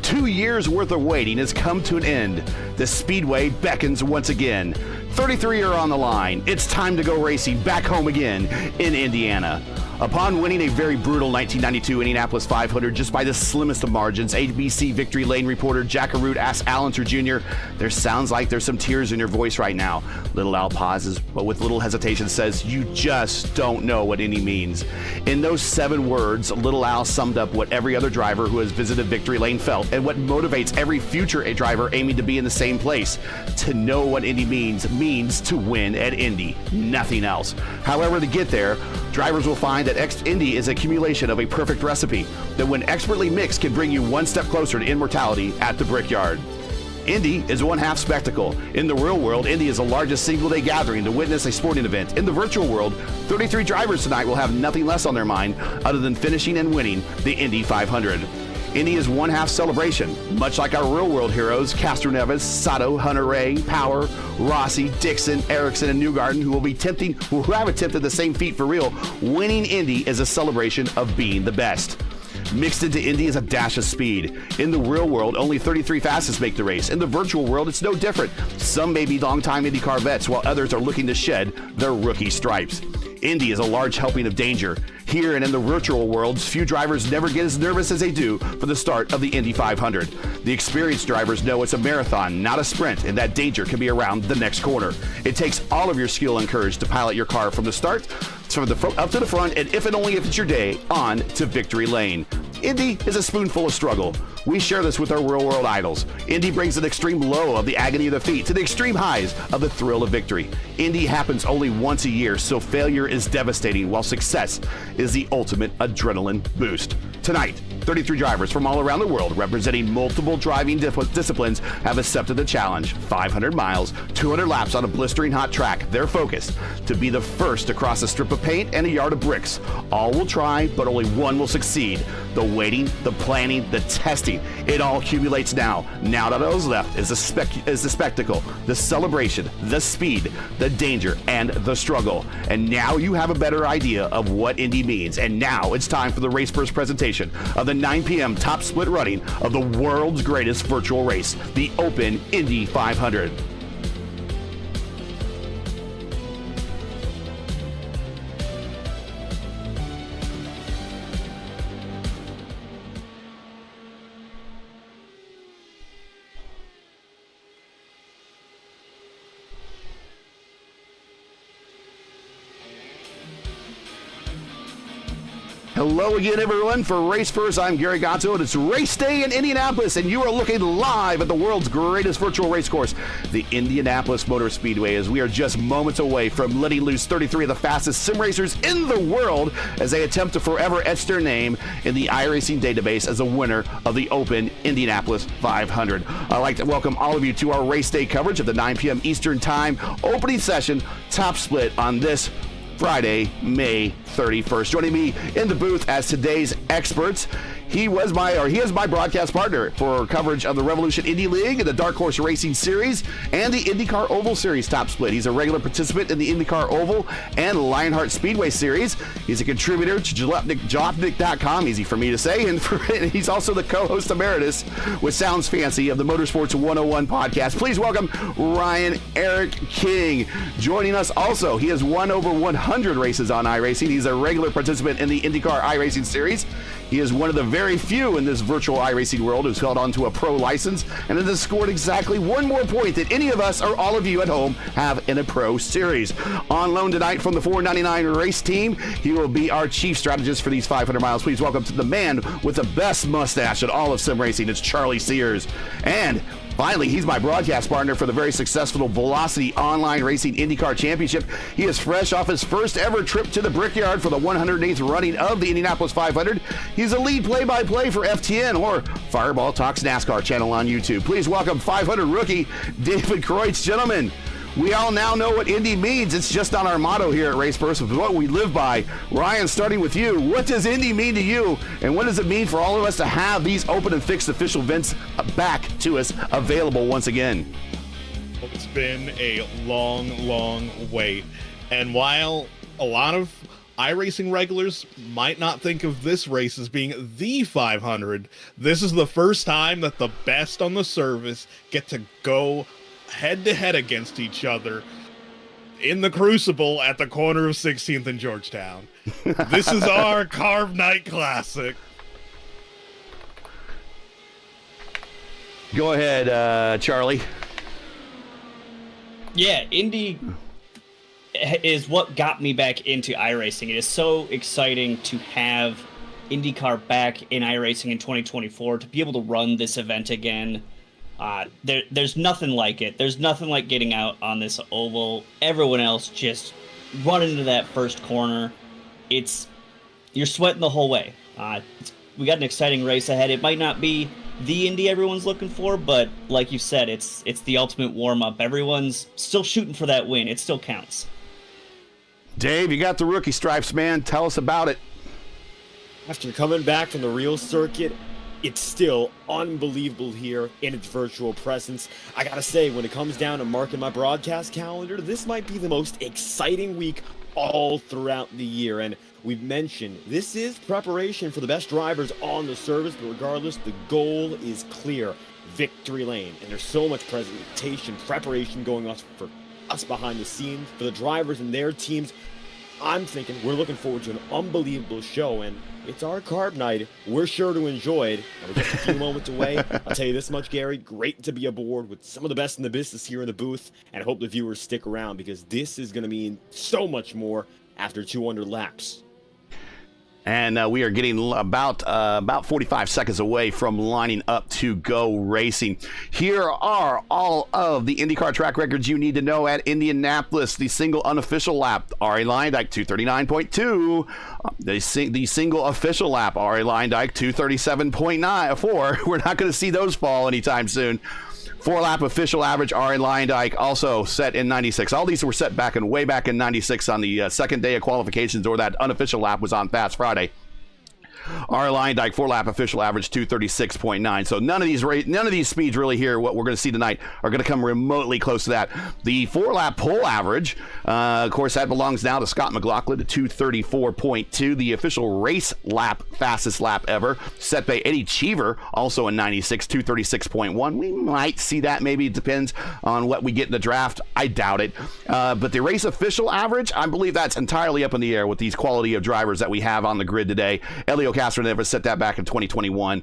2 years worth of waiting has come to an end. The Speedway beckons once again. 33 are on the line. It's time to go racing back home again in Indiana. Upon winning a very brutal 1992 Indianapolis 500 just by the slimmest of margins, ABC Victory Lane reporter Jack Arute asked Allenser Jr., "There sounds like there's some tears in your voice right now." Little Al pauses, but with little hesitation says, "You just don't know what Indy means." In those 7 words, Little Al summed up what every other driver who has visited Victory Lane felt and what motivates every future driver aiming to be in the same place. To know what Indy means to win at Indy, nothing else. However, to get there, drivers will find that Indy is an accumulation of a perfect recipe that when expertly mixed can bring you one step closer to immortality at the Brickyard. Indy is one half spectacle. In the real world, Indy is the largest single-day gathering to witness a sporting event. In the virtual world, 33 drivers tonight will have nothing less on their mind other than finishing and winning the Indy 500. Indy is one half celebration, much like our real world heroes, Castro Neves, Sato, Hunter-Ray, Power, Rossi, Dixon, Erickson, and Newgarden, who have attempted the same feat for real. Winning Indy is a celebration of being the best. Mixed into Indy is a dash of speed. In the real world, only 33 fastest make the race. In the virtual world, it's no different. Some may be longtime IndyCar vets, while others are looking to shed their rookie stripes. Indy is a large helping of danger. Here and in the virtual worlds, few drivers never get as nervous as they do for the start of the Indy 500. The experienced drivers know it's a marathon, not a sprint, and that danger can be around the next corner. It takes all of your skill and courage to pilot your car from the start, up to the front, and if and only if it's your day, on to victory lane. Indy is a spoonful of struggle. We share this with our real-world idols. Indy brings an extreme low of the agony of defeat to the extreme highs of the thrill of victory. Indy happens only once a year, so failure is devastating, while success is the ultimate adrenaline boost. Tonight, 33 drivers from all around the world representing multiple driving disciplines have accepted the challenge. 500 miles, 200 laps on a blistering hot track. Their focus, to be the first to cross a strip of paint and a yard of bricks. All will try, but only one will succeed. The waiting, the planning, the testing, it all accumulates now. Now that all is left is the spectacle, the celebration, the speed, the danger, and the struggle. And now you have a better idea of what Indy means. And now it's time for the RaceVerse presentation of the 9 p.m. top split running of the world's greatest virtual race, the Open Indy 500. Hello again, everyone. For RaceVerse, I'm Gary Godsoe, and it's race day in Indianapolis, and you are looking live at the world's greatest virtual race course, the Indianapolis Motor Speedway, as we are just moments away from letting loose 33 of the fastest sim racers in the world as they attempt to forever etch their name in the iRacing database as a winner of the Open Indianapolis 500. I'd like to welcome all of you to our race day coverage of the 9 p.m. Eastern Time opening session top split on this Friday, May 31st. Joining me in the booth as today's experts, he is my broadcast partner for coverage of the Revolution Indy League and the Dark Horse Racing Series and the INDYCAR Oval Series top split. He's a regular participant in the INDYCAR Oval and Lionheart Speedway Series. He's a contributor to Jalopnik.com, easy for me to say, and he's also the co-host emeritus with Sounds Fancy of the Motorsports 101 podcast. Please welcome Ryan Erik King. Joining us also, he has won over 100 races on iRacing. He's a regular participant in the INDYCAR iRacing Series. He is one of the very few in this virtual iRacing world who's held on to a pro license and has scored exactly one more point than any of us or all of you at home have in a pro series. On loan tonight from the 499 race team, he will be our chief strategist for these 500 miles. Please welcome to the man with the best mustache in all of sim racing. It's Charlie Sears. And finally, he's my broadcast partner for the very successful Velocity Online Racing IndyCar Championship. He is fresh off his first ever trip to the Brickyard for the 108th running of the Indianapolis 500. He's a lead play-by-play for FTN or Fireball Talks NASCAR channel on YouTube. Please welcome 500 rookie David Kreutz. Gentlemen, we all now know what Indy means. It's just on our motto here at RaceVerse. It's what we live by. Ryan, starting with you, what does Indy mean to you, and what does it mean for all of us to have these open and fixed official events back to us available once again? Well, it's been a long, long wait. And while a lot of iRacing regulars might not think of this race as being the 500, this is the first time that the best on the service get to go head-to-head against each other in the Crucible at the corner of 16th and Georgetown. This is our Carb Night Classic. Go ahead, Charlie. Yeah, Indy is what got me back into iRacing. It is so exciting to have IndyCar back in iRacing in 2024, to be able to run this event again. There's nothing like it. There's nothing like getting out on this oval. Everyone else just running into that first corner. You're sweating the whole way. We got an exciting race ahead. It might not be the Indy everyone's looking for, but like you said, it's the ultimate warm-up. Everyone's still shooting for that win. It still counts. Dave, you got the rookie stripes, man. Tell us about it. After coming back from the real circuit, it's still unbelievable here in its virtual presence. I gotta say, when it comes down to marking my broadcast calendar, this might be the most exciting week all throughout the year. And we've mentioned this is preparation for the best drivers on the service, but regardless, the goal is clear: victory lane. And there's so much preparation going on for us behind the scenes, for the drivers and their teams. I'm thinking we're looking forward to an unbelievable show, and it's our carb night. We're sure to enjoy it, and we're just a few moments away. I'll tell you this much, Gary, great to be aboard with some of the best in the business here in the booth, and I hope the viewers stick around, because this is going to mean so much more after 200 laps. And we are getting about 45 seconds away from lining up to go racing. Here are all of the IndyCar track records you need to know at Indianapolis. The single unofficial lap, Arie Luyendyk, 239.2. The single official lap, Arie Luyendyk, 237.94. We're not going to see those fall anytime soon. 4-lap official average, Arie Luyendyk, also set in 96. All these were set way back in 96 on the second day of qualifications, or that unofficial lap was on Fast Friday. Arie Luyendyk 4-lap official average 236.9. So none of these speeds really here, what we're going to see tonight, are going to come remotely close to that. The 4-lap pole average, of course, that belongs now to Scott McLaughlin at 234.2. The official race lap, fastest lap ever, set by Eddie Cheever, also in 96, 236.1. We might see that. Maybe it depends on what we get in the draft. I doubt it. But the race official average, I believe that's entirely up in the air with these quality of drivers that we have on the grid today. Elio Castroneves set that back in 2021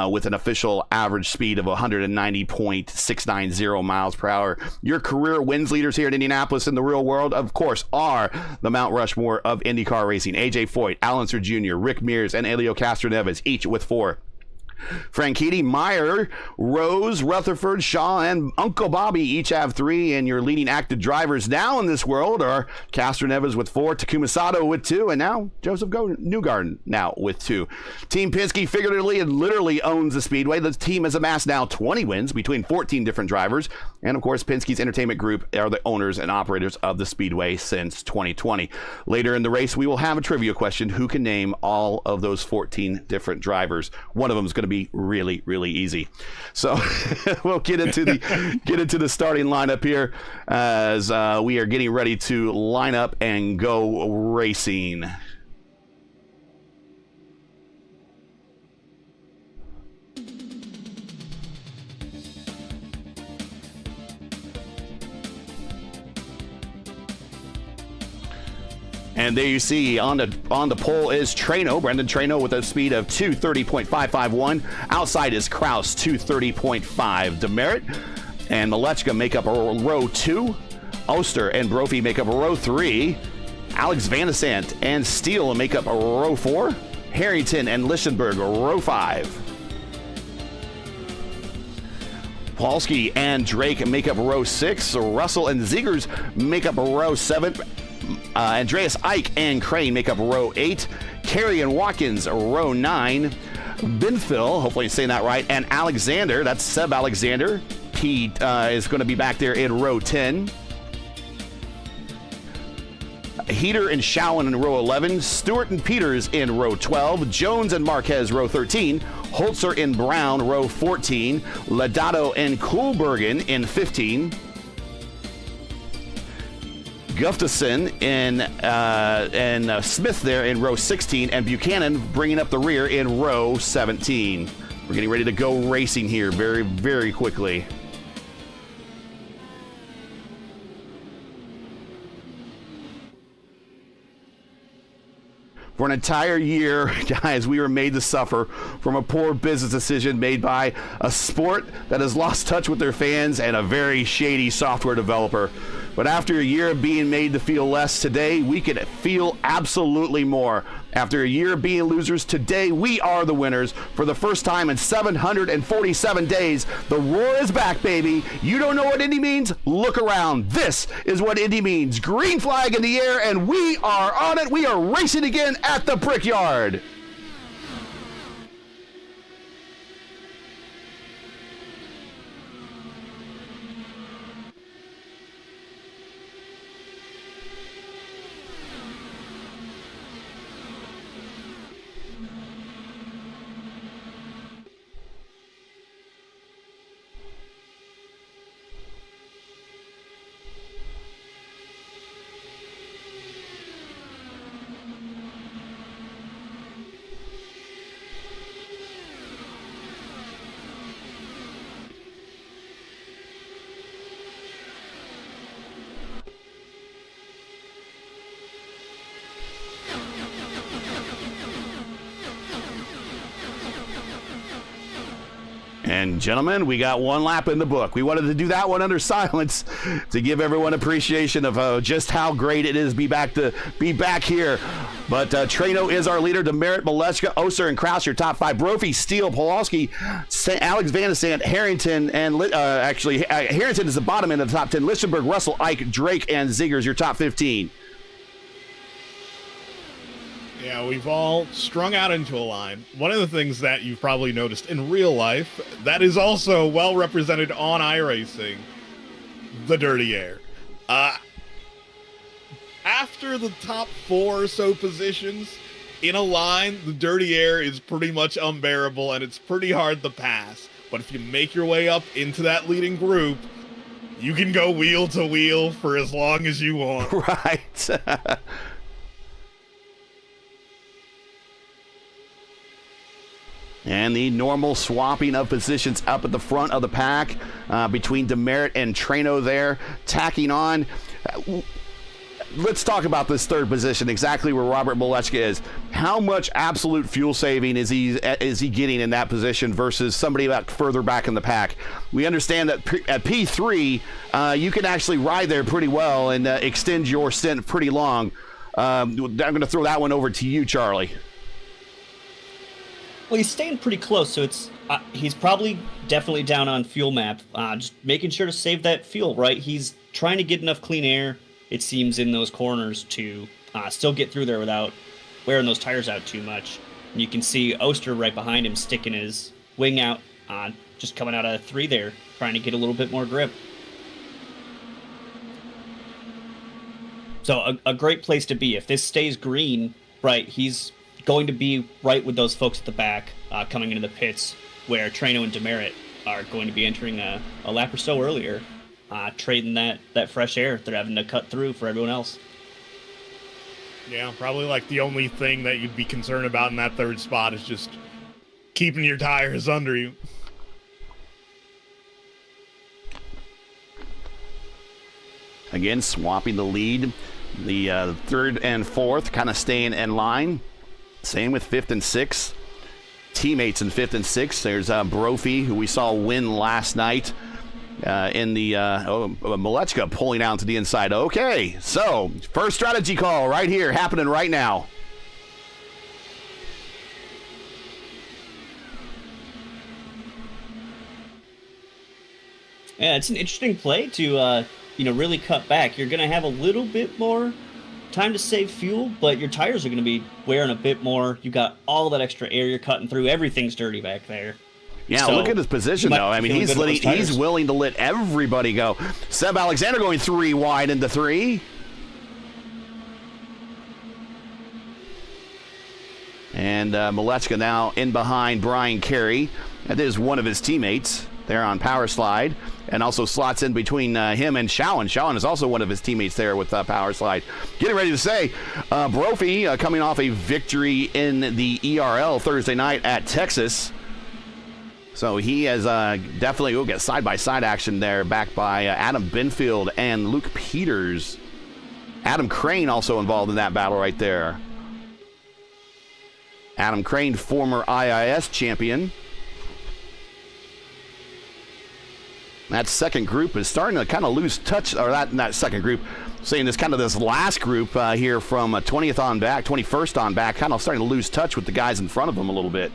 with an official average speed of 190.690 miles per hour. Your career wins leaders here at Indianapolis in the real world, of course, are the Mount Rushmore of IndyCar racing. AJ Foyt, Al Unser Jr., Rick Mears, and Elio Castroneves, each with 4. Franchitti, Meyer, Rose, Rutherford, Shaw, and Uncle Bobby each have 3, and your leading active drivers now in this world are Castroneves with 4, Takuma Sato with 2, and now Joseph Newgarden now with 2. Team Penske figuratively and literally owns the Speedway. The team has amassed now 20 wins between 14 different drivers, and of course Penske's entertainment group are the owners and operators of the Speedway since 2020. Later in the race, we will have a trivia question: who can name all of those 14 different drivers? One of them is going to be really, really easy. So we'll get into the starting lineup here as we are getting ready to line up and go racing. And there you see on the pole is Brendan Traino with a speed of 230.551. Outside is Kraus, 230.5. Demerit and Malechka make up row 2. Oster and Brophy make up row 3. Alex Van de Sant and Steele make up row 4. Harrington and Lichtenberg row 5. Polsky and Drake make up row 6. Russell and Ziegers make up row 7. Andreas Ike and Crane make up row 8. Carey and Watkins, row 9. Binfill, hopefully I'm saying that right, and Alexander, that's Seb Alexander. He is going to be back there in row 10. Heater and Showen in row 11. Stewart and Peters in row 12. Jones and Marquez, row 13. Holzer and Brown, row 14. Ladato and Koolbergen in 15. Gustafson and Smith there in row 16, and Buchanan bringing up the rear in row 17. We're getting ready to go racing here very, very quickly. For an entire year, guys, we were made to suffer from a poor business decision made by a sport that has lost touch with their fans and a very shady software developer. But after a year of being made to feel less, today we can feel absolutely more. After a year of being losers, today we are the winners. For the first time in 747 days, the roar is back, baby. You don't know what Indy means? Look around. This is what Indy means. Green flag in the air, and we are on it. We are racing again at the Brickyard. And gentlemen, we got one lap in the book. We wanted to do that one under silence to give everyone appreciation of just how great it is to be back here. But Trano is our leader. Demerit, Malechka, Oster, and Kraus, your top five. Brophy, Steele, Pawlowski, Alex Van de Sant, Harrington, and Harrington is the bottom end of the top 10. Lichtenberg, Russell, Ike, Drake, and Ziggers, your top 15. Yeah, we've all strung out into a line. One of the things that you've probably noticed in real life that is also well represented on iRacing, the dirty air. After the top 4 or so positions in a line, the dirty air is pretty much unbearable and it's pretty hard to pass. But if you make your way up into that leading group, you can go wheel to wheel for as long as you want. Right. And the normal swapping of positions up at the front of the pack between Demerit and Trano there, tacking on. Let's talk about this third position, exactly where Robert Malechka is. How much absolute fuel saving is he getting in that position versus somebody further back in the pack? We understand that at P3, you can actually ride there pretty well and extend your stint pretty long. I'm going to throw that one over to you, Charlie. Well, he's staying pretty close, so he's probably definitely down on fuel map, just making sure to save that fuel, right? He's trying to get enough clean air, it seems, in those corners to still get through there without wearing those tires out too much. And you can see Oster right behind him sticking his wing out, just coming out of 3 there, trying to get a little bit more grip. So a great place to be. If this stays green, right, he's going to be right with those folks at the back coming into the pits, where Trano and Demerit are going to be entering a lap or so earlier, trading that fresh air they're having to cut through for everyone else. Yeah, probably like the only thing that you'd be concerned about in that third spot is just keeping your tires under you. Again, swapping the lead. The third and fourth kind of staying in line. Same with 5th and 6th. Teammates in 5th and 6th. There's Brophy, who we saw win last night in the Malechka pulling out to the inside. Okay, so first strategy call right here, happening right now. Yeah, it's an interesting play to really cut back. You're going to have a little bit more time to save fuel, but your tires are going to be wearing a bit more. You got all that extra air you're cutting through. Everything's dirty back there. Yeah, so look at his position, though. I mean, he's willing to let everybody go. Seb Alexander going 3 wide into 3. And Malechka now in behind Brian Carey. That is one of his teammates there on Power Slide, and also slots in between him and Shawan. Shawan is also one of his teammates there with Power Slide. Getting ready to say, Brophy coming off a victory in the ERL Thursday night at Texas. So he has definitely will get side-by-side action there, backed by Adam Benfield and Luke Peters. Adam Crane also involved in that battle right there. Adam Crane, former IIS champion. That second group is starting to kind of lose touch, or that second group, saying this kind of this last group here from 20th on back, 21st on back, kind of starting to lose touch with the guys in front of them a little bit.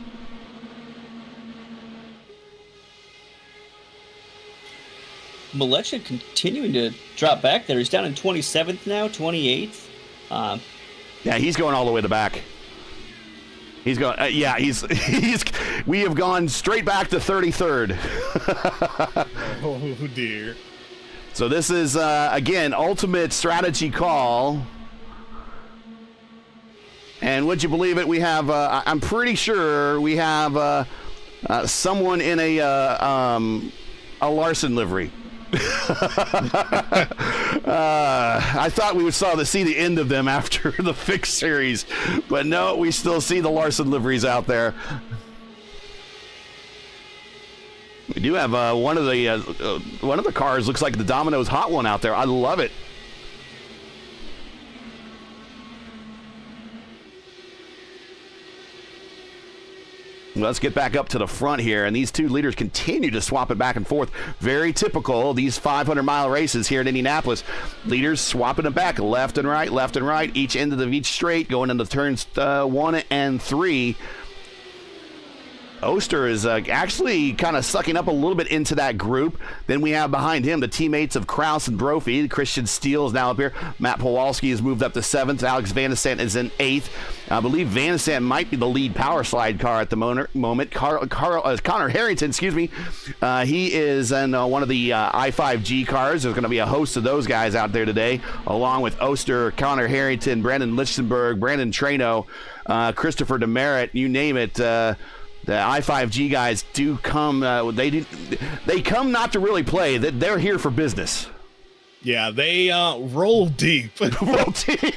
Malecha continuing to drop back there. He's down in 27th now, 28th. Yeah, he's going all the way to back. He's going, we have gone straight back to 33rd. Oh, dear. So this is, again, ultimate strategy call. And would you believe it, we have, I'm pretty sure we have someone in a Larson livery. I thought we would see the end of them after the fixed series, but no, we still see the Larson liveries out there. We do have one of the cars looks like the Domino's Hot One out there. I love it. Let's get back up to the front here, and these two leaders continue to swap it back and forth. Very typical, these 500-mile races here in Indianapolis. Leaders swapping it back left and right, each end of each straight, going into turns 1 and 3. Oster is actually kind of sucking up a little bit into that group. Then we have behind him the teammates of Kraus and Brophy. Christian Steele is now up here. Matt Pawalski has moved up to 7th. Alex Van de Sant is in 8th. I believe Van de Sant might be the lead power slide car at the moment. Connor Harrington, excuse me. He is in one of the I5G cars. There's going to be a host of those guys out there today, along with Oster, Connor Harrington, Brandon Lichtenberg, Brandon Trano, Christopher Demerit, you name it. The I5G guys do come. They come not to really play. They're here for business. Yeah, they roll deep. Roll deep.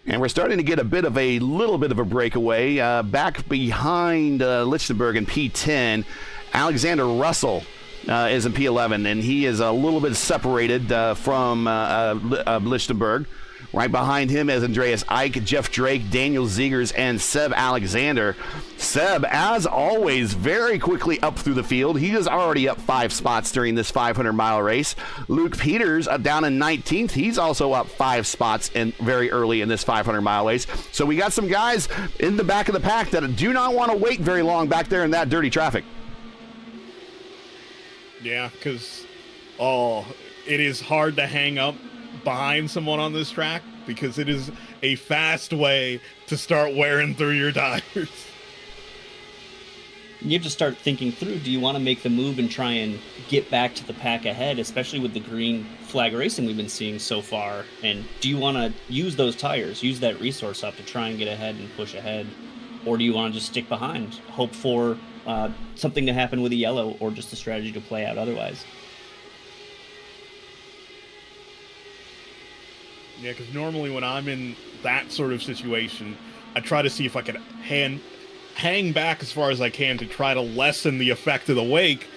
And we're starting to get a little bit of a breakaway. Back behind Lichtenberg in P10, Alexander Russell is in P11, and he is a little bit separated from Lichtenberg. Right behind him is Andreas Ike, Jeff Drake, Daniel Ziegers, and Seb Alexander. Seb, as always, very quickly up through the field. He is already up 5 spots during this 500-mile race. Luke Peters down in 19th. He's also up 5 spots very early in this 500-mile race. So we got some guys in the back of the pack that do not want to wait very long back there in that dirty traffic. Yeah, because, it is hard to hang up behind someone on this track because it is a fast way to start wearing through your tires. You have to start thinking through, do you want to make the move and try and get back to the pack ahead, especially with the green flag racing we've been seeing so far? And do you want to use those tires, use that resource up to try and get ahead and push ahead? Or do you want to just stick behind, hope for something to happen with a yellow or just a strategy to play out otherwise? Yeah, because normally when I'm in that sort of situation, I try to see if I can hang back as far as I can to try to lessen the effect of the wake,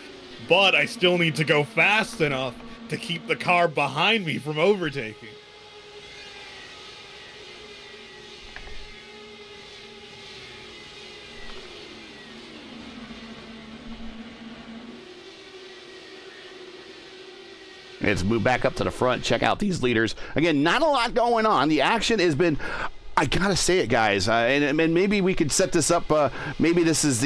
but I still need to go fast enough to keep the car behind me from overtaking. Let's move back up to the front, check out these leaders. Again, not a lot going on. The action has been, I gotta say it, guys, and maybe we could set this up, maybe this is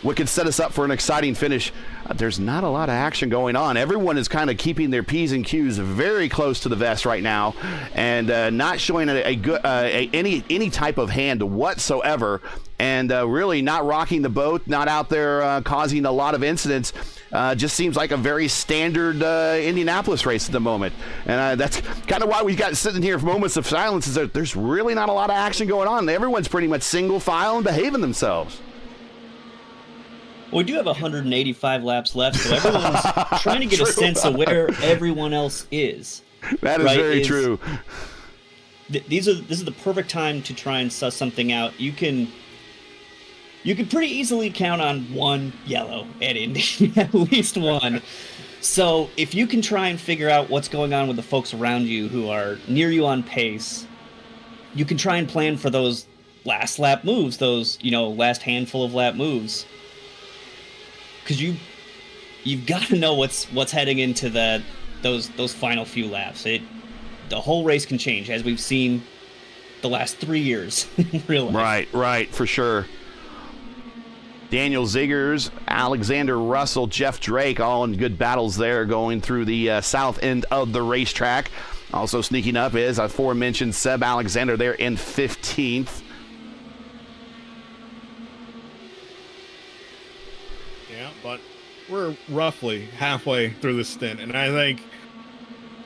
what could set us up for an exciting finish. There's not a lot of action going on. Everyone is kind of keeping their P's and Q's very close to the vest right now, and not showing any type of hand whatsoever, and really not rocking the boat, not out there causing a lot of incidents. Just seems like a very standard Indianapolis race at the moment. And that's kind of why we got sitting here for moments of silence, is that there's really not a lot of action going on. Everyone's pretty much single file and behaving themselves. Well, we do have 185 laps left, so everyone's trying to get a sense of where everyone else is. That is very true. This is the perfect time to try and suss something out. You can pretty easily count on one yellow at Indy, at least one. So if you can try and figure out what's going on with the folks around you who are near you on pace, you can try and plan for those last lap moves, those, last handful of lap moves. Because you've got to know what's heading into those final few laps. The whole race can change, as we've seen the last 3 years in real life. Right, for sure. Daniel Ziggers, Alexander Russell, Jeff Drake, all in good battles there going through the south end of the racetrack. Also sneaking up is aforementioned Seb Alexander there in 15th. Yeah, but we're roughly halfway through the stint, and I think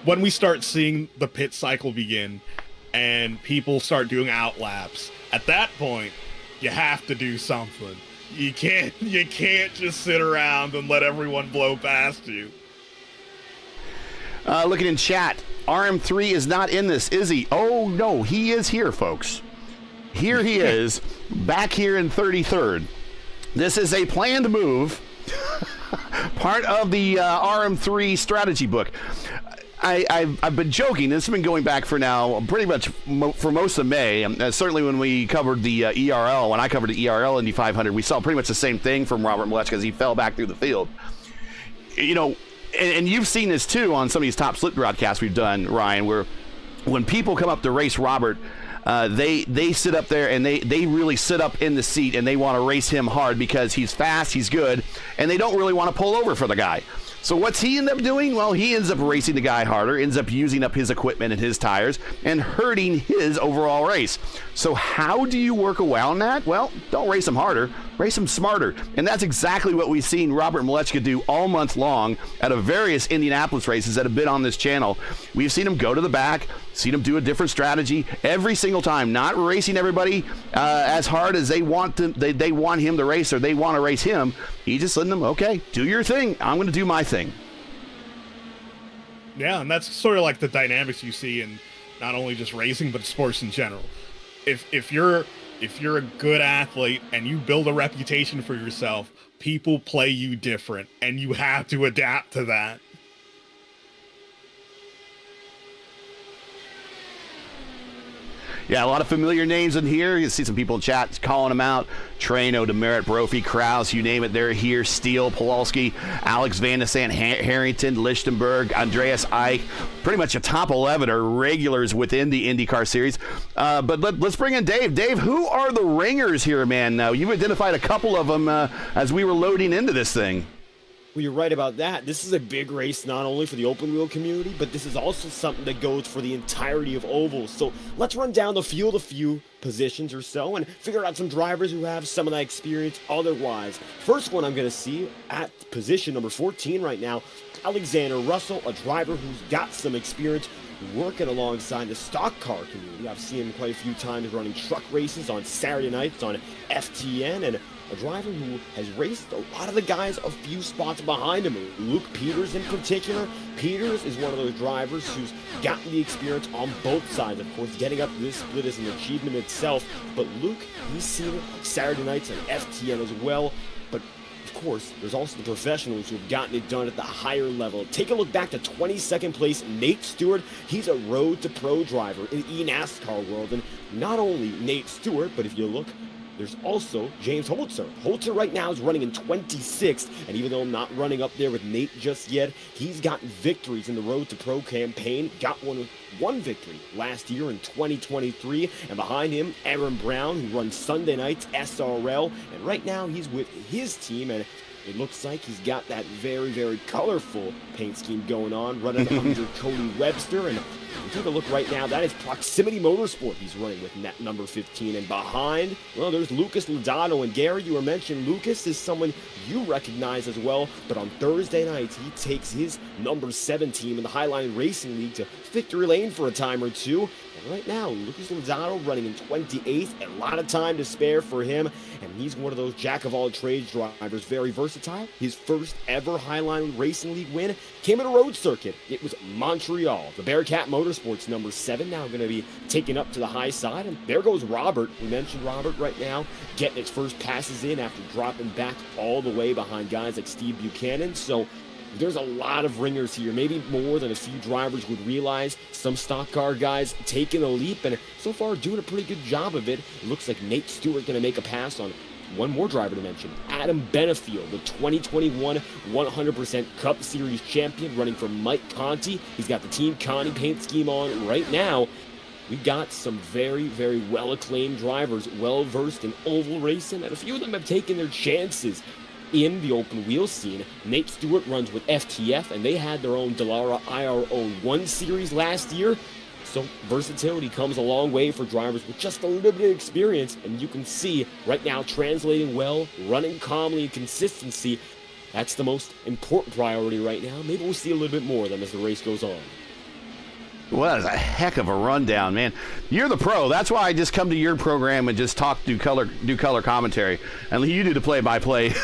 when we start seeing the pit cycle begin and people start doing outlaps, at that point, you have to do something. You can't just sit around and let everyone blow past you. Looking in chat, RM3 is not in this, is he? Oh, no, he is here, folks. Here he is, back here in 33rd. This is a planned move, part of the RM3 strategy book. I've been joking. This has been going back for now pretty much for most of May. Certainly when we covered the ERL, when I covered the ERL Indy 500, we saw pretty much the same thing from Robert Malechka as he fell back through the field. And you've seen this too on some of these top slip broadcasts we've done, Ryan, where when people come up to race Robert, they sit up there and they really sit up in the seat and they want to race him hard because he's fast, he's good, and they don't really want to pull over for the guy. So what's he end up doing? Well, he ends up racing the guy harder, ends up using up his equipment and his tires, and hurting his overall race. So how do you work around that? Well, don't race him harder, race him smarter. And that's exactly what we've seen Robert Malechka do all month long at various Indianapolis races that have been on this channel. We've seen him go to the back, seen him do a different strategy every single time, not racing everybody as hard as they want him to race, or they want to race him. He just letting them, okay, do your thing. I'm going to do my thing. Yeah, and that's sort of like the dynamics you see in not only just racing, but sports in general. If you're a good athlete and you build a reputation for yourself, people play you different, and you have to adapt to that. Yeah, a lot of familiar names in here. You see some people in chat calling them out. Trano, Demerit, Brophy, Krause, you name it, they're here. Steele, Pawlowski, Alex Van de Sant, Harrington, Lichtenberg, Andreas Eich. Pretty much a top 11 are regulars within the IndyCar Series. But let's bring in Dave. Dave, who are the ringers here, man? Now, you identified a couple of them as we were loading into this thing. Well, you're right about that. This is a big race not only for the open wheel community, but this is also something that goes for the entirety of ovals. So let's run down the field a few positions or so and figure out some drivers who have some of that experience otherwise. First one I'm going to see at position number 14 right now, Alexander Russell, a driver who's got some experience working alongside the stock car community. I've seen him quite a few times running truck races on Saturday nights on FTN, and a driver who has raced a lot of the guys a few spots behind him. Luke Peters in particular. Peters is one of those drivers who's gotten the experience on both sides. Of course, getting up to this split is an achievement itself, but Luke, he's seen it on Saturday nights on FTN as well. But of course, there's also the professionals who have gotten it done at the higher level. Take a look back to 22nd place Nate Stewart. He's a road to pro driver in the NASCAR world, and not only Nate Stewart, but if you look, there's also James Holzer. Holzer right now is running in 26th, and even though I'm not running up there with Nate just yet, he's gotten victories in the Road to Pro campaign. Got one victory last year in 2023, and behind him, Aaron Brown, who runs Sunday nights SRL, and right now he's with his team, and it looks like he's got that very, very colorful paint scheme going on, running under Cody Webster. And we take a look right now, that is Proximity Motorsport he's running with net number 15. And behind, well, there's Lucas Lodato. And Gary, you were mentioned, Lucas is someone you recognize as well. But on Thursday nights, he takes his number 7 team in the Highline Racing League to victory lane for a time or two. And right now, Lucas Lodato running in 28th, a lot of time to spare for him. And he's one of those jack-of-all-trades drivers, very versatile. His first ever Highline Racing League win came at a road circuit. It was Montreal. The Bearcat Motorsports number 7 now going to be taken up to the high side. And there goes Robert. We mentioned Robert right now getting its first passes in after dropping back all the way behind guys like Steve Buchanan. So There's a lot of ringers here, maybe more than a few drivers would realize. Some stock car guys taking a leap and so far doing a pretty good job of it. It looks like Nate Stewart going to make a pass on one more driver to mention, Adam Benefield, the 2021 100% Cup Series champion, running for Mike Conti. He's got the Team Conti paint scheme on right now. We got some very, very well-acclaimed drivers, well-versed in oval racing, and a few of them have taken their chances in the open wheel scene. Nate Stewart runs with FTF, and they had their own Dallara IRO 1 series last year. So versatility comes a long way for drivers with just a little bit of experience, and you can see right now translating well, running calmly, and consistency. That's the most important priority right now. Maybe we'll see a little bit more of them as the race goes on. Well, that is a heck of a rundown, man. You're the pro. That's why I just come to your program and just do color commentary. And you do the play-by-play.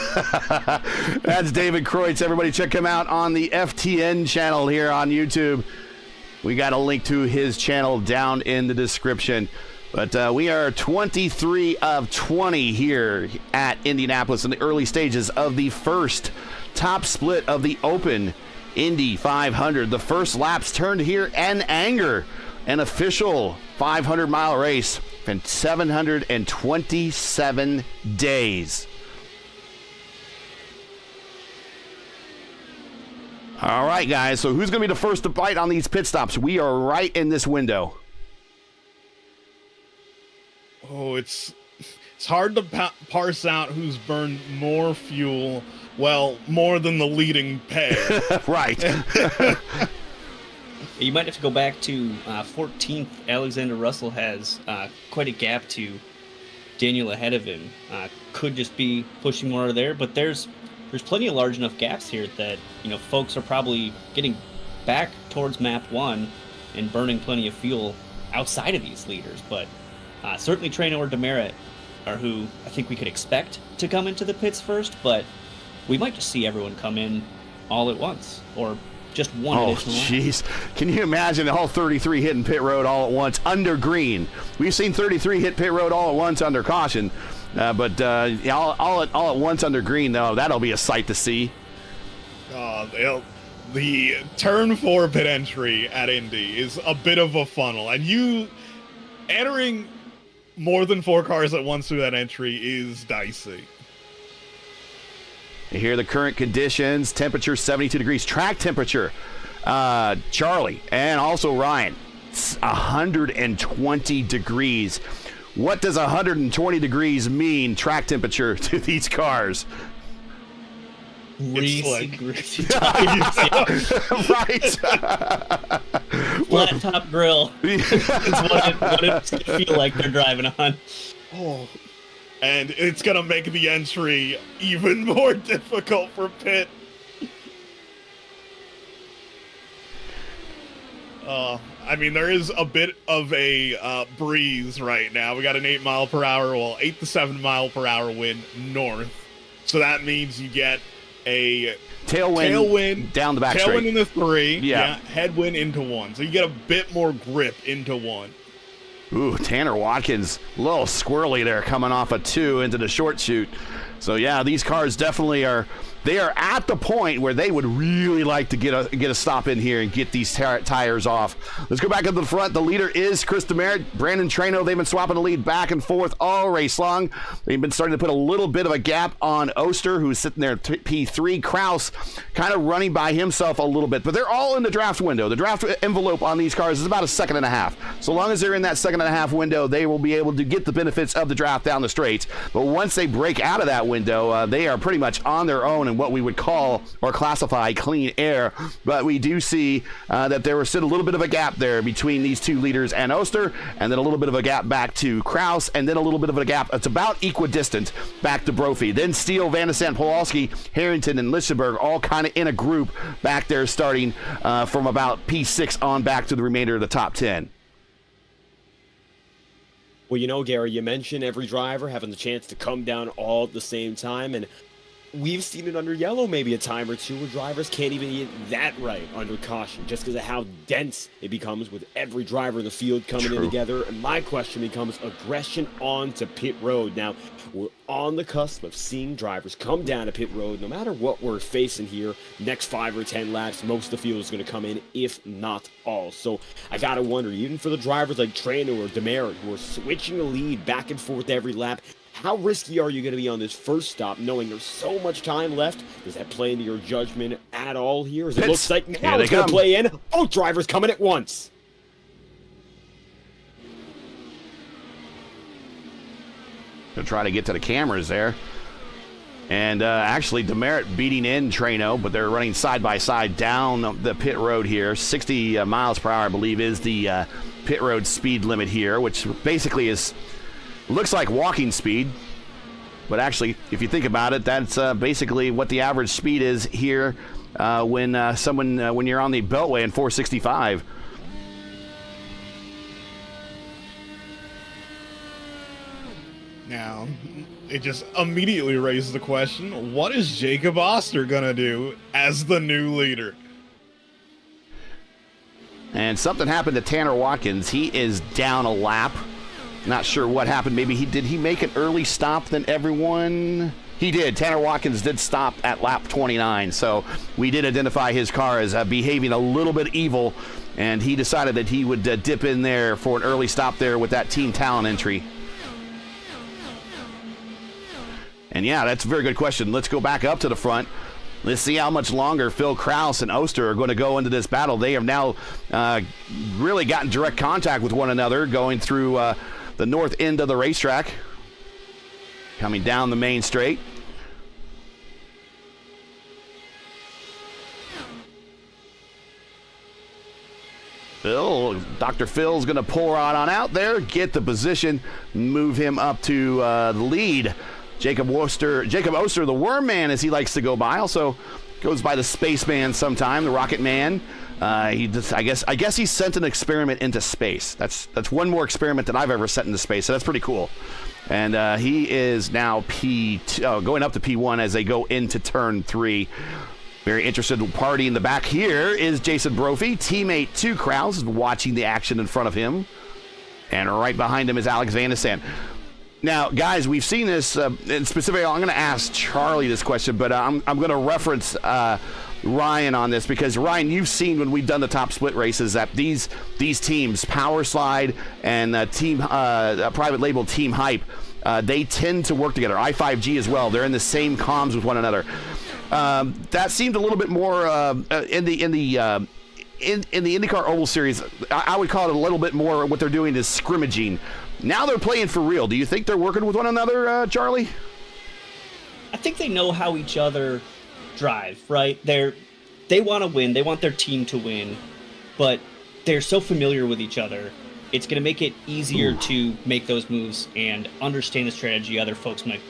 That's David Kreutz. Everybody check him out on the FTN channel here on YouTube. We got a link to his channel down in the description. But we are 23 of 20 here at Indianapolis in the early stages of the first top split of the Open Indy 500. The first laps turned here in anger. An official 500-mile race in 727 days. All right, guys, so who's going to be the first to bite on these pit stops? We are right in this window. Oh, it's hard to parse out who's burned more fuel. Well, more than the leading pair. Right. You might have to go back to 14th. Alexander Russell has quite a gap to Daniel ahead of him. Could just be pushing more there, but there's plenty of large enough gaps here that, you know, folks are probably getting back towards map 1 and burning plenty of fuel outside of these leaders. But certainly Traynor or Demerit are who I think we could expect to come into the pits first, but we might just see everyone come in all at once, or just one additional. Oh, jeez. Can you imagine all 33 hitting pit road all at once under green? We've seen 33 hit pit road all at once under caution, but all at once under green, though, that'll be a sight to see. The turn 4 pit entry at Indy is a bit of a funnel, and you entering more than 4 cars at once through that entry is dicey. Here are the current conditions. Temperature 72 degrees. Track temperature, Charlie and also Ryan, 120 degrees. What does 120 degrees mean track temperature to these cars? Racing. Right. Flat top grill. It's what it's going to feel like they're driving on. Oh. And it's going to make the entry even more difficult for pit. I mean, there is a bit of a breeze right now. We got an 8 mile per hour, well, 8 to 7 mile per hour wind north. So that means you get a tailwind down the back tailwind straight. into 3, yeah, headwind into 1. So you get a bit more grip into 1. Ooh, Tanner Watkins, a little squirrely there coming off a 2 into the short chute. So, yeah, these cars definitely are at the point where they would really like to get a stop in here and get these tires off. Let's go back up to the front. The leader is Chris Demerit. Brandon Traynor, they've been swapping the lead back and forth all race long. They've been starting to put a little bit of a gap on Oster, who's sitting there at P3. Kraus kind of running by himself a little bit. But they're all in the draft window. The draft envelope on these cars is about a 1.5 seconds. So long as they're in that 1.5 seconds window, they will be able to get the benefits of the draft down the straight. But once they break out of that window, they are pretty much on their own in what we would call or classify clean air. But we do see that there was still a little bit of a gap there between these two leaders and Oster, and then a little bit of a gap back to Kraus, and then a little bit of a gap. It's about equidistant back to Brophy. Then Steele, Van de Sant, Pawlowski, Harrington, and Lichtenberg all kind of in a group back there, starting from about P6 on back to the remainder of the top 10. Well, you know, Gary, you mentioned every driver having the chance to come down all at the same time, and we've seen it under yellow maybe a time or two where drivers can't even get that right under caution just because of how dense it becomes with every driver in the field coming in together. And my question becomes aggression onto pit road. Now, we're on the cusp of seeing drivers come down to pit road. No matter what we're facing here, next 5 or 10 laps, most of the field is going to come in, if not all. So I got to wonder, even for the drivers like Trainer or Demerit, who are switching the lead back and forth every lap, how risky are you going to be on this first stop, knowing there's so much time left? Does that play into your judgment at all here? As it looks like now it's going to play in. Both drivers coming at once. Gonna try to get to the cameras there. And actually, Demerit beating in Trano, but they're running side by side down the pit road here. 60 miles per hour, I believe, is the pit road speed limit here, which basically looks like walking speed. But actually, if you think about it, that's basically what the average speed is here when you're on the Beltway in 465. Now, it just immediately raises the question, what is Jacob Oster going to do as the new leader? And something happened to Tanner Watkins. He is down a lap. Not sure what happened. Maybe did he make an early stop than everyone? He did. Tanner Watkins did stop at lap 29. So we did identify his car as behaving a little bit evil. And he decided that he would dip in there for an early stop there with that Team Talent entry. And yeah, that's a very good question. Let's go back up to the front. Let's see how much longer Phil Kraus and Oster are going to go into this battle. They have now really gotten direct contact with one another going through the north end of the racetrack. Coming down the main straight. Dr. Phil's going to pull right on out there, get the position, move him up to the lead. Jacob Oster, the Worm Man, as he likes to go by, also goes by the Spaceman sometime, the Rocket Man. I guess he sent an experiment into space. That's one more experiment than I've ever sent into space, so that's pretty cool. And he is now going up to P1 as they go into turn 3. Very interested party in the back here is Jason Brophy, teammate to Kraus, watching the action in front of him. And right behind him is Alex Van de Sande. Now, guys, we've seen this, and specifically, I'm going to ask Charlie this question, but I'm going to reference Ryan on this, because, Ryan, you've seen when we've done the top split races that these teams, Power Slide and private label Team Hype, they tend to work together. I5G as well. They're in the same comms with one another. That seemed a little bit more in the IndyCar Oval Series. I would call it a little bit more what they're doing is scrimmaging. Now they're playing for real. Do you think they're working with one another, Charlie? I think they know how each other drive, right? They want to win. They want their team to win, but they're so familiar with each other. It's going to make it easier to make those moves and understand the strategy other folks might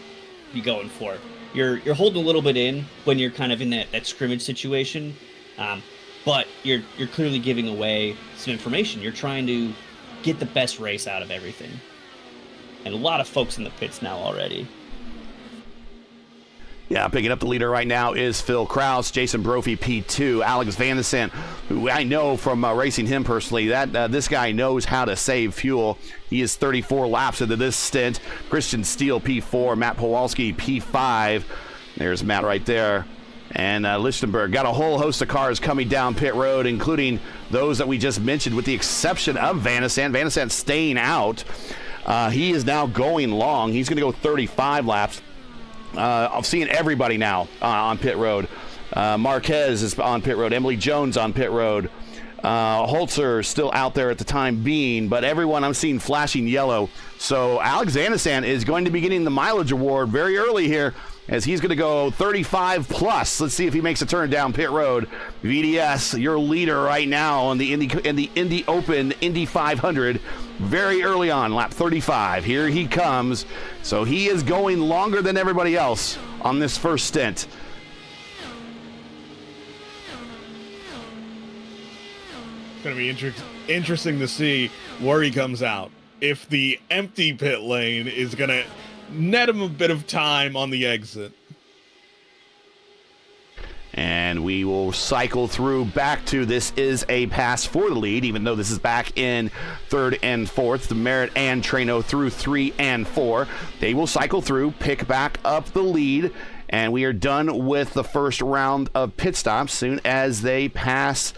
be going for. You're holding a little bit in when you're kind of in that scrimmage situation, but you're clearly giving away some information. You're trying to get the best race out of everything. And a lot of folks in the pits now already. Yeah, picking up the leader right now is Phil Kraus, Jason Brophy P2, Alex Van de Sande, who I know from racing him personally, that this guy knows how to save fuel. He is 34 laps into this stint. Christian Steele P4, Matt Powalski P5. There's Matt right there. And Lichtenberg got a whole host of cars coming down pit road, including those that we just mentioned, with the exception of Van de Sande. Van de Sande staying out. He is now going long. He's going to go 35 laps. I'm seeing everybody now on pit road. Marquez is on pit road. Emily Jones on pit road. Holzer still out there at the time being, but everyone I'm seeing flashing yellow. So Alex Van de Sande is going to be getting the mileage award very early here, as he's going to go 35 plus. Let's see if he makes a turn down pit road. VDS, your leader right now in the Indy Open Indy 500, very early on, lap 35. Here he comes. So he is going longer than everybody else on this first stint. It's going to be interesting to see where he comes out. If the empty pit lane is going to net him a bit of time on the exit. We will cycle through back to this is a pass for the lead, even though this is back in third and fourth. The Merritt and Trano through 3 and 4. They will cycle through, pick back up the lead, and we are done with the first round of pit stops soon as they pass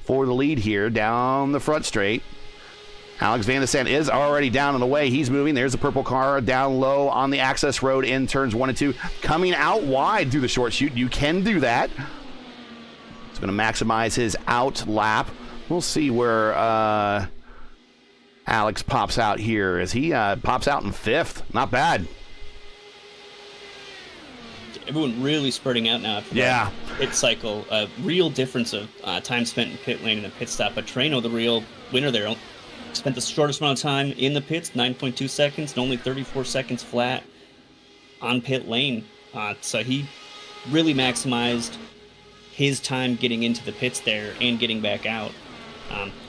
for the lead here down the front straight. Alex Van de Sant is already down and away. He's moving. There's the purple car down low on the access road in turns 1 and 2. Coming out wide through the short chute. You can do that. It's going to maximize his out lap. We'll see where Alex pops out here as he pops out in 5th. Not bad. Everyone really spreading out now after Yeah. the pit cycle. A real difference of time spent in pit lane and a pit stop. But Trano, the real winner there, spent the shortest amount of time in the pits, 9.2 seconds, and only 34 seconds flat on pit lane. So he really maximized his time getting into the pits there and getting back out.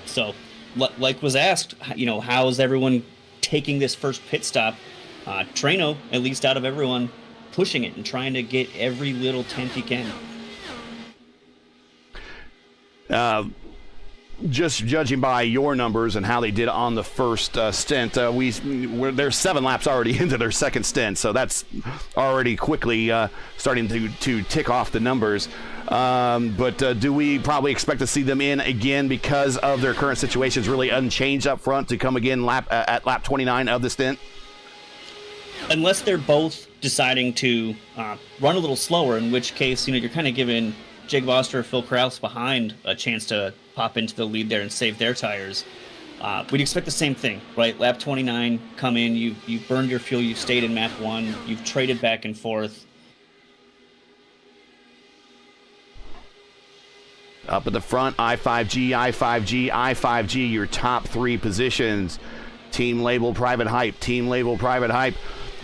So, like was asked, how is everyone taking this first pit stop? Trano, at least out of everyone, pushing it and trying to get every little tenth he can. Just judging by your numbers and how they did on the first stint, they're 7 laps already into their second stint, so that's already quickly starting to tick off the numbers. But do we probably expect to see them in again because of their current situations really unchanged up front to come again at lap 29 of the stint? Unless they're both deciding to run a little slower, in which case, you're kind of giving Jacob Oster or Phil Kraus behind a chance to pop into the lead there and save their tires. We'd expect the same thing, right? Lap 29, come in, you've burned your fuel, you've stayed in map 1, you've traded back and forth. Up at the front, I5G, I5G, I5G, your top 3 positions. Team label, private hype, team label, private hype.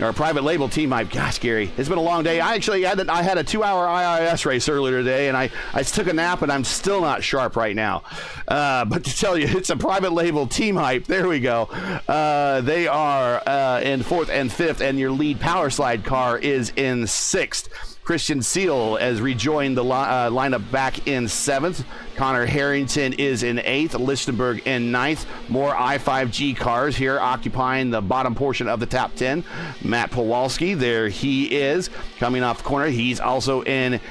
Or private label team hype. Gosh, Gary, it's been a long day. I had a 2-hour IIS race earlier today, and I took a nap, and I'm still not sharp right now. But to tell you, it's a private label team hype. There we go. They are in 4th and 5th, and your lead power slide car is in 6th. Christian Seal has rejoined the lineup back in 7th. Connor Harrington is in 8th. Lichtenberg in 9th. More I5G cars here occupying the bottom portion of the top 10. Matt Pawalski, there he is, coming off the corner. He's also in an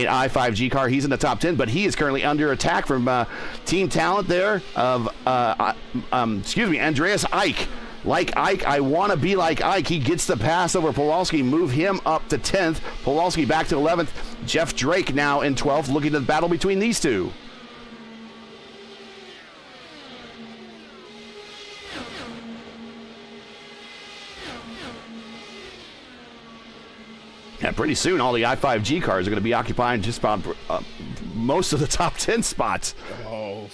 I5G car. He's in the top 10, but he is currently under attack from team talent there of, Andreas Eich. Like Ike, I want to be like Ike. He gets the pass over Pawalski, move him up to 10th. Pawalski back to 11th. Jeff Drake now in 12th, looking at the battle between these two. Yeah, pretty soon all the I5G cars are going to be occupying just about most of the top 10 spots. Oh.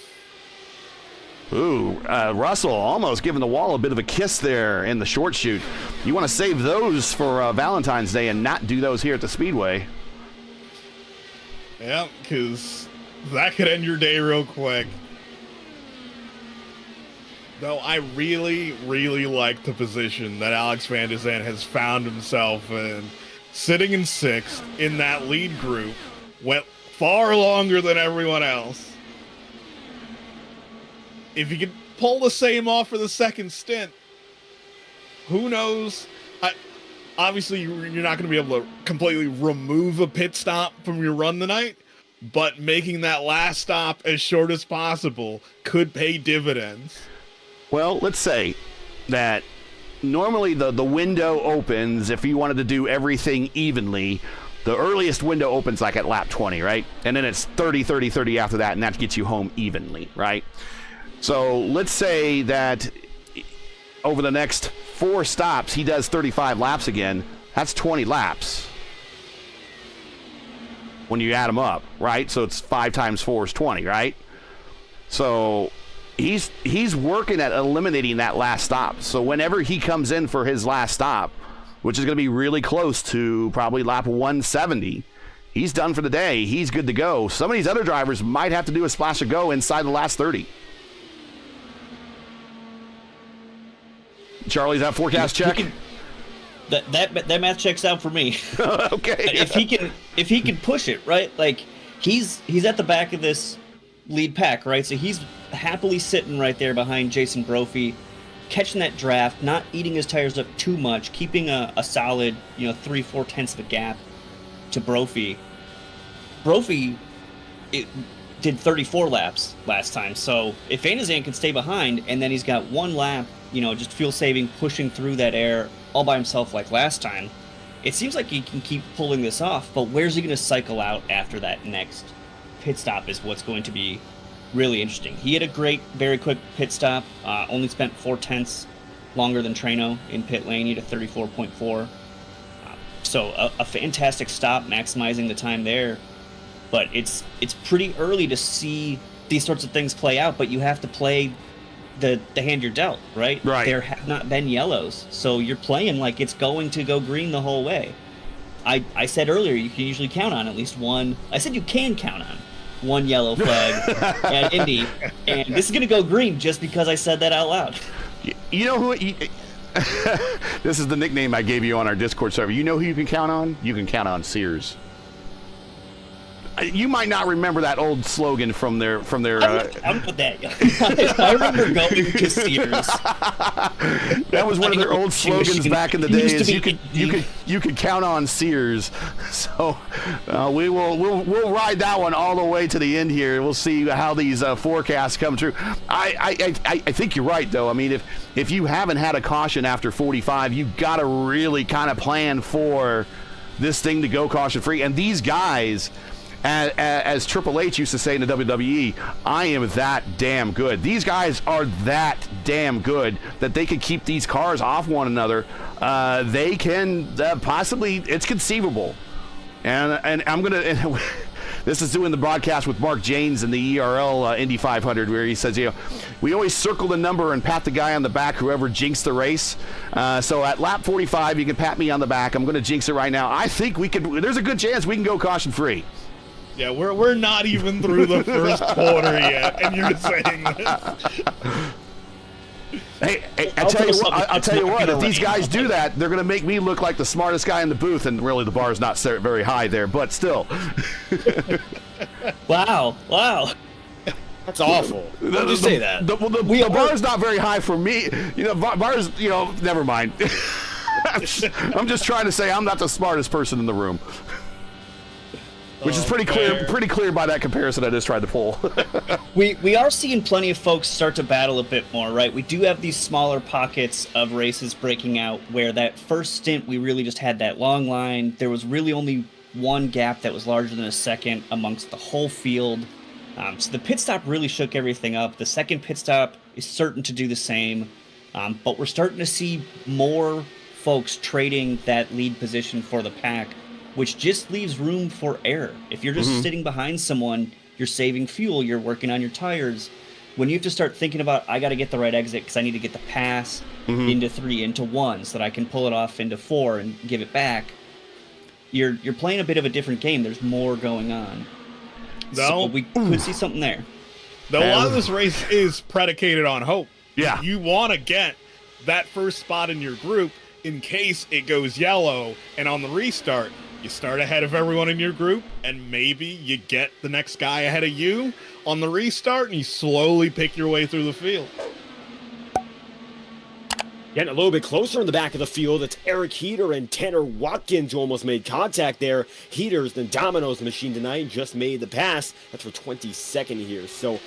Ooh, Russell almost giving the wall a bit of a kiss there in the short chute. You want to save those for Valentine's Day and not do those here at the Speedway. Yeah, because that could end your day real quick. Though I really, really like the position that Alex Van de Sant has found himself in. Sitting in 6th in that lead group, went far longer than everyone else. If you could pull the same off for the second stint, who knows? Obviously, you're not going to be able to completely remove a pit stop from your run tonight, but making that last stop as short as possible could pay dividends. Well, let's say that normally the window opens, if you wanted to do everything evenly, the earliest window opens like at lap 20, right? And then it's 30, 30, 30 after that, and that gets you home evenly, right? So let's say that over the next 4 stops, he does 35 laps again. That's 20 laps when you add them up, right? So it's 5 times 4 is 20, right? So he's working at eliminating that last stop. So whenever he comes in for his last stop, which is going to be really close to probably lap 170, he's done for the day. He's good to go. Some of these other drivers might have to do a splash of go inside the last 30. Charlie's that forecast check? That math checks out for me. Okay. If he can push it, right? Like he's at the back of this lead pack, right? So he's happily sitting right there behind Jason Brophy, catching that draft, not eating his tires up too much, keeping a solid, 3-4 tenths of a gap to Brophy. Brophy did 34 laps last time, so if Van de Zandt can stay behind and then he's got one lap, just fuel saving, pushing through that air all by himself like last time, it seems like he can keep pulling this off, but where's he going to cycle out after that next pit stop is what's going to be really interesting. He had a great, very quick pit stop, only spent 4 tenths longer than Treno in pit lane. He had a 34.4. So a fantastic stop, maximizing the time there. But it's pretty early to see these sorts of things play out, but you have to play the hand you're dealt, right? Right. There have not been yellows, so you're playing like it's going to go green the whole way. I said earlier you can usually count on at least one. I said you can count on one yellow flag at Indy, and this is going to go green just because I said that out loud. You know who? This is the nickname I gave you on our Discord server. You know who you can count on? You can count on Sears. You might not remember that old slogan from their. I'm with that. I remember going to Sears. That was one of their old slogans back in the day. Is you could count on Sears. So we'll ride that one all the way to the end here. We'll see how these forecasts come true. I think you're right though. I mean, if you haven't had a caution after 45, you got to really kind of plan for this thing to go caution free. And these guys. As Triple H used to say in the WWE, I am that damn good. These guys are that damn good that they can keep these cars off one another. They can possibly, it's conceivable. And I'm going to, this is doing the broadcast with Mark Janes in the ERL Indy 500 where he says, we always circle the number and pat the guy on the back, whoever jinxed the race. So at lap 45, you can pat me on the back. I'm going to jinx it right now. I think there's a good chance we can go caution free. Yeah, we're not even through the first quarter yet, and you're saying this. Hey, I'll tell you what. If these guys do that, they're going to make me look like the smartest guy in the booth, and really the bar's not very high there, but still. Wow. That's awful. Don't you say that? The bar's not very high for me. Bars, never mind. I'm just trying to say I'm not the smartest person in the room. Which is pretty clear by that comparison I just tried to pull. We are seeing plenty of folks start to battle a bit more, right? We do have these smaller pockets of races breaking out where that first stint we really just had that long line. There was really only one gap that was larger than a second amongst the whole field. So the pit stop really shook everything up. The second pit stop is certain to do the same. But we're starting to see more folks trading that lead position for the pack, which just leaves room for error. If you're just sitting behind someone, you're saving fuel, you're working on your tires. When you have to start thinking about, I got to get the right exit because I need to get the pass into 3, into 1, so that I can pull it off into 4 and give it back, you're playing a bit of a different game. There's more going on. So we could see something there. Though a lot of this race is predicated on hope. Yeah. You want to get that first spot in your group in case it goes yellow, and on the restart, you start ahead of everyone in your group, and maybe you get the next guy ahead of you on the restart, and you slowly pick your way through the field. Getting a little bit closer in the back of the field, it's Erik Heater and Tanner Watkins who almost made contact there. Heater's the Domino's machine tonight, just made the pass. That's for 22nd here, so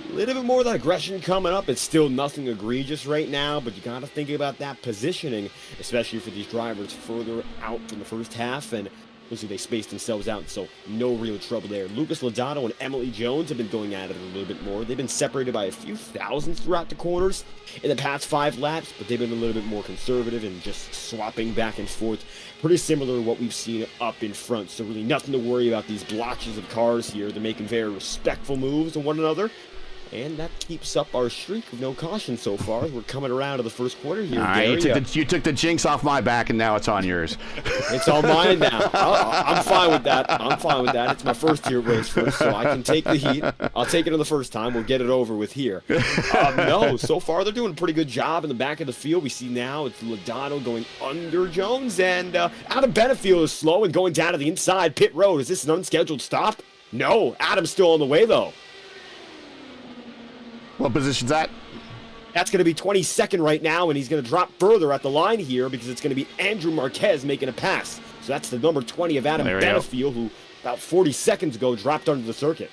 a little bit more of that aggression coming up. It's still nothing egregious right now, but you got to think about that positioning, especially for these drivers further out from the first half. And looks like they spaced themselves out, so no real trouble there. Lucas Lodato and Emily Jones have been going at it a little bit more. They've been separated by a few thousandths throughout the corners in the past 5 laps, but they've been a little bit more conservative and just swapping back and forth. Pretty similar to what we've seen up in front, so really nothing to worry about these blotches of cars here. They're making very respectful moves to one another. And that keeps up our streak of no caution so far. We're coming around to the first quarter here, Gary. You took the jinx off my back, and now it's on yours. It's all mine now. I'm fine with that. It's my first year race first, so I can take the heat. I'll take it on the first time. We'll get it over with here. No, so far they're doing a pretty good job in the back of the field. We see now it's Lodato going under Jones, and Adam Benefield is slow and going down to the inside pit road. Is this an unscheduled stop? No, Adam's still on the way, though. What position's that? That's going to be 22nd right now, and he's going to drop further at the line here because it's going to be Andrew Marquez making a pass. So that's the number 20 of Adam Benefield, who about 40 seconds ago dropped under the circuit.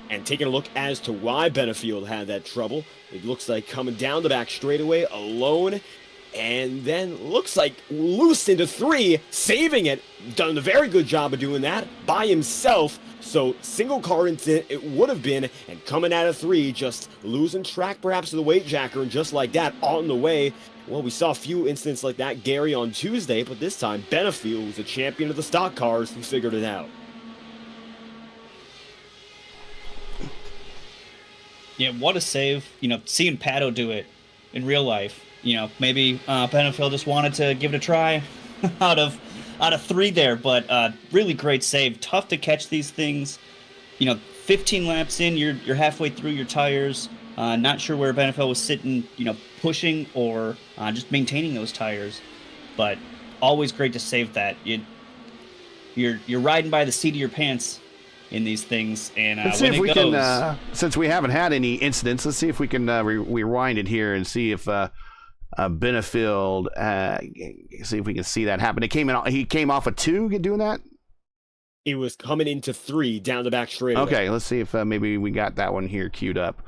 And taking a look as to why Benefield had that trouble, it looks like coming down the back straightaway alone, and then looks like loose into 3, saving it. Done a very good job of doing that by himself. So single car incident it would have been, and coming out of 3, just losing track perhaps of the weight jacker, and just like that, on the way. Well, we saw a few incidents like that, Gary, on Tuesday, but this time Benefield was a champion of the stock cars who figured it out. Yeah, what a save. You know, seeing Pato do it in real life. You know, maybe Benefield just wanted to give it a try out of 3 there, but really great save. Tough to catch these things. You know, 15 laps in, you're halfway through your tires. Not sure where Benefield was sitting, you know, pushing or just maintaining those tires. But always great to save that. You're riding by the seat of your pants in these things, and let's see if we can, since we haven't had any incidents, let's see if we can rewind it here and see if Benefield, see if we can see that happen. He came off a 2 doing that. It was coming into 3 down the back straightaway. Okay, let's see if maybe we got that one here queued up.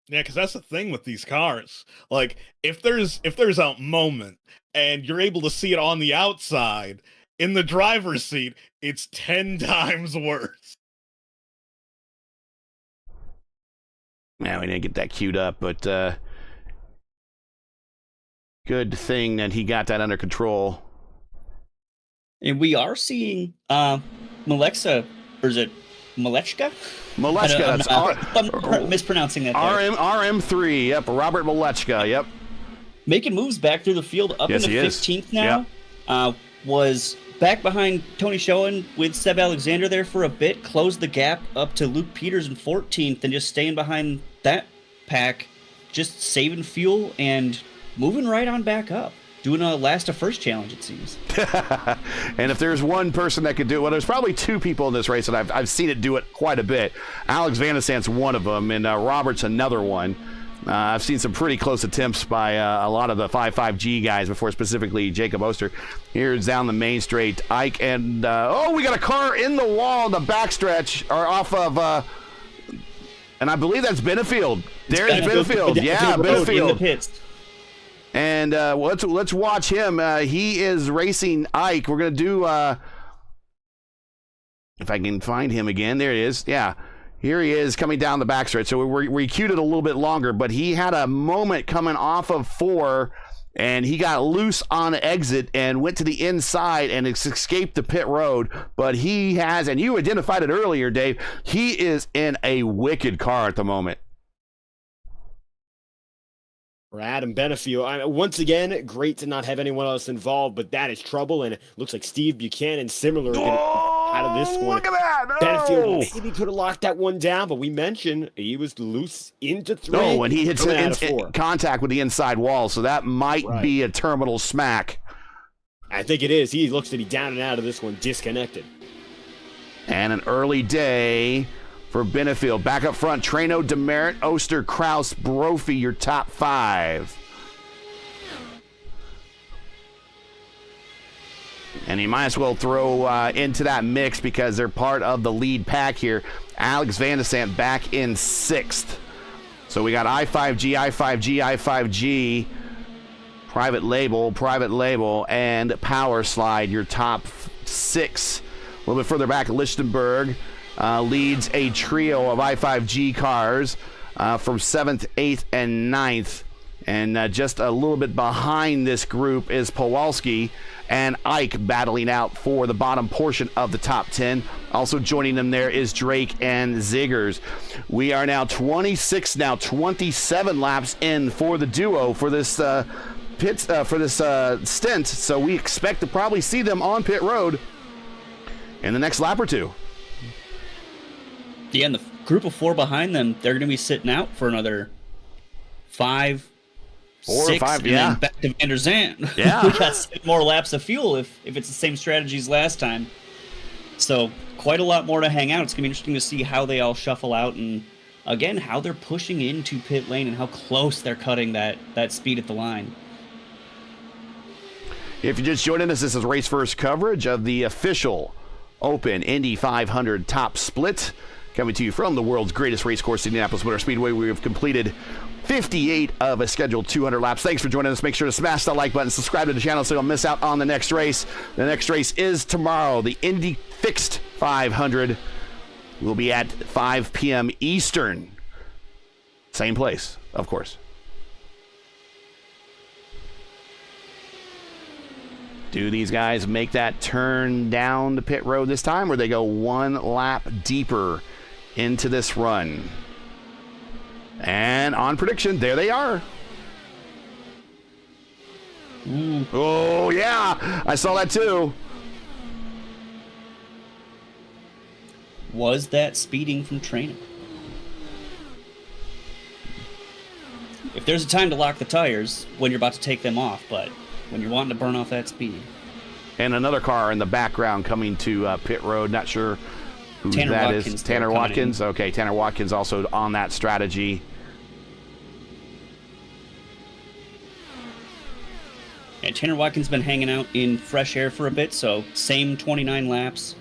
Yeah, because that's the thing with these cars. Like, if there's a moment and you're able to see it on the outside, in the driver's seat, it's 10 times worse. Man, we didn't get that queued up, but good thing that he got that under control. And we are seeing Malexa, or is it Malechka? Malechka. I'm mispronouncing that. RM3, yep, Robert Malechka, yep. Making moves back through the field up into 15th now. Yep. Was back behind Tony Schoen with Seb Alexander there for a bit, closed the gap up to Luke Peters in 14th, and just staying behind that pack, just saving fuel and moving right on back up. Doing a last to first challenge, it seems. And if there's one person that could do it, well, there's probably 2 people in this race that I've seen it do it quite a bit. Alex Van de Sant's one of them, and Robert's another one. I've seen some pretty close attempts by a lot of the 5.5G guys before, specifically Jacob Oster. Here's down the main straight, Ike, and we got a car in the wall in the backstretch, or off of, and I believe that's Benefield. There's Benefield. Yeah, Benefield. In the pits. And let's watch him. He is racing Ike. We're gonna do if I can find him again. There it is. Yeah. Here he is coming down the backstretch. So we queued it a little bit longer, but he had a moment coming off of 4, and he got loose on exit and went to the inside and escaped the pit road. But he has, and you identified it earlier, Dave, he is in a wicked car at the moment. For Adam Benefield, once again, great to not have anyone else involved, but that is trouble, and it looks like Steve Buchanan similar out of this one. Look at that! No! Benefield maybe could have locked that one down, but we mentioned he was loose into 3. No, and he hits contact with the inside wall, so that might be a terminal smack. I think it is. He looks to be down and out of this one, disconnected. And an early day for Benefield. Back up front, Trano, Demerit, Oster, Kraus, Brophy, your top 5. And you might as well throw into that mix because they're part of the lead pack here. Alex Van de Sant back in 6th. So we got I5G, I5G, I5G, private label, and Power Slide, your top 6. A little bit further back, Lichtenberg leads a trio of I5G cars from 7th, 8th, and 9th. And just a little bit behind this group is Powalski and Ike battling out for the bottom portion of the top 10. Also joining them there is Drake and Ziggers. We are now 27 laps in for the duo for this stint. So we expect to probably see them on pit road in the next lap or 2. Yeah, and the group of 4 behind them, they're going to be sitting out for another 5, 4 or 6, 5, and yeah. then back to Van der Zandt. Yeah. We got 7 more laps of fuel if it's the same strategies last time. So quite a lot more to hang out. It's going to be interesting to see how they all shuffle out and, again, how they're pushing into pit lane and how close they're cutting that speed at the line. If you're just joining us, this is RaceVerse coverage of the official Open Indy 500 Top Split. Coming to you from the world's greatest race course, Indianapolis Motor Speedway. We have completed 58 of a scheduled 200 laps. Thanks for joining us. Make sure to smash that like button, subscribe to the channel so you don't miss out on the next race. The next race is tomorrow, the Indy Fixed 500. We'll be at 5 p.m. Eastern. Same place, of course. Do these guys make that turn down the pit road this time, or they go one lap deeper into this run? And on prediction, there they are. Oh, yeah. I saw that too. Was that speeding from training? If there's a time to lock the tires, when you're about to take them off, but when you're wanting to burn off that speed. And another car in the background coming to pit road. Not sure who Tanner that Watkins is. Tanner there coming Watkins. in. Okay, Tanner Watkins also on that strategy. And Tanner Watkins been hanging out in fresh air for a bit, so same 29 laps.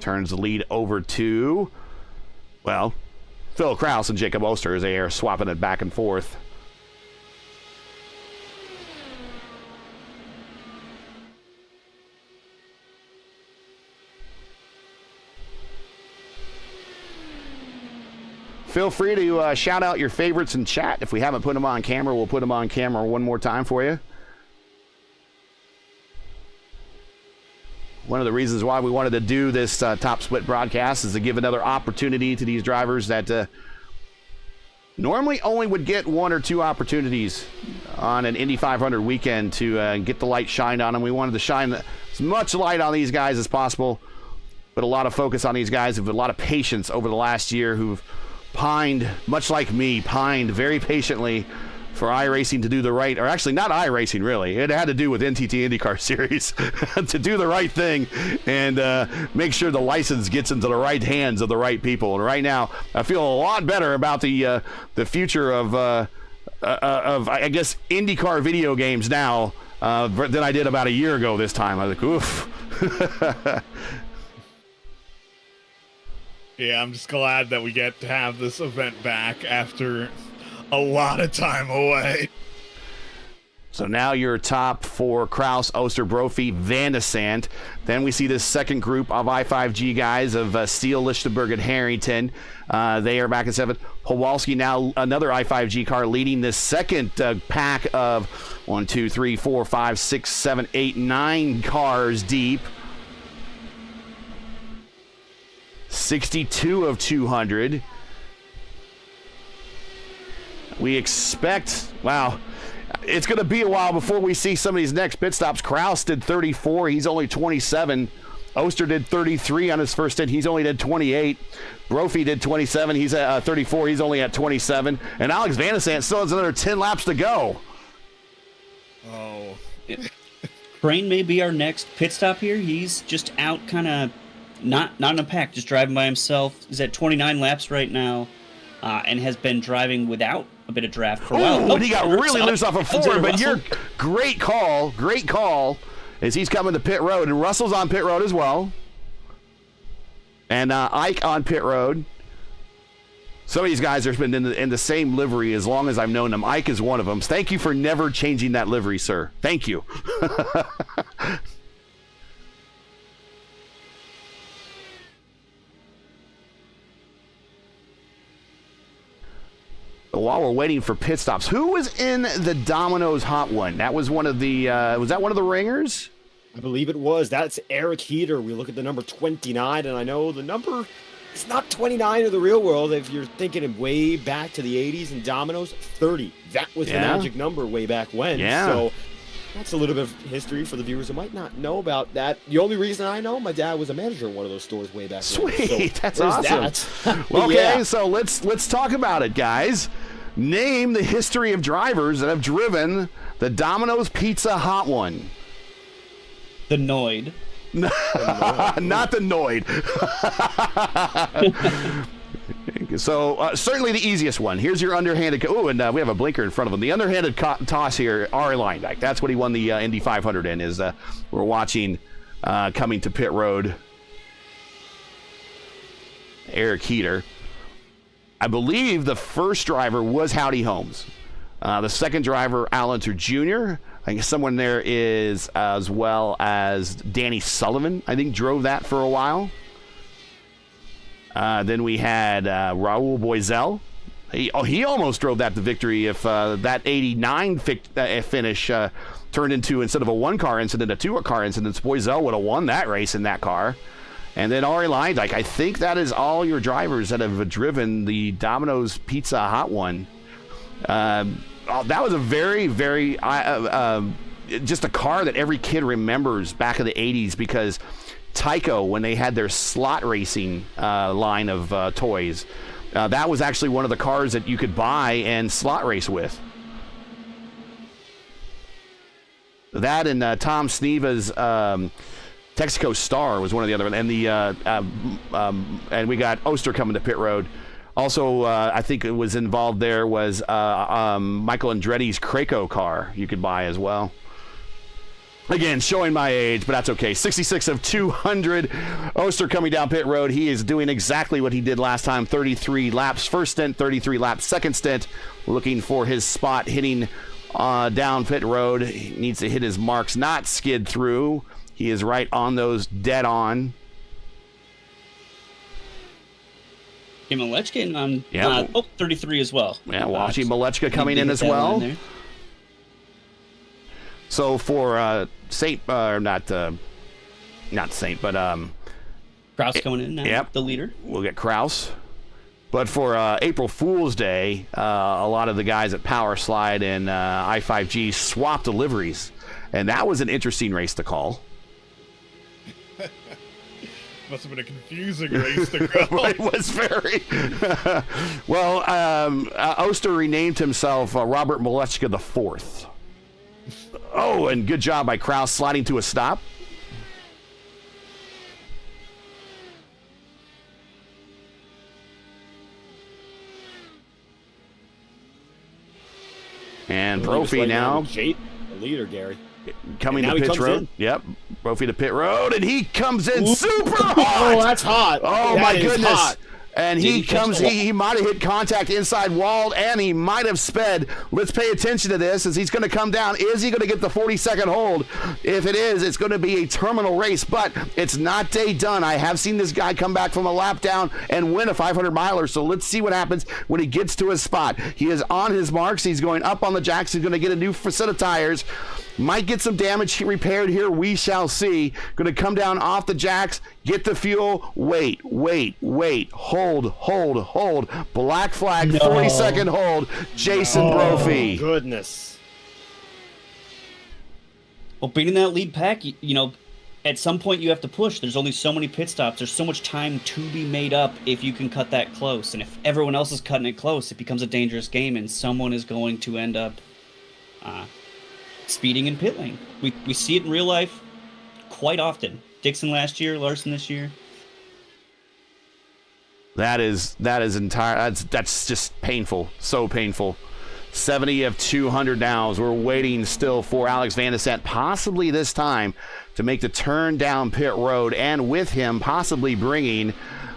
Turns the lead over to, well, Phil Kraus and Jacob Oster as they are swapping it back and forth. Feel free to shout out your favorites in chat. If we haven't put them on camera, we'll put them on camera one more time for you. One of the reasons why we wanted to do this top split broadcast is to give another opportunity to these drivers that normally only would get 1 or 2 opportunities on an Indy 500 weekend to get the light shined on them. We wanted to shine as much light on these guys as possible, but a lot of focus on these guys with a lot of patience over the last year who've pined, much like me, pined very patiently for iRacing to do the right, or actually not iRacing really, it had to do with NTT INDYCAR Series to do the right thing and make sure the license gets into the right hands of the right people. And right now, I feel a lot better about the future of I guess IndyCar video games now than I did about a year ago this time. I was like, oof. Yeah, I'm just glad that we get to have this event back after a lot of time away. So now you're top for Kraus, Oster, Brophy, Van de Sant. Then we see this second group of I5G guys of Steele, Lichtenberg, and Harrington. They are back at 7th. Kowalski now another I5G car leading this second pack of 1, 2, 3, 4, 5, 6, 7, 8, 9 cars deep. 62 of 200. We expect, wow, it's going to be a while before we see some of these next pit stops. Kraus did 34. He's only 27. Oster did 33 on his first stint. He's only did 28. Brophy did 27. He's at 34. He's only at 27. And Alex Van de Sant still has another 10 laps to go. Oh. Crane may be our next pit stop here. He's just out kind of not in a pack, just driving by himself. He's at 29 laps right now and has been driving without a bit of draft for a while. Oh, and he got really loose off of 4, but you're great call as he's coming to pit road. And Russell's on pit road as well. And Ike on pit road. Some of these guys have been in the same livery as long as I've known them. Ike is one of them. Thank you for never changing that livery, sir. Thank you. While we're waiting for pit stops, who was in the Domino's Hot One? That was one of the, was that one of the ringers? I believe it was. That's Erik Heater. We look at the number 29, and I know the number is not 29 in the real world. If you're thinking of way back to the 80s and Domino's, 30. That was the magic number way back when. Yeah. So That's a little bit of history for the viewers who might not know about that. The only reason I know, my dad was a manager in one of those stores way back then. Sweet, So that's there's awesome. that. Well, okay, Yeah. so let's talk about it, guys. Name the history of drivers that have driven the Domino's Pizza Hot One. The Noid. Not the Noid. So certainly the easiest one. Here's your underhanded. Oh, and we have a blinker in front of him. The underhanded toss here, Ari Lineback. That's what he won the Indy 500 in. Is we're watching coming to pit road. Erik Heater. I believe the first driver was Howdy Holmes. The second driver, Al Unser Jr. I think someone there is as well as Danny Sullivan. I think drove that for a while. Then we had Raul Boisel. He almost drove that to victory if that 89 finish turned into, instead of a one-car incident, a two-car incident. Boisel would have won that race in that car. And then Ari Lineback. I think that is all your drivers that have driven the Domino's Pizza Hot One. That was a very, very just a car that every kid remembers back in the 80s, because Tyco, when they had their slot racing line of toys, that was actually one of the cars that you could buy and slot race with. That and Tom Sneva's Texaco Star was one of the other, and and we got Oster coming to pit road. Also, I think it was involved there was Michael Andretti's Krakow car you could buy as well. Again, showing my age, but that's okay. 66 of 200. Oster coming down pit road. He is doing exactly what he did last time. 33 laps. First stint, 33 laps. Second stint, looking for his spot, hitting down pit road. He needs to hit his marks, not skid through. He is right on those, dead on. Yeah, Malechkin on 33 as well. Yeah, watching Malechka coming in as well. So for Saint, not Saint, but Kraus coming in now, yep, the leader. We'll get Kraus. But for April Fool's Day, a lot of the guys at Power Slide and I5G swapped deliveries, and that was an interesting race to call. Must have been a confusing race to call. It was very. Well, Oster renamed himself Robert Malechka the Fourth. Oh, and good job by Kraus sliding to a stop. And Brophy now. The leader, Gary. Coming to pit road. In. Yep. Brophy to pit road, and he comes in super hot. Oh, that's hot. Oh, that my is goodness. Hot. And he comes, he might have hit contact inside wall, and he might have sped. Let's pay attention to this as he's going to come down. Is he going to get the 40-second hold? If it is, it's going to be a terminal race, but it's not day done. I have seen this guy come back from a lap down and win a 500-miler, so let's see what happens when he gets to his spot. He is on his marks. He's going up on the jacks. He's going to get a new set of tires. Might get some damage repaired here. We shall see. Going to come down off the jacks, get the fuel. Wait. Hold. Black flag, 40-second hold. Jason Brophy. Goodness. Well, beating that lead pack, you know, at some point you have to push. There's only so many pit stops. There's so much time to be made up if you can cut that close. And if everyone else is cutting it close, it becomes a dangerous game, and someone is going to end up speeding in pit lane. We see it in real life quite often. Dixon last year, Larson this year. That is that's just painful. So painful. 70 of 200 now as we're waiting still for Alex Van de Sant, possibly this time to make the turn down pit road, and with him possibly bringing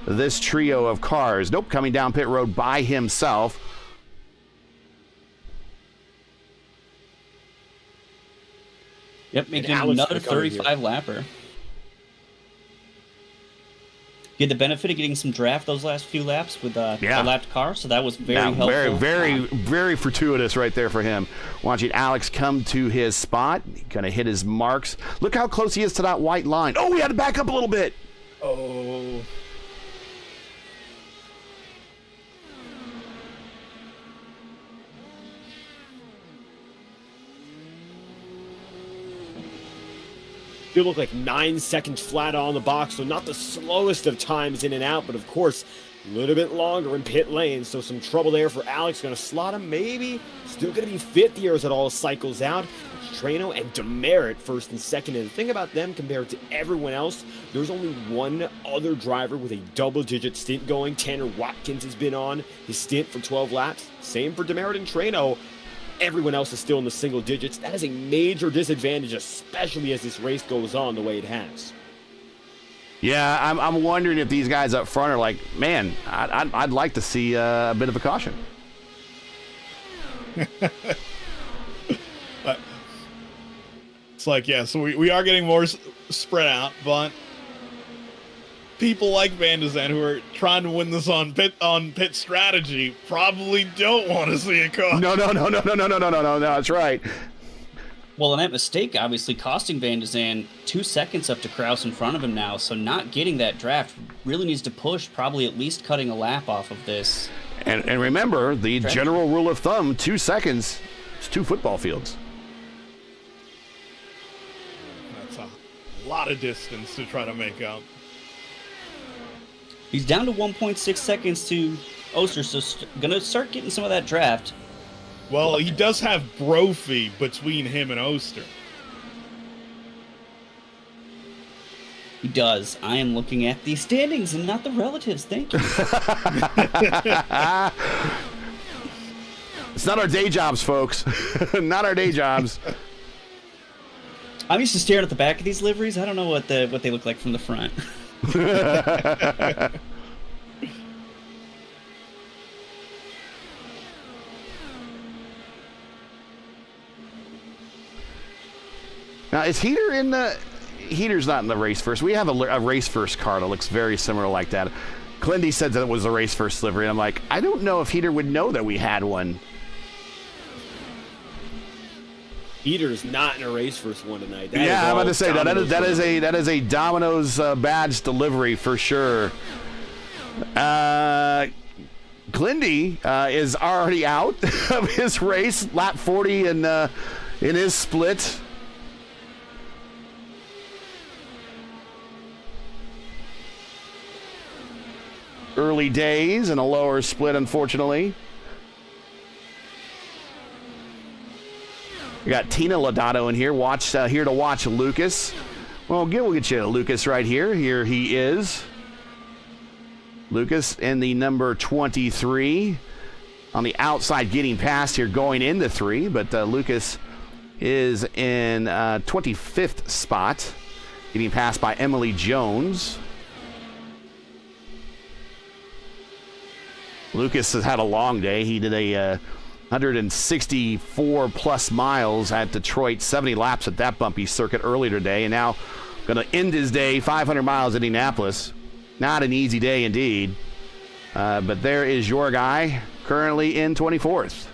this trio of cars. Nope, coming down pit road by himself. Yep, making another 35 lapper. You had the benefit of getting some draft those last few laps with a lapped car, so that was very helpful. Very fortuitous right there for him. Watching Alex come to his spot, gonna hit his marks. Look how close he is to that white line. Oh, we had to back up a little bit. Oh. Still look like 9 seconds flat on the box, so not the slowest of times in and out, but of course, a little bit longer in pit lane, so some trouble there for Alex. Going to slot him, maybe. Still going to be fifth here as it all cycles out. Trano and Demerit first and second. And the thing about them compared to everyone else, there's only one other driver with a double-digit stint going. Tanner Watkins has been on his stint for 12 laps. Same for Demerit and Trano. Everyone else is still in the single digits. That is a major disadvantage, especially as this race goes on the way it has. Yeah, I'm wondering if these guys up front are like, man, I'd like to see a bit of a caution. It's like, yeah, so we are getting more spread out, but people like Van de Zandt, who are trying to win this on pit strategy, probably don't want to see a caution. No, that's right. Well, and that mistake obviously costing Van de Zandt 2 seconds up to Kraus in front of him now, so not getting that draft really needs to push, probably at least cutting a lap off of this. And remember, the general rule of thumb, 2 seconds is 2 football fields. That's a lot of distance to try to make up. He's down to 1.6 seconds to Oster, so gonna start getting some of that draft. Well, he does have Brophy between him and Oster. He does. I am looking at the standings and not the relatives. Thank you. It's not our day jobs, folks. Not our day jobs. I'm used to staring at the back of these liveries. I don't know what they look like from the front. Now, is Heater in the... Heater's not in the RaceVerse. We have a RaceVerse car that looks very similar like that. Clindy said that it was a RaceVerse livery, and I'm like, I don't know if Heater would know that we had one. Heater's not in a RaceVerse one tonight. Yeah, I'm about to say that is a Domino's badge delivery for sure. Clindy is already out of his race, lap 40 in his split. Early days and a lower split, unfortunately. We got Tina Lodato in here. Here to watch Lucas. Well, we'll get you Lucas right here. Here he is. Lucas in the number 23. On the outside, getting past here, going into 3. But Lucas is in 25th spot. Getting passed by Emily Jones. Lucas has had a long day. He did a 164 plus miles at Detroit, 70 laps at that bumpy circuit earlier today, and now going to end his day 500 miles at Indianapolis. Not an easy day indeed. But there is your guy, currently in 24th.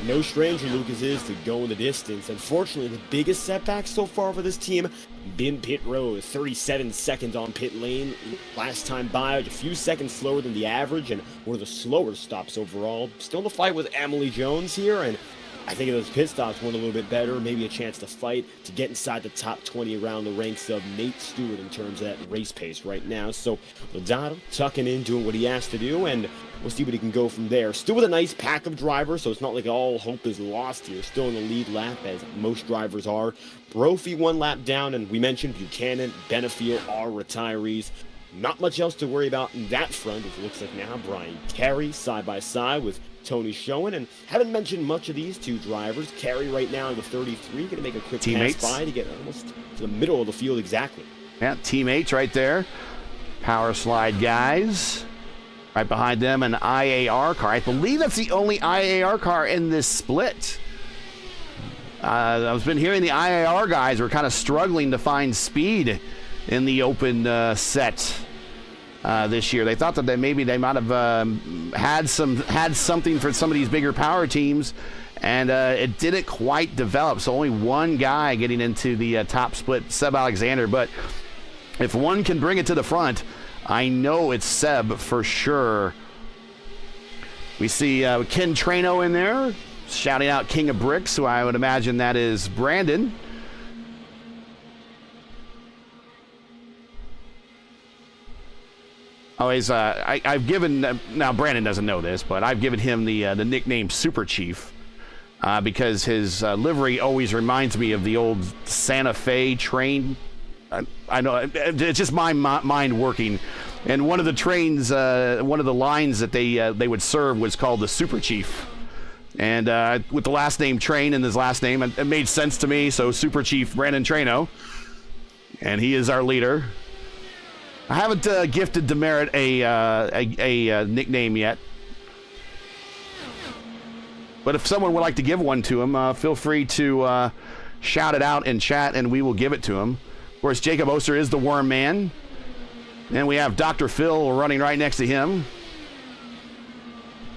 No stranger Lucas is to going the distance. Unfortunately, the biggest setback so far for this team been pit road. 37 seconds on pit lane. Last time by, a few seconds slower than the average, and one of the slower stops overall. Still in the fight with Emily Jones here, and I think those pit stops went a little bit better. Maybe a chance to fight to get inside the top 20 around the ranks of Nate Stewart in terms of that race pace right now. So Lodato tucking in, doing what he has to do, and we'll see what he can go from there. Still with a nice pack of drivers, so it's not like all hope is lost here. Still in the lead lap, as most drivers are. Brophy 1 lap down, and we mentioned Buchanan, Benefiel are retirees. Not much else to worry about in that front, as it looks like now Brian Carey side by side with Tony Schoen, and haven't mentioned much of these two drivers. Carey right now in the 33, going to make a quick teammates. pass by to get almost to the middle of the field exactly. Yeah, teammates right there. Power slide guys. Right behind them, an IAR car. I believe that's the only IAR car in this split. I've been hearing the IAR guys were kind of struggling to find speed in the open set this year. They thought that maybe they might have had something for some of these bigger power teams, and it didn't quite develop. So only one guy getting into the top split, Seb Alexander. But if one can bring it to the front, I know it's Seb for sure. We see Ken Trano in there, shouting out King of Bricks, who I would imagine that is Brandon. Always, I've given now Brandon doesn't know this, but I've given him the nickname Super Chief because his livery always reminds me of the old Santa Fe train. I know it's just my mind working, and one of the trains, one of the lines that they would serve was called the Super Chief, and with the last name Train in his last name, it made sense to me. So Super Chief Brandon Traino, and he is our leader. I haven't gifted Demerit a nickname yet, but if someone would like to give one to him, feel free to shout it out in chat, and we will give it to him. Of course, Jacob Oster is the Worm Man, and we have Dr. Phil running right next to him,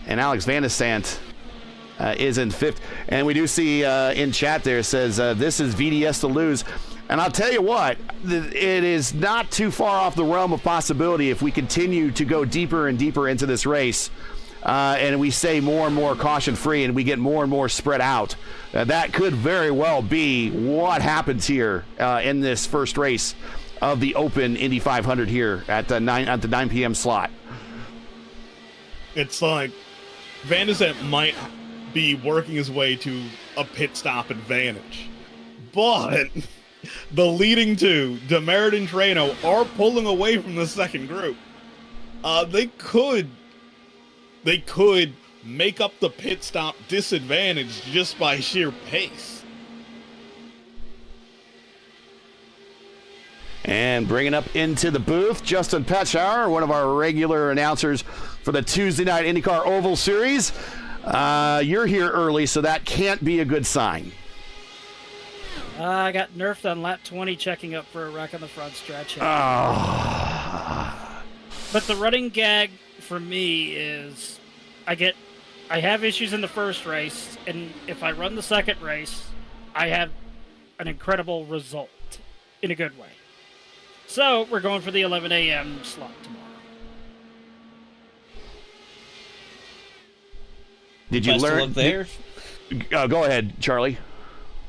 and Alex Van de Sant is in 5th. And we do see in chat there, it says, this is VDS to lose. And I'll tell you what, it is not too far off the realm of possibility if we continue to go deeper and deeper into this race, and we stay more and more caution-free, and we get more and more spread out. That could very well be what happens here in this first race of the Open Indy 500 here at the 9 p.m. slot. It's like Van de Sant might be working his way to a pit stop advantage, but the leading two, Demerit and Traino, are pulling away from the second group. They could make up the pit stop disadvantage just by sheer pace. And bringing up into the booth, Justin Petschauer, one of our regular announcers for the Tuesday Night IndyCar Oval Series. You're here early, so that can't be a good sign. I got nerfed on lap 20 checking up for a wreck on the front stretch. But the running gag for me is I have issues in the first race, and if I run the second race, I have an incredible result in a good way. So we're going for the 11 a.m. slot tomorrow. Did you Best of learn luck there? Go ahead, Charlie.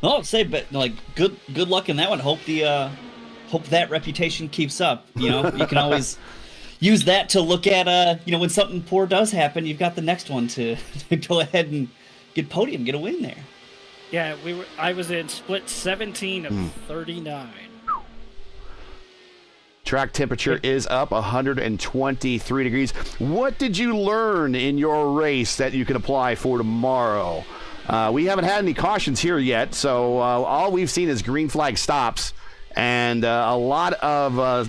No, I'd say, but like, good luck in that one. Hope that reputation keeps up. You know, you can always use that to look at. When something poor does happen, you've got the next one to go ahead and get a win there. Yeah, I was in split 17 of 39. Track temperature is up 123 degrees. What did you learn in your race that you can apply for tomorrow? We haven't had any cautions here yet, so all we've seen is green flag stops and a lot of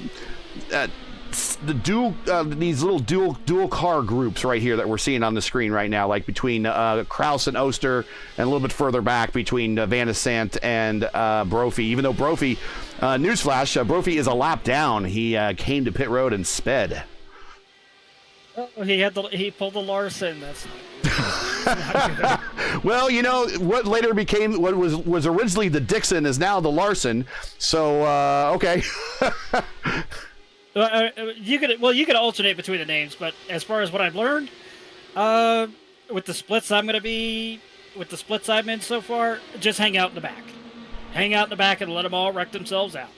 these little dual car groups right here that we're seeing on the screen right now, like between Kraus and Oster, and a little bit further back between Van de Sant and Brophy. Even though Brophy, newsflash, Brophy is a lap down. He came to pit road and sped. Oh, he pulled the Larson. That's not well, what later became what was originally the Dixon is now the Larson. So okay. You could alternate between the names, but as far as what I've learned, with the splits I'm in so far, just hang out in the back and let them all wreck themselves out.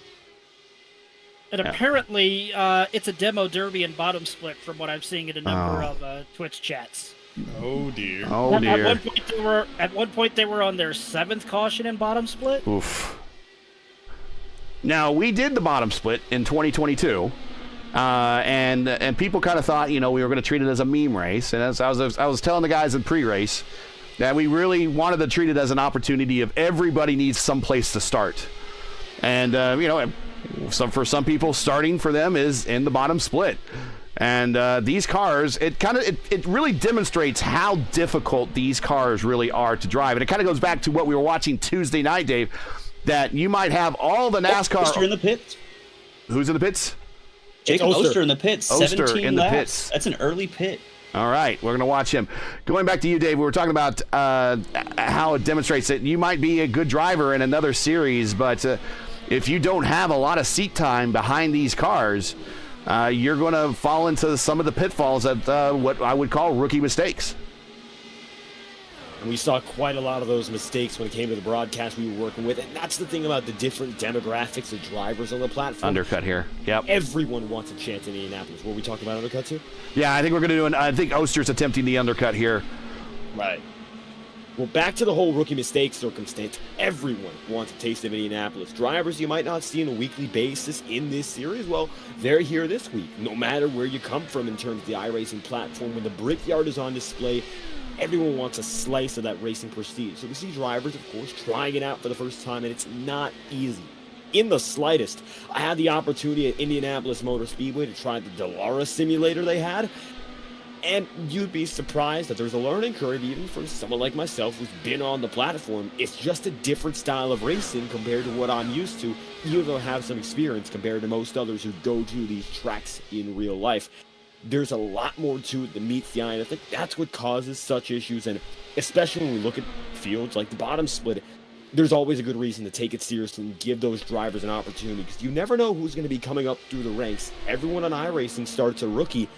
And apparently, it's a demo derby and bottom split from what I'm seeing in a number of Twitch chats. Oh dear. Oh dear. At one point they were on their 7th caution in bottom split. Oof. Now we did the bottom split in 2022, and people kind of thought we were going to treat it as a meme race. And as I was telling the guys in pre-race that we really wanted to treat it as an opportunity of everybody needs some place to start, and for some people starting for them is in the bottom split. And these cars, it really demonstrates how difficult these cars really are to drive. And it kind of goes back to what we were watching Tuesday night, Dave, that you might have all the NASCAR. Oster in the pits. Who's in the pits? Jacob Oster in the pits. Oster 17 in the laps. pits. That's an early pit. All right, we're going to watch him. Going back to you, Dave, we were talking about how it demonstrates that you might be a good driver in another series, but if you don't have a lot of seat time behind these cars, you're going to fall into some of the pitfalls of what I would call rookie mistakes. And we saw quite a lot of those mistakes when it came to the broadcast we were working with. And that's the thing about the different demographics of drivers on the platform. Undercut here. Yep. Everyone wants a chance in Indianapolis. Were we talking about undercuts here? Yeah, I think we're going to do I think Oster's attempting the undercut here. Right. Well, back to the whole rookie mistake circumstance. Everyone wants a taste of Indianapolis. Drivers you might not see on a weekly basis in this series, well, they're here this week. No matter where you come from in terms of the iRacing platform, when the Brickyard is on display, everyone wants a slice of that racing prestige. So we see drivers, of course, trying it out for the first time, and it's not easy. In the slightest. I had the opportunity at Indianapolis Motor Speedway to try the Dallara simulator they had. And you'd be surprised that there's a learning curve even for someone like myself who's been on the platform. It's just a different style of racing compared to what I'm used to, even though I have some experience compared to most others who go to these tracks in real life. There's a lot more to it than meets the eye, and I think that's what causes such issues, and especially when we look at fields like the bottom split, there's always a good reason to take it seriously and give those drivers an opportunity, because you never know who's going to be coming up through the ranks. Everyone on iRacing starts a rookie.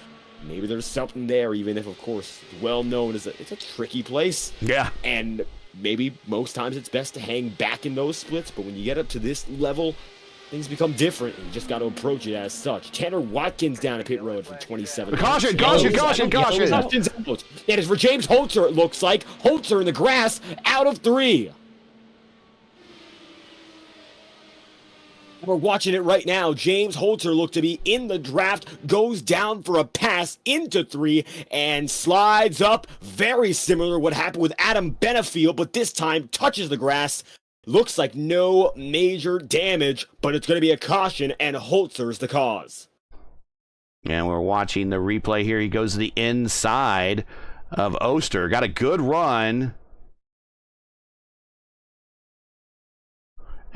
Maybe there's something there, even if, of course, well known as it's a tricky place. Yeah. And maybe most times it's best to hang back in those splits, but when you get up to this level, things become different, and you just got to approach it as such. Tanner Watkins down at pit road for 27. Caution! It is for James Holzer, it looks like. Holzer in the grass, out of 3. We're watching it right now. James Holzer looked to be in the draft, goes down for a pass into 3, and slides up. Very similar to what happened with Adam Benefield, but this time touches the grass. Looks like no major damage, but it's going to be a caution, and Holzer's the cause. And we're watching the replay here. He goes to the inside of Oster. Got a good run.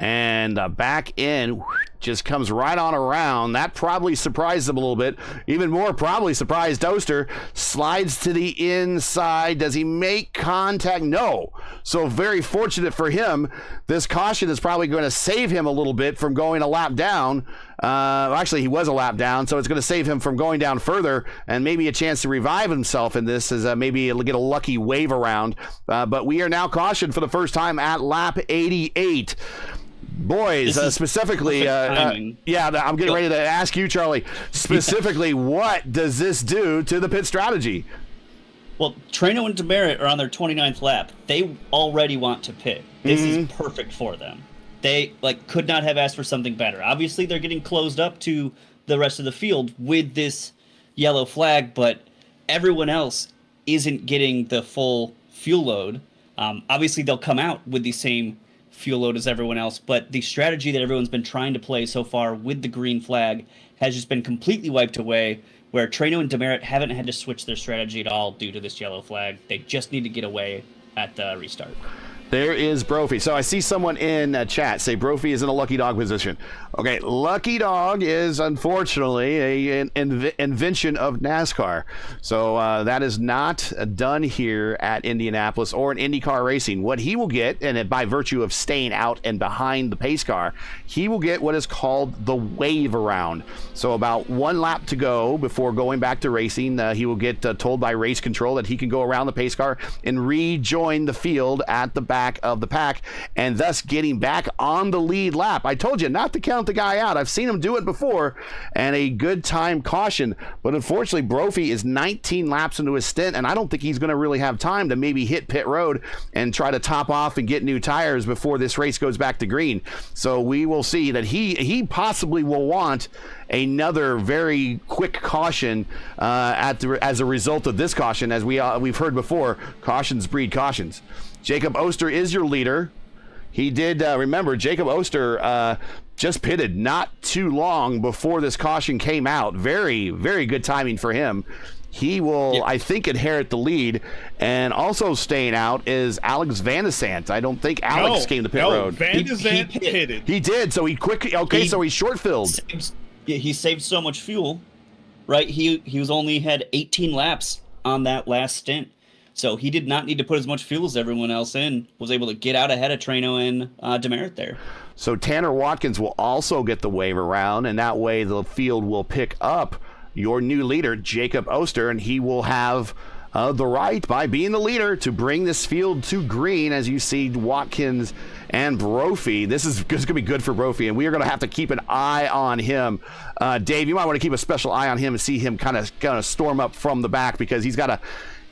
And back in just comes right on around. That probably surprised him a little bit. Even more probably surprised Oster. Slides to the inside. Does he make contact? No. So very fortunate for him. This caution is probably going to save him a little bit from going a lap down. Actually, he was a lap down, so it's going to save him from going down further and maybe a chance to revive himself in this as maybe he'll get a lucky wave around. But we are now cautioned for the first time at lap 88. Boys, specifically, I'm getting ready to ask you, Charlie, specifically, what does this do to the pit strategy? Well, Trano and Demerit are on their 29th lap. They already want to pit. This is perfect for them. They could not have asked for something better. Obviously, they're getting closed up to the rest of the field with this yellow flag, but everyone else isn't getting the full fuel load. Obviously, they'll come out with the same fuel load as everyone else, but the strategy that everyone's been trying to play so far with the green flag has just been completely wiped away, where Trano and Demerit haven't had to switch their strategy at all due to this yellow flag. They just need to get away at the restart. There is Brophy. So I see someone in chat say Brophy is in a lucky dog position. Okay, lucky dog is unfortunately an invention of NASCAR. So that is not done here at Indianapolis or in IndyCar racing. What he will get, and by virtue of staying out and behind the pace car, he will get what is called the wave around. So about 1 lap to go before going back to racing, he will get told by race control that he can go around the pace car and rejoin the field at the back of the pack, and thus getting back on the lead lap. I told you not to count the guy out. I've seen him do it before, and a good time caution. But unfortunately, Brophy is 19 laps into his stint, and I don't think he's going to really have time to maybe hit pit road and try to top off and get new tires before this race goes back to green. So we will see that he possibly will want another very quick caution as a result of this caution. As we've heard before, cautions breed cautions. Jacob Oster is your leader. He did, remember, Jacob Oster just pitted not too long before this caution came out. Very, very good timing for him. He will, I think, inherit the lead. And also staying out is Alex Van de Sant. I don't think Alex came to pit road. Van de Sant pitted. He did, so he so he short-filled. He saved so much fuel, right? He was only had 18 laps on that last stint. So he did not need to put as much fuel as everyone else in, was able to get out ahead of Trano and Demerit there. So Tanner Watkins will also get the wave around, and that way the field will pick up your new leader, Jacob Oster, and he will have the right by being the leader to bring this field to green as you see Watkins and Brophy. This is going to be good for Brophy, and we are going to have to keep an eye on him. Dave, you might want to keep a special eye on him and see him kind of storm up from the back, because he's got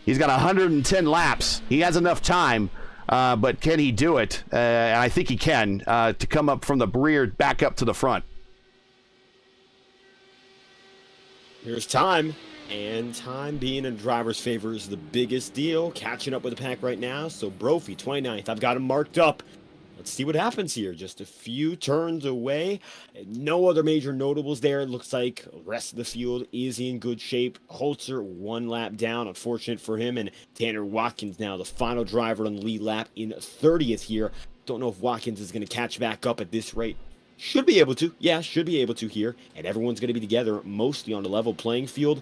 110 laps. He has enough time, but can he do it? And I think he can, to come up from the rear back up to the front. Here's time. And time being in driver's favor is the biggest deal. Catching up with the pack right now. So Brophy, 29th. I've got him marked up. Let's see what happens here. Just a few turns away. No other major notables there. It looks like the rest of the field is in good shape. Holzer, 1 lap down. Unfortunate for him. And Tanner Watkins now the final driver on the lead lap in 30th here. Don't know if Watkins is going to catch back up at this rate. Should be able to. Yeah, should be able to here. And everyone's going to be together mostly on a level playing field.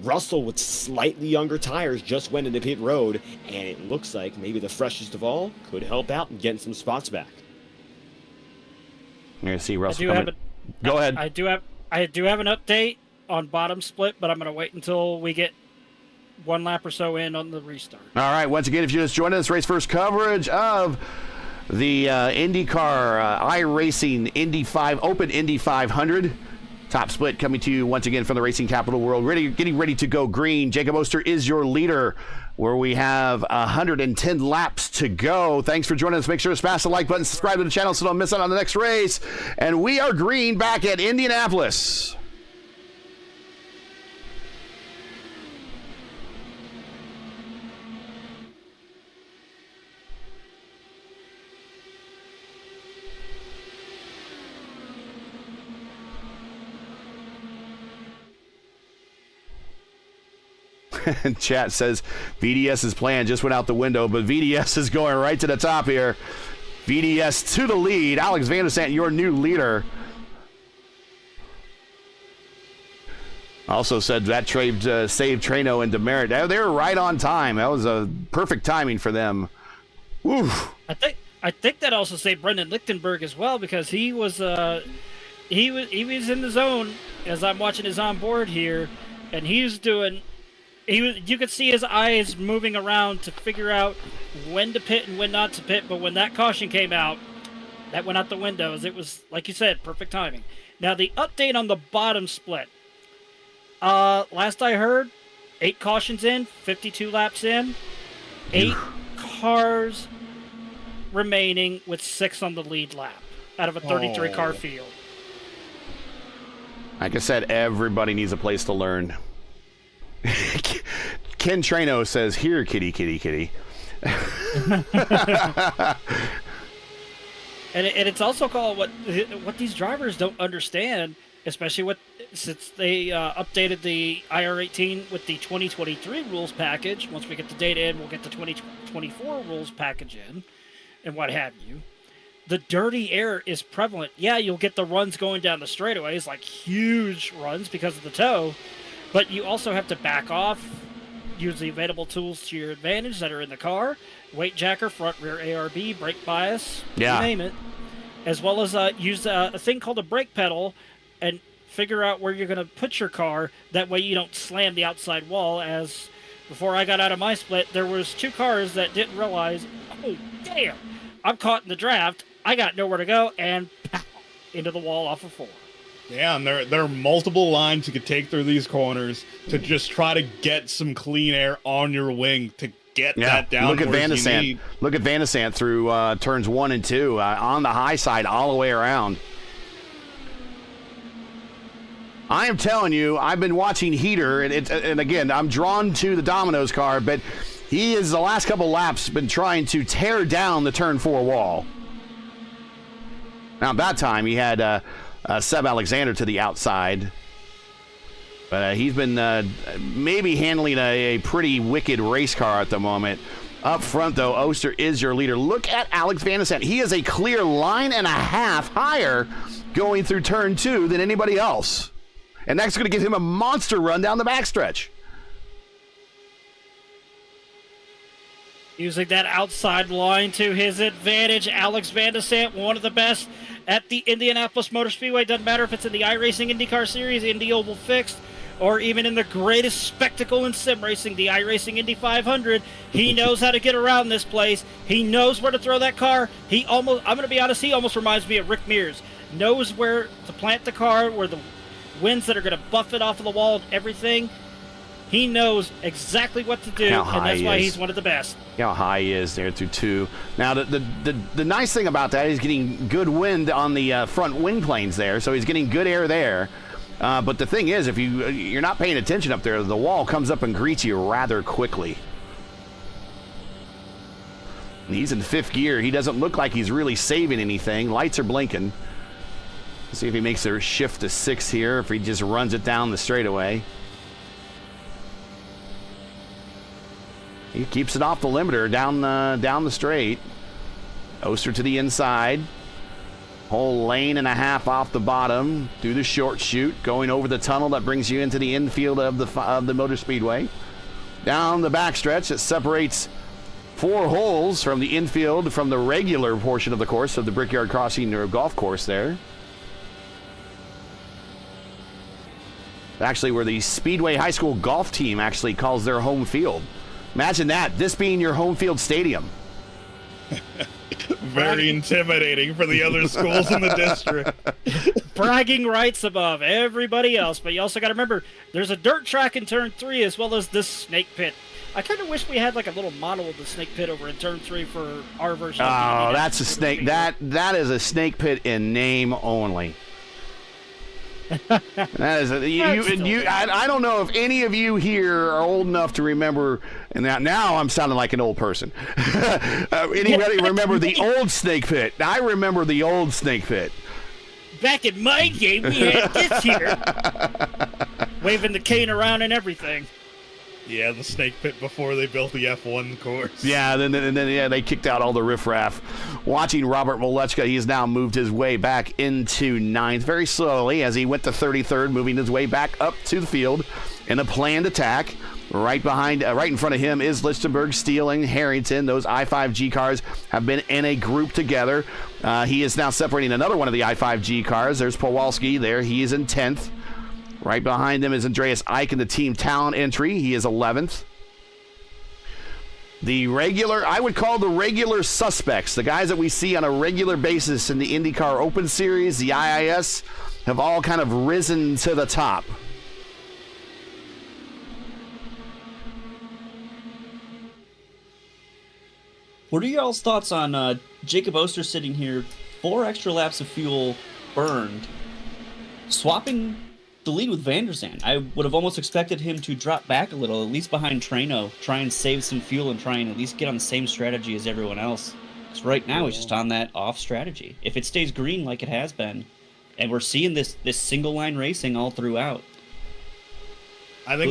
Russell with slightly younger tires just went into pit road, and it looks like maybe the freshest of all could help out in getting some spots back. You're going to see Russell coming. Go ahead. I do have an update on bottom split, but I'm going to wait until we get 1 lap or so in on the restart. All right. Once again, if you just joined us, RaceVerse coverage of the IndyCar iRacing Open Indy 500. Top split coming to you once again from the racing capital world. Getting ready to go green. Jacob Oster is your leader, where we have 110 laps to go. Thanks for joining us. Make sure to smash the like button, subscribe to the channel so don't miss out on the next race. And we are green back at Indianapolis. Chat says VDS's plan just went out the window, but VDS is going right to the top here. VDS to the lead. Alex Van der Sant, your new leader. Also said that saved Trano and Demerit. They were right on time. That was a perfect timing for them. Oof. I think that also saved Brendan Lichtenberg as well, because he was in the zone as I'm watching his on board here, and you could see his eyes moving around to figure out when to pit and when not to pit, but when that caution came out, that went out the windows. It was, like you said, perfect timing. Now, the update on the bottom split. Last I heard, 8 cautions in, 52 laps in, 8 cars remaining with 6 on the lead lap out of a 33-car field. Like I said, everybody needs a place to learn. Ken Trano says, "Here, kitty, kitty, kitty." And it's also called what these drivers don't understand, especially since they updated the IR18 with the 2023 rules package. Once we get the data in, we'll get the 2024 rules package in, and what have you. The dirty air is prevalent. Yeah, you'll get the runs going down the straightaways, like huge runs because of the tow. But you also have to back off, use the available tools to your advantage that are in the car, weight jacker, front rear ARB, brake bias, you name it, as well as use a thing called a brake pedal and figure out where you're going to put your car. That way you don't slam the outside wall. As before I got out of my split, there was 2 cars that didn't realize, oh, damn, I'm caught in the draft. I got nowhere to go, and pow, into the wall off of 4. Yeah, and there are multiple lines you could take through these corners to just try to get some clean air on your wing to get that down. Look at Van der Sant. Look at Van der Sant through turns 1 and 2 on the high side all the way around. I am telling you, I've been watching Heater, and again, I'm drawn to the Domino's car, but he is the last couple laps been trying to tear down the turn 4 wall. Now, that time he had Seb Alexander to the outside. But he's been maybe handling a pretty wicked race car at the moment. Up front, though, Oster is your leader. Look at Alex Van der Sant. He is a clear line and a half higher going through turn 2 than anybody else. And that's going to give him a monster run down the backstretch. Using that outside line to his advantage, Alex Van der Sant, one of the best at the Indianapolis Motor Speedway. Doesn't matter if it's in the iRacing INDYCAR Series, Indy Oval Fixed, or even in the greatest spectacle in sim racing, the iRacing Indy 500. He knows how to get around this place. He knows where to throw that car. I'm going to be honest, he almost reminds me of Rick Mears. Knows where to plant the car, where the winds that are going to buff it off of the wall and everything. He knows exactly what to do, and that's why he's one of the best. How high he is there through 2. Now, the nice thing about that is getting good wind on the front wing planes there, so he's getting good air there. But the thing is, if you're not paying attention up there, the wall comes up and greets you rather quickly. And he's in 5th gear. He doesn't look like he's really saving anything. Lights are blinking. See if he makes a shift to 6th here, if he just runs it down the straightaway. He keeps it off the limiter down the straight. Oster to the inside. Whole lane and a half off the bottom. Through the short chute. Going over the tunnel that brings you into the infield of the Motor Speedway. Down the backstretch. It separates 4 holes from the infield from the regular portion of the course of the Brickyard Crossing golf course there. Actually, where the Speedway High School golf team actually calls their home field. Imagine that, this being your home field stadium. Very intimidating for the other schools in the district. Bragging rights above everybody else, but you also got to remember, there's a dirt track in Turn 3 as well as this snake pit. I kind of wish we had like a little model of the snake pit over in Turn 3 for our version. Oh, that's a snake. That is a snake pit in name only. That is I don't know if any of you here are old enough to remember, and now I'm sounding like an old person. Anybody remember the old snake pit? I remember the old snake pit. Back in my game, we had this here. Waving the cane around and everything. Yeah, the snake pit before they built the F1 course. Yeah, then they kicked out all the riffraff. Watching Robert Molechka, he's now moved his way back into 9th very slowly as he went to 33rd, moving his way back up to the field in a planned attack. Right in front of him is Lichtenberg, Steele, and Harrington. Those I-5G cars have been in a group together. He is now separating another one of the I-5G cars. There's Pawlowski there. He is in 10th. Right behind them is Andreas Eich in the team talent entry. He is 11th. I would call the regular suspects, the guys that we see on a regular basis in the IndyCar Open Series, the IIS, have all kind of risen to the top. What are y'all's thoughts on Jacob Oster sitting here, 4 extra laps of fuel burned, swapping the lead with Van der Zandt? I would have almost expected him to drop back a little, at least behind Treno, try and save some fuel and try and at least get on the same strategy as everyone else. Because right now he's just on that off strategy. If it stays green like it has been, and we're seeing this single line racing all throughout, it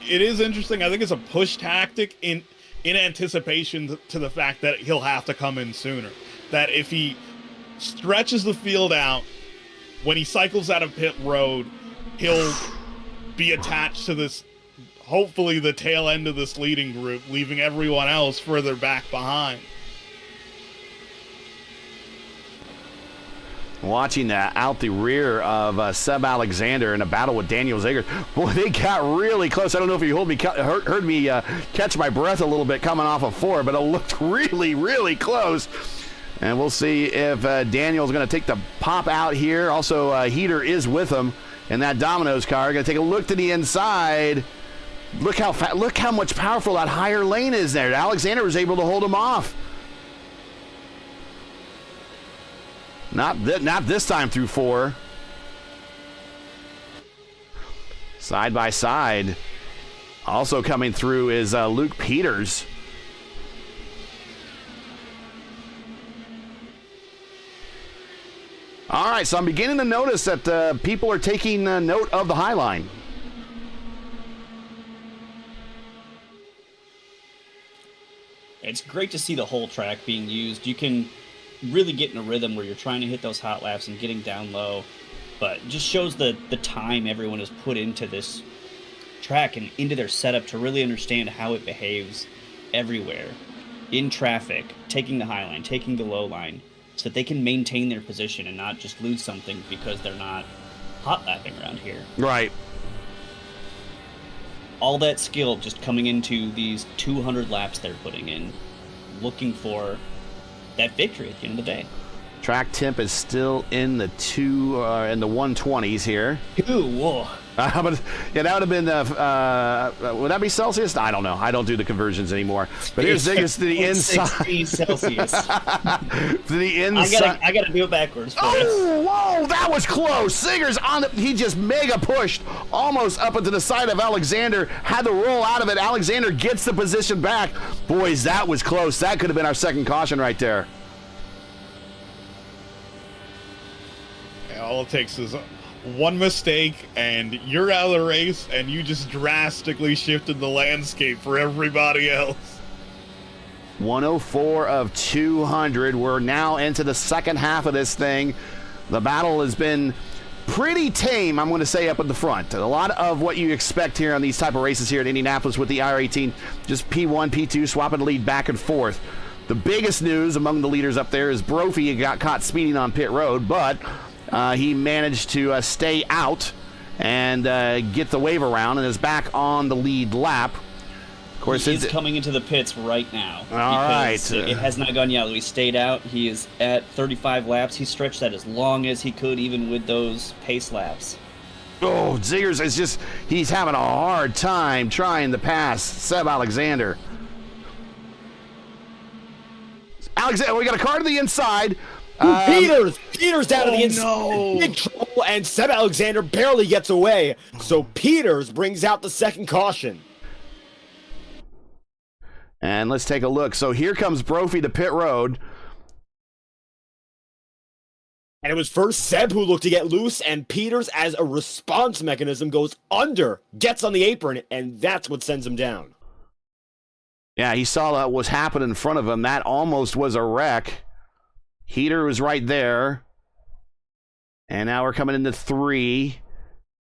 is interesting. I think it's a push tactic in anticipation to the fact that he'll have to come in sooner. That if he stretches the field out, when he cycles out of pit road, he'll be attached to this, hopefully the tail end of this leading group, leaving everyone else further back behind. Watching that out the rear of Seb Alexander in a battle with Daniel Zegers. Boy, they got really close. I don't know if you heard me catch my breath a little bit coming off of 4, but it looked really, really close. And we'll see if Daniel's going to take the pop out here. Also, Heater is with him in that Domino's car. Going to take a look to the inside. Look how much powerful that higher lane is there. Alexander was able to hold him off. Not this time through 4. Side by side. Also coming through is Luke Peters. All right, so I'm beginning to notice that people are taking note of the high line. it's great to see the whole track being used. You can really get in a rhythm where you're trying to hit those hot laps and getting down low, but it just shows the time everyone has put into this track and into their setup to really understand how it behaves everywhere in traffic, taking the high line, taking the low line, so that they can maintain their position and not just lose something because they're not hot lapping around here. Right. All that skill just coming into these 200 laps they're putting in, looking for that victory at the end of the day. Track temp is still in the 120s here. Ooh, whoa. But yeah, that would have been. Would that be Celsius? I don't know. I don't do the conversions anymore. But here's to the inside. 60 Celsius. To the inside. I gotta do it backwards. For you. Oh, whoa! That was close. Singer's on the. He just mega pushed almost up into the side of Alexander. Had to roll out of it. Alexander gets the position back. Boys, that was close. That could have been our second caution right there. Yeah, all it takes is one mistake and you're out of the race, and you just drastically shifted the landscape for everybody else. 104 of 200. We're now into the second half of this thing. The battle has been pretty tame, I'm going to say, up at the front. A lot of what you expect here on these type of races here at Indianapolis with the IR18, just P1, P2, swapping the lead back and forth. The biggest news among the leaders up there is Brophy got caught speeding on pit road, but he managed to stay out and get the wave around and is back on the lead lap. Of course, he's coming into the pits right now. All right. It has not gone yellow. He stayed out. He is at 35 laps. He stretched that as long as he could, even with those pace laps. Oh, Ziggers is just, he's having a hard time trying to pass Seb Alexander. Alexander, we got a car to the inside. Peters down to the inside. No. Big trouble, and Seb Alexander barely gets away. So Peters brings out the second caution. And let's take a look. So here comes Brophy to pit road. And it was first Seb who looked to get loose, and Peters, as a response mechanism, goes under, gets on the apron, and that's what sends him down. Yeah, he saw what was happening in front of him. That almost was a wreck. Heater was right there. And now we're coming into 3.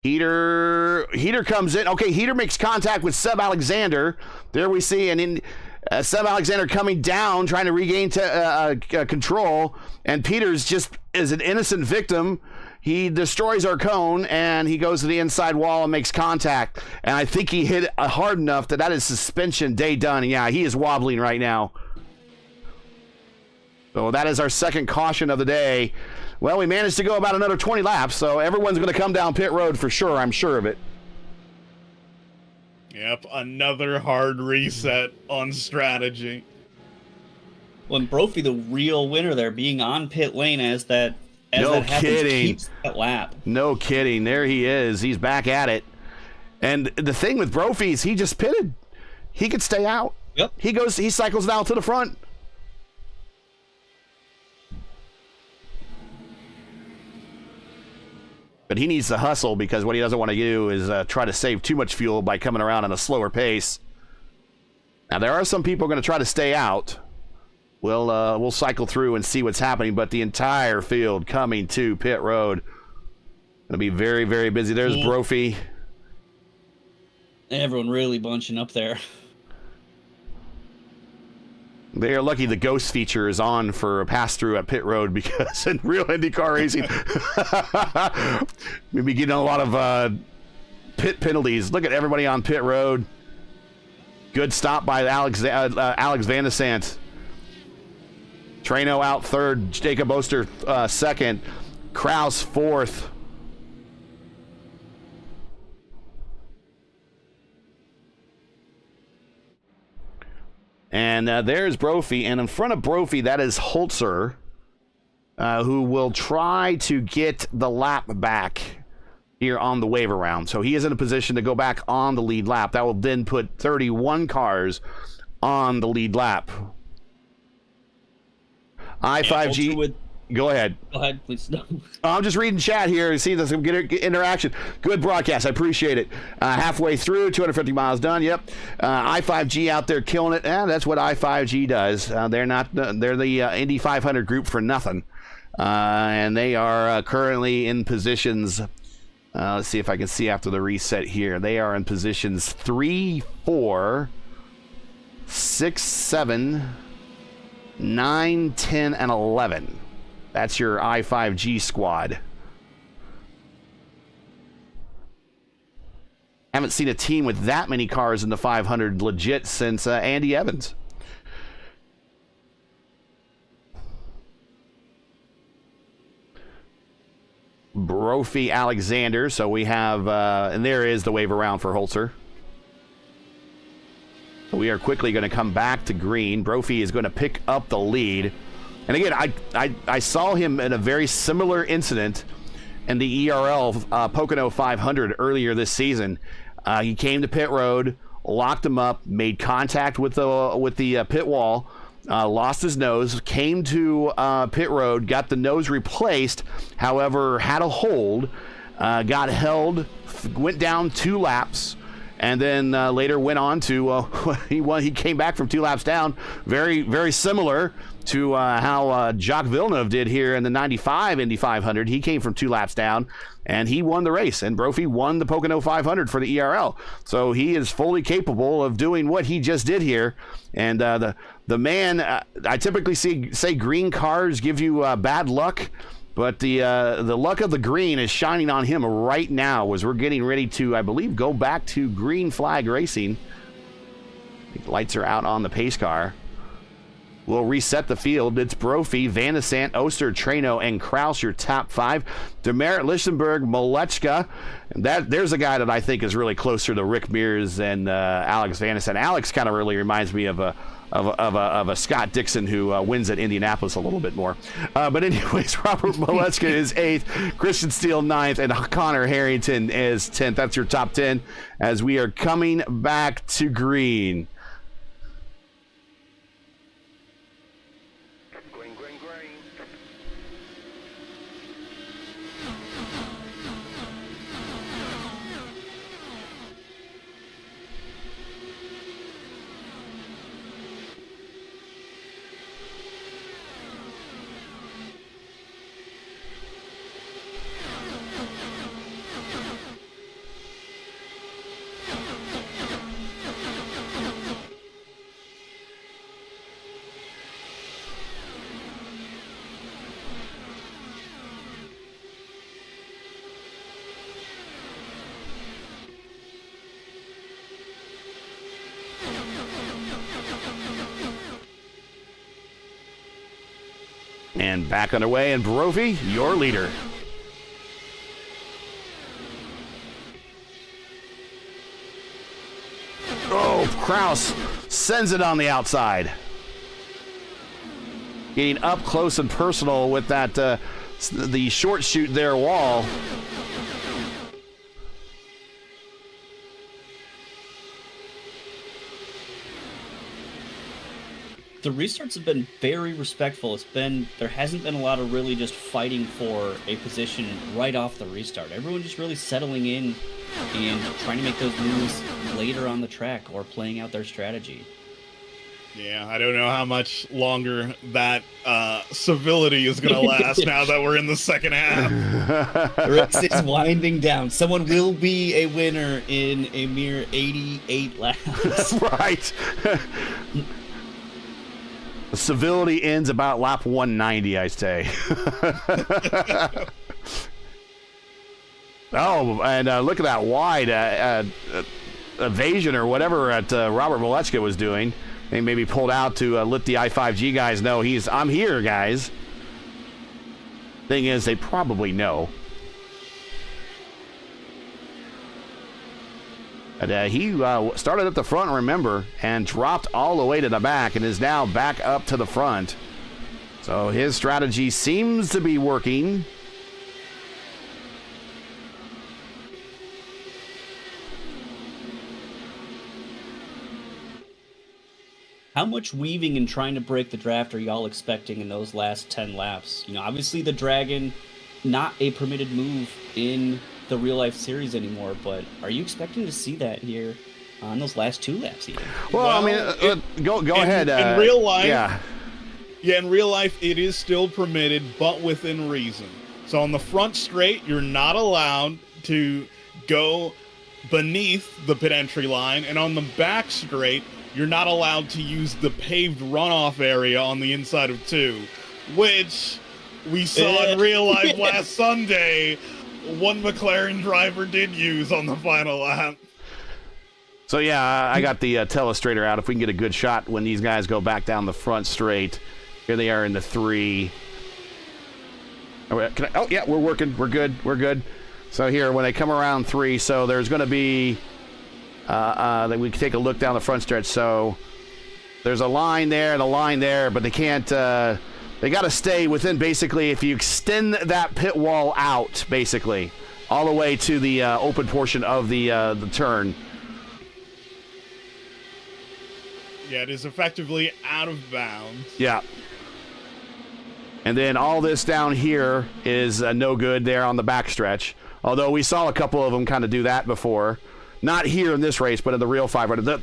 Heater comes in. Okay, Heater makes contact with Seb Alexander. There we see Seb Alexander coming down, trying to regain control. And Peters just is an innocent victim. He destroys our cone, and he goes to the inside wall and makes contact. And I think he hit it hard enough that is suspension day done. And yeah, he is wobbling right now. So that is our second caution of the day. Well, we managed to go about another 20 laps, so everyone's going to come down pit road for sure. I'm sure of it. Yep, another hard reset on strategy. Well, and Brophy, the real winner there, being on pit lane as that happens, keeps that lap. No kidding. There he is. He's back at it. And the thing with Brophy is he just pitted. He could stay out. Yep. He cycles down to the front. But he needs to hustle, because what he doesn't want to do is try to save too much fuel by coming around at a slower pace. Now, there are some people going to try to stay out. We'll cycle through and see what's happening, but the entire field coming to pit road. Going to be very, very busy. There's Brophy. Everyone really bunching up there. They are lucky the ghost feature is on for a pass-through at pit road, because in real IndyCar racing, we'll be getting a lot of pit penalties. Look at everybody on pit road. Good stop by Alex Van de Sant. Trano out third. Jacob Oster second. Kraus fourth. And there's Brophy, and in front of Brophy, that is Holzer, who will try to get the lap back here on the wave around. So he is in a position to go back on the lead lap. That will then put 31 cars on the lead lap. I5G. Go ahead. Go ahead, please. No. I'm just reading chat here and see there's some good interaction. Good broadcast. I appreciate it. Halfway through, 250 miles done. Yep. I5G out there killing it. That's what I5G does. They're the Indy 500 group for nothing. And they are currently in positions. Let's see if I can see after the reset here. They are in positions 3, 4, 6, 7, 9, 10, and 11. That's your I5G squad. Haven't seen a team with that many cars in the 500 legit since Andy Evans. Brophy Alexander. So we have, and there is the wave around for Holzer. We are quickly going to come back to green. Brophy is going to pick up the lead. And again, I saw him in a very similar incident in the ERL Pocono 500 earlier this season. He came to pit road, locked him up, made contact with the pit wall, lost his nose, came to pit road, got the nose replaced, however, had a hold, got held, went down 2 laps, and then later went on to he came back from 2 laps down, very, very similar to how Jacques Villeneuve did here in the 95 Indy 500. He came from 2 laps down, and he won the race, and Brophy won the Pocono 500 for the ERL. So he is fully capable of doing what he just did here. And the man, I typically say green cars give you bad luck, but the luck of the green is shining on him right now as we're getting ready to, I believe, go back to green flag racing. I think the lights are out on the pace car. We'll reset the field. It's Brophy, Van de Sant, Oster, Treno, and Kraus, your top 5. Demerit, Lichtenberg, Malechka. There's a guy that I think is really closer to Rick Mears and Alex Van de Sant. Alex kind of really reminds me of a Scott Dixon who wins at Indianapolis a little bit more. But anyways, Robert Malechka is 8th, Christian Steele 9th, and Connor Harrington is 10th. That's your top 10 as we are coming back to green. And back underway, and Brophy, your leader. Oh, Kraus sends it on the outside. Getting up close and personal with that, the short chute there wall. The restarts have been very respectful. There hasn't been a lot of really just fighting for a position right off the restart. Everyone just really settling in and trying to make those moves later on the track or playing out their strategy. Yeah, I don't know how much longer that civility is going to last now that we're in the second half. The race is winding down. Someone will be a winner in a mere 88 laps. Right. The civility ends about lap 190, I say. Oh, and look at that wide evasion or whatever that Robert Malechka was doing. They maybe pulled out to let the I5G guys know I'm here, guys. Thing is, they probably know. And he started at the front, remember, and dropped all the way to the back and is now back up to the front. So his strategy seems to be working. How much weaving and trying to break the draft are y'all expecting in those last 10 laps? You know, obviously the Dragon, not a permitted move in the real life series anymore, but are you expecting to see that here on those last 2 laps even? Well, I mean, go ahead. In real life, yeah, in real life, it is still permitted, but within reason. So on the front straight, you're not allowed to go beneath the pit entry line, and on the back straight, you're not allowed to use the paved runoff area on the inside of 2, which we saw in real life last Sunday. One McLaren driver did use on the final lap. So yeah, I got the telestrator out. If we can get a good shot when these guys go back down the front straight. Here they are in the 3. Oh yeah, we're working. We're good. So here, when they come around 3, so there's going to be, then we can take a look down the front stretch. So there's a line there and a line there, but they can't, they got to stay within, basically, if you extend that pit wall out, basically, all the way to the open portion of the turn. Yeah, it is effectively out of bounds. Yeah. And then all this down here is no good there on the backstretch. Although we saw a couple of them kind of do that before. Not here in this race, but in the real 500. The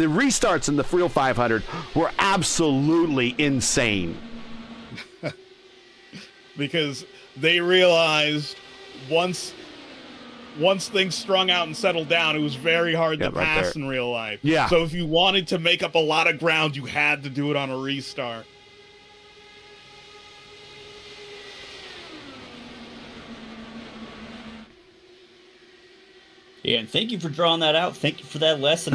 restarts in the real 500 were absolutely insane. Because they realized once things strung out and settled down, it was very hard to pass in real life. Yeah. So if you wanted to make up a lot of ground, you had to do it on a restart. Yeah, and thank you for drawing that out. Thank you for that lesson.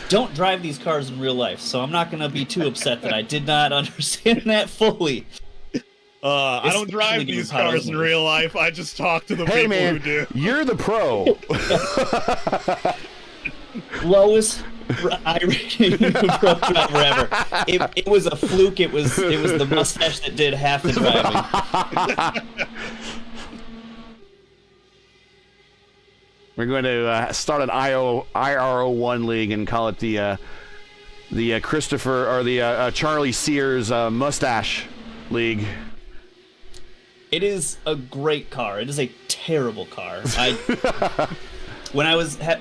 Don't drive these cars in real life, so I'm not going to be too upset that I did not understand that fully. I don't drive these cars in real life. I just talk to the people who do. You're the pro. Lowest iRacing pro driver ever. It was a fluke. It was the mustache that did half the driving. We're going to start an IRO1 league and call it the Christopher or the Charlie Sears Mustache League. It is a great car. It is a terrible car. When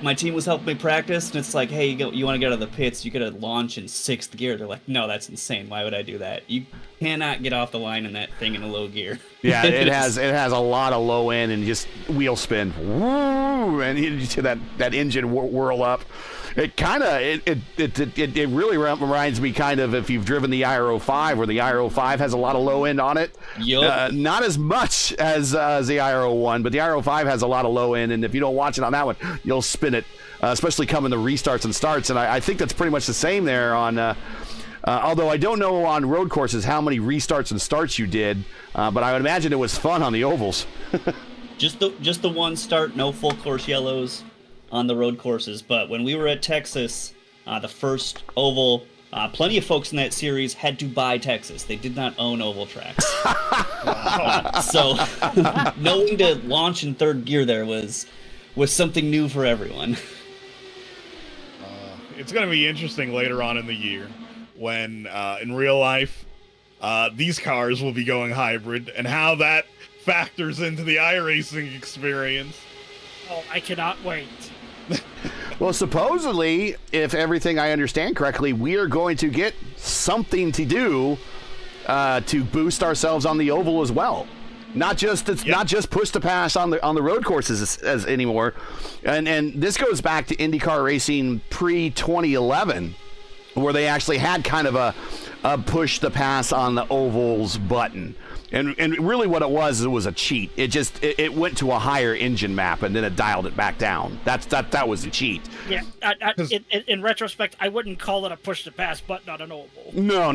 my team was helping me practice, and it's like, hey, you want to get out of the pits, you got to launch in 6th gear. They're like, no, that's insane. Why would I do that? You cannot get off the line in that thing in a low gear. Yeah, it has a lot of low end and just wheel spin. Woo, and you see that engine whirl up. It kind of it really reminds me kind of if you've driven the IRO5, where the IRO5 has a lot of low end on it. Yep. Not as much as the IRO1, but the IRO5 has a lot of low end, and if you don't watch it on that one, you'll spin it, especially coming the restarts and starts. And I think that's pretty much the same there on. Although I don't know on road courses how many restarts and starts you did, but I would imagine it was fun on the ovals. Just the one start, no full course yellows on the road courses. But when we were at Texas, the first oval, plenty of folks in that series had to buy Texas. They did not own oval tracks. So knowing to launch in 3rd gear there was something new for everyone. It's going to be interesting later on in the year when in real life these cars will be going hybrid and how that factors into the iRacing experience. Oh, I cannot wait. Well, supposedly, if everything I understand correctly, we are going to get something to do to boost ourselves on the oval as well. Not just push to pass on the road courses as anymore. And this goes back to IndyCar racing pre-2011, where they actually had kind of a push to pass on the ovals button. And really what it was a cheat. It went to a higher engine map and then it dialed it back down. That was the cheat. Yeah, in retrospect, I wouldn't call it a push to pass button on an oval. No.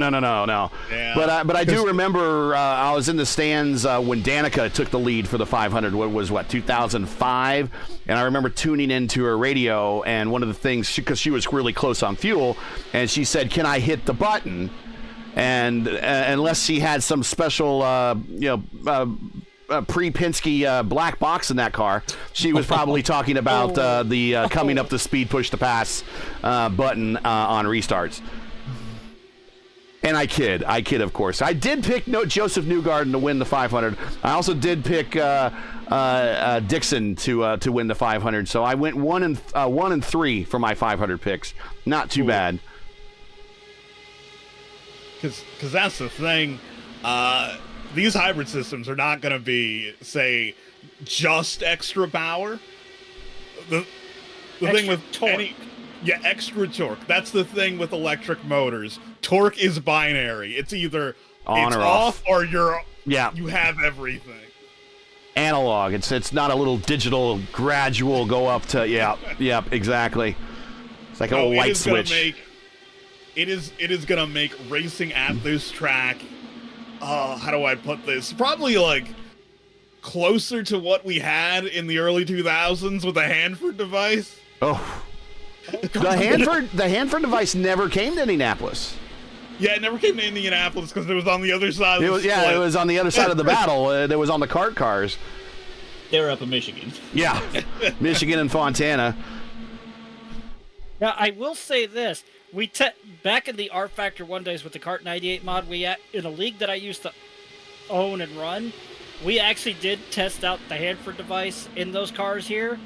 Yeah. But I do remember I was in the stands when Danica took the lead for the 500. What was 2005? And I remember tuning into her radio, and one of the things, because she was really close on fuel, and she said, "Can I hit the button?" And unless she had some special, pre-Penske black box in that car, she was probably talking about the coming up the speed push to pass button on restarts. And I kid, of course. I did pick Joseph Newgarden to win the 500. I also did pick Dixon to win the 500. So I went 1 and 3 for my 500 picks. Not too bad. Because that's the thing. These hybrid systems are not going to be, say, just extra power. The thing with torque. Extra torque. That's the thing with electric motors. Torque is binary. It's either on it's or off or you Yeah. have everything. analog. It's not a little digital gradual go up to exactly. It's like a little light switch. It is gonna make racing at this track. How do I put this? Probably like closer to what we had in the early 2000s with the Hanford device. Oh, the Hanford device never came to Indianapolis. Yeah, it never came to Indianapolis because it was on the other side. It was on the other side of the battle. It was on the kart cars. They were up in Michigan. Yeah, Michigan and Fontana. Now, I will say this. Back in the R Factor 1 days with the Kart 98 mod, in a league that I used to own and run, we actually did test out the Hanford device in those cars here.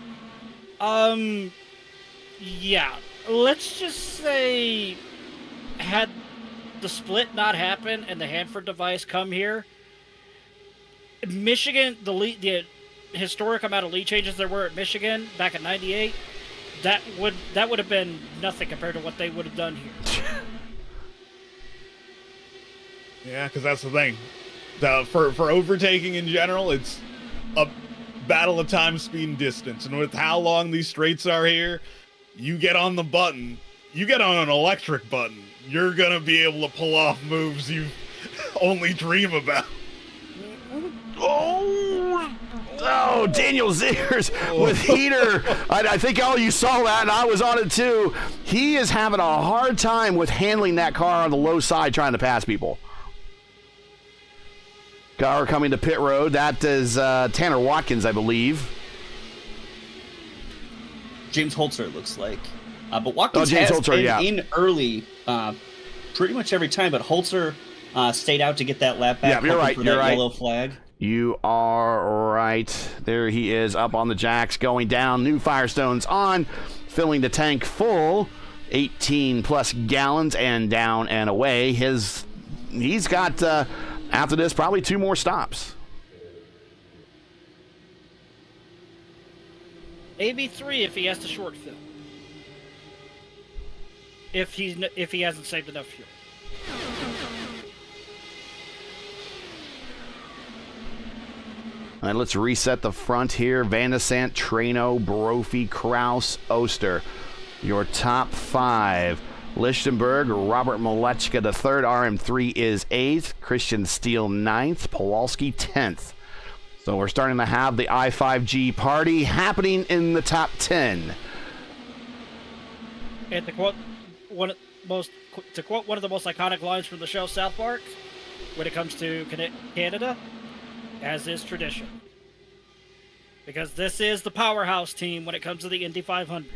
Yeah, let's just say, had the split not happen and the Hanford device come here, Michigan, the historic amount of lead changes there were at Michigan back in '98, that would have been nothing compared to what they would have done here. Yeah, because that's the thing. For overtaking in general, it's a battle of time, speed, and distance. And with how long these straights are here, you get on the button, you get on an electric button, you're going to be able to pull off moves you only dream about. Oh, Daniel Sears with heater. I think all you saw that, and I was on it too. He is having a hard time with handling that car on the low side trying to pass people. Car coming to pit road. That is Tanner Watkins, I believe. James Holzer, it looks like. But Watkins has been in early pretty much every time, but Holzer stayed out to get that lap back. Yeah, you're right. You're right. Yellow flag. You are right. There he is up on the jacks going down. New Firestones on, filling the tank full. 18 plus gallons and down and away. He's got, after this, probably 2 more stops. Maybe 3 if he has to short fill. If he hasn't saved enough fuel. All right, let's reset the front here. Van de Sant, Trano, Brophy, Kraus, Oster. Your top 5. Lichtenberg, Robert Malechka, the 3rd. RM3 is 8th. Christian Steele, 9th. Pawalski, 10th. So we're starting to have the I5G party happening in the top 10. And to quote one of the most iconic lines from the show, South Park, when it comes to Canada, as is tradition. Because this is the powerhouse team when it comes to the Indy 500.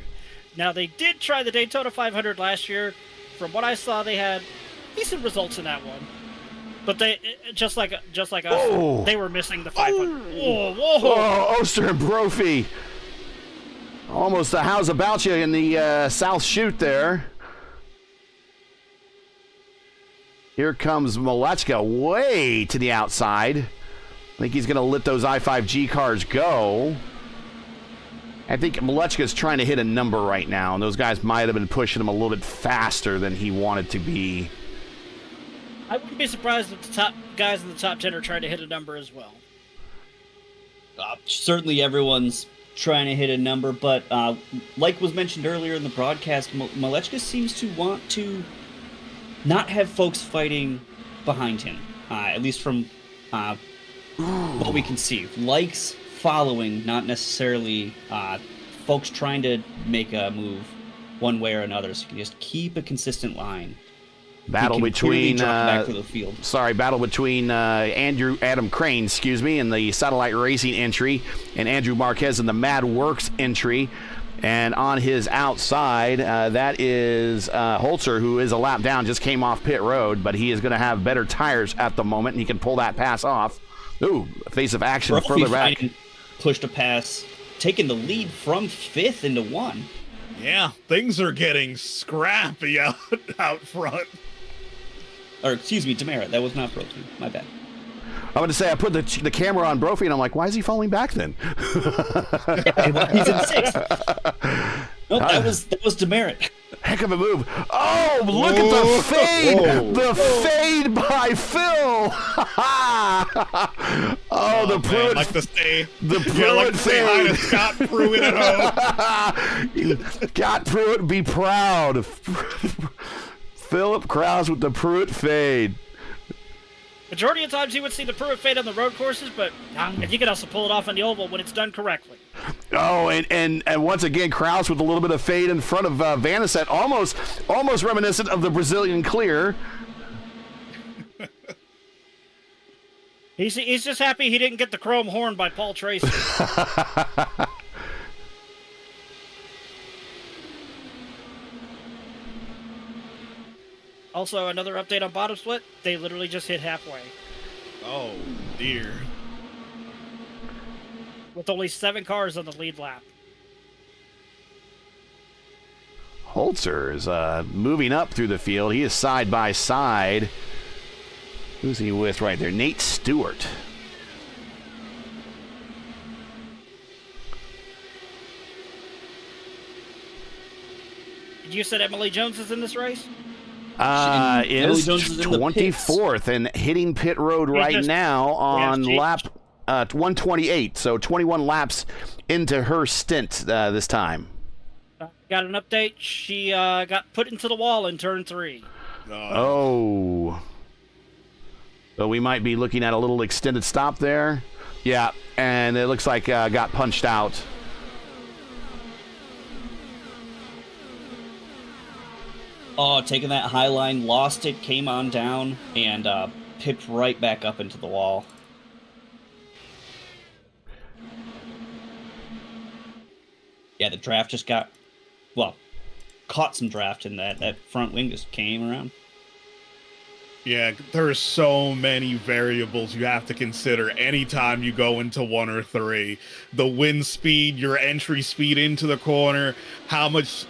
Now, they did try the Daytona 500 last year. From what I saw, they had decent results in that one. But they, just like us, they were missing the 500. Whoa, Oster and Brophy. Almost a how's about you in the south chute there. Here comes Malechka way to the outside. I think he's going to let those I5G cars go. I think Malechka's trying to hit a number right now, and those guys might have been pushing him a little bit faster than he wanted to be. I wouldn't be surprised if the top guys in the top 10 are trying to hit a number as well. Certainly everyone's trying to hit a number, but like was mentioned earlier in the broadcast, Malechka seems to want to not have folks fighting behind him, at least from what we can see. Likes following, not necessarily folks trying to make a move one way or another. So you can just keep a consistent line. Battle between battle between Adam Crane, in the Satellite Racing entry, and Andrew Marquez in the Mad Works entry. And on his outside, that is Holzer, who is a lap down, just came off pit road, but he is going to have better tires at the moment, and he can pull that pass off. Ooh, face of action Brophy further back. Pushed a pass, taking the lead from 5th into 1. Yeah, things are getting scrappy out front. Or, excuse me, Demerit. That was not Brophy. My bad. I'm going to say, I put the camera on Brophy, and I'm like, why is he falling back then? He's in 6th. Nope, that was Demerit. Heck of a move. Oh, look at the fade. The fade by Phil. Oh, the Pruitt. Like to say, The Pruitt say hi to fade. Scott Pruitt at home. Scott Pruitt, be proud. Philip Krause with the Pruitt fade. Majority of times you would see the Pruitt fade on the road courses, but you can also pull it off on the oval when it's done correctly. Oh, and once again, Krause with a little bit of fade in front of Van Assen, almost reminiscent of the Brazilian clear. He's just happy he didn't get the chrome horn by Paul Tracy. Also, another update on bottom split. They literally just hit halfway. Oh, dear. With only 7 cars on the lead lap. Holzer is moving up through the field. He is side by side. Who's he with right there? Nate Stewart. You said Emily Jones is in this race? Is Jones is in the 24th and hitting pit road right now on lap 128. So 21 laps into her stint this time. Got an update. She got put into the wall in turn 3. Oh. So we might be looking at a little extended stop there. Yeah, and it looks like got punched out. Oh, taking that high line, lost it, came on down, and pipped right back up into the wall. Yeah, the draft just got, caught some draft in that front wing just came around. Yeah, there are so many variables you have to consider anytime you go into 1 or 3. The wind speed, your entry speed into the corner, how much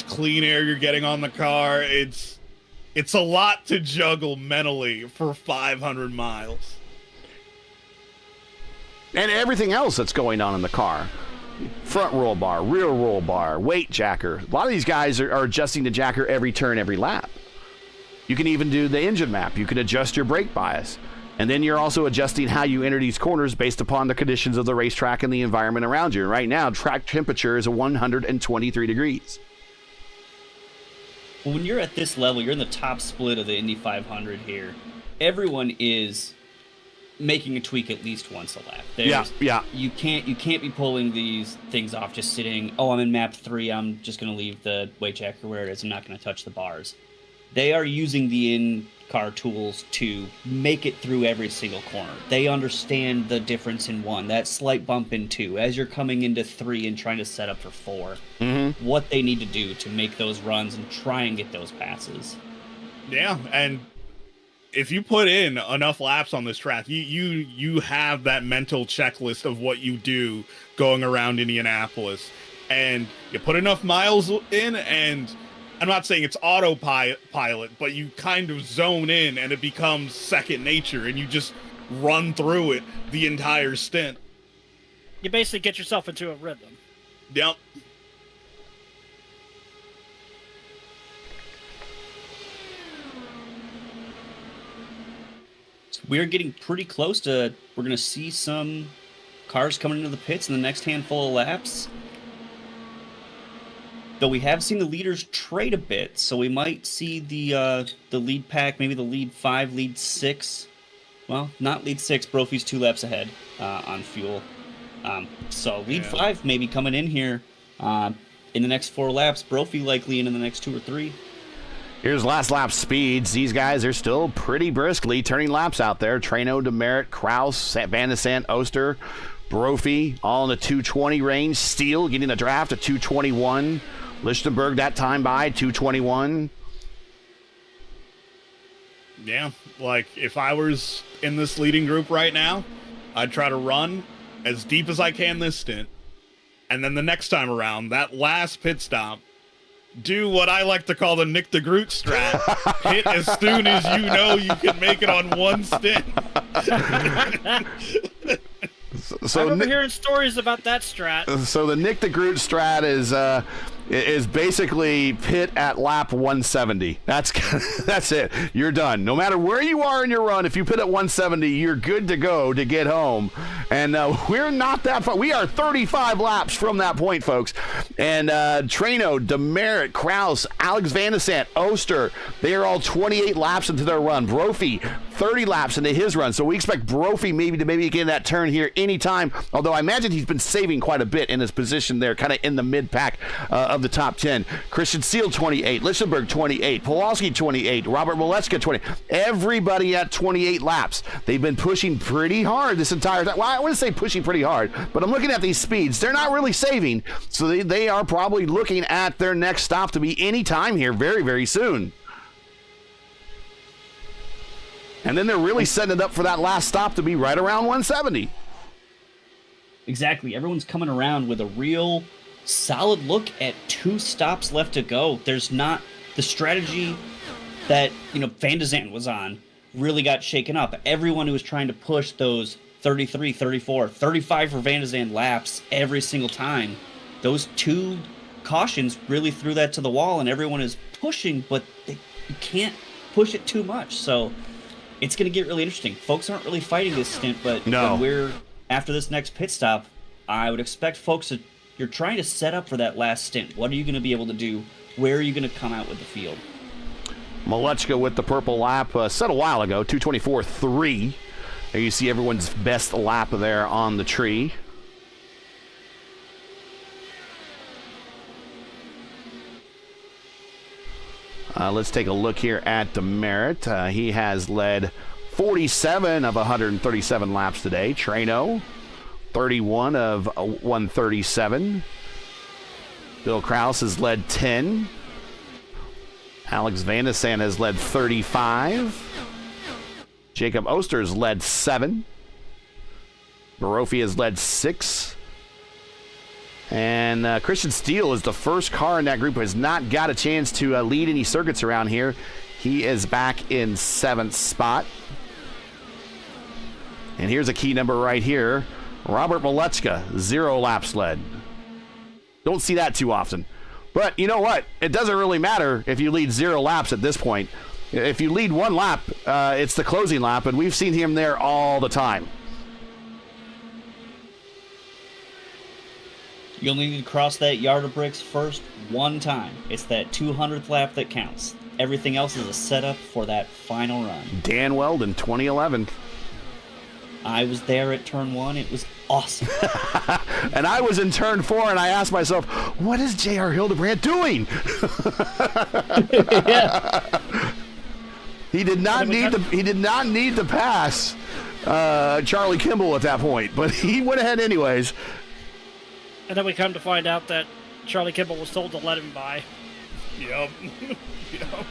clean air you're getting on the car. It's a lot to juggle mentally for 500 miles. And everything else that's going on in the car. Front roll bar, rear roll bar, weight jacker. A lot of these guys are adjusting the jacker every turn, every lap. You can even do the engine map. You can adjust your brake bias. And then you're also adjusting how you enter these corners based upon the conditions of the racetrack and the environment around you. And right now, track temperature is 123 degrees. Well, when you're at this level, you're in the top split of the Indy 500 here. Everyone is making a tweak at least once a lap. Yeah. You can't be pulling these things off just sitting, I'm in map 3, I'm just going to leave the weight jacker where it is, I'm not going to touch the bars. They are using the in-car tools to make it through every single corner. They understand the difference in 1, that slight bump in 2, as you're coming into 3 and trying to set up for 4, what they need to do to make those runs and try and get those passes. Yeah, and if you put in enough laps on this track, you have that mental checklist of what you do going around Indianapolis. And you put enough miles in, and I'm not saying it's autopilot, but you kind of zone in and it becomes second nature and you just run through it the entire stint. You basically get yourself into a rhythm. Yep. We're getting pretty close to, we're going to see some cars coming into the pits in the next handful of laps. Though we have seen the leaders trade a bit, so we might see the lead pack, maybe the lead 5, lead 6. Well, not lead 6, Brophy's 2 laps ahead on fuel. So lead 5 maybe coming in here in the next 4 laps. Brophy likely in the next 2 or 3. Here's last lap speeds. These guys are still pretty briskly turning laps out there. Trano, Demerit, Krause, Van de Sant, Oster, Brophy, all in the 220 range. Steele getting the draft at 221. Lichtenberg that time by 221. Yeah, like if I was in this leading group right now, I'd try to run as deep as I can this stint. And then the next time around, that last pit stop, do what I like to call the Nick de Groot strat. Hit as soon as you know you can make it on one stint. I remember hearing stories about that strat. So the Nick de Groot strat is is basically pit at lap 170. That's it. You're done. No matter where you are in your run, if you pit at 170, you're good to go to get home. And we're not that far. We are 35 laps from that point, folks. And Trano, Demerit, Kraus, Alex Van de Sant, Oster, they are all 28 laps into their run. Brophy, 30 laps into his run. So we expect Brophy maybe get that turn here anytime. Although I imagine he's been saving quite a bit in his position there, kind of in the mid-pack of the top 10. Christian Seal, 28. Lichtenberg, 28. Pawlowski, 28. Robert Moleczka, 20. Everybody at 28 laps. They've been pushing pretty hard this entire time. Well, I wouldn't say pushing pretty hard, but I'm looking at these speeds. They're not really saving, so they are probably looking at their next stop to be any time here very, very soon. And then they're really setting it up for that last stop to be right around 170. Exactly. Everyone's coming around with a real solid look at 2 stops left to go. There's not the strategy that, Van de Sant was on really got shaken up. Everyone who was trying to push those 33, 34, 35 for Van de Sant laps every single time, those 2 cautions really threw that to the wall, and everyone is pushing, but you can't push it too much. So it's going to get really interesting. Folks aren't really fighting this stint, but when we're after this next pit stop, I would expect folks to, you're trying to set up for that last stint. What are you going to be able to do? Where are you going to come out with the field? Moleczka with the purple lap set a while ago, 2:24.3. There you see everyone's best lap there on the tree. Let's take a look here at Demerit. He has led 47 of 137 laps today. Trano, 31 of 137. Bill Kraus has led 10. Alex Van de Sant has led 35. Jacob Oster has led 7. Brophy has led 6. And Christian Steele is the first car in that group who has not got a chance to lead any circuits around here. He is back in 7th spot. And here's a key number right here. Robert Moleczka, 0 laps led. Don't see that too often. But you know what? It doesn't really matter if you lead 0 laps at this point. If you lead 1 lap, it's the closing lap, and we've seen him there all the time. You only need to cross that yard of bricks first 1 time. It's that 200th lap that counts. Everything else is a setup for that final run. Dan Weldon, 2011. I was there at turn 1. It was awesome. And I was in turn 4, and I asked myself, what is J.R. Hildebrand doing? Yeah. He did not need to pass Charlie Kimball at that point, but he went ahead anyways. And then we come to find out that Charlie Kimball was told to let him by. Yep. Yep.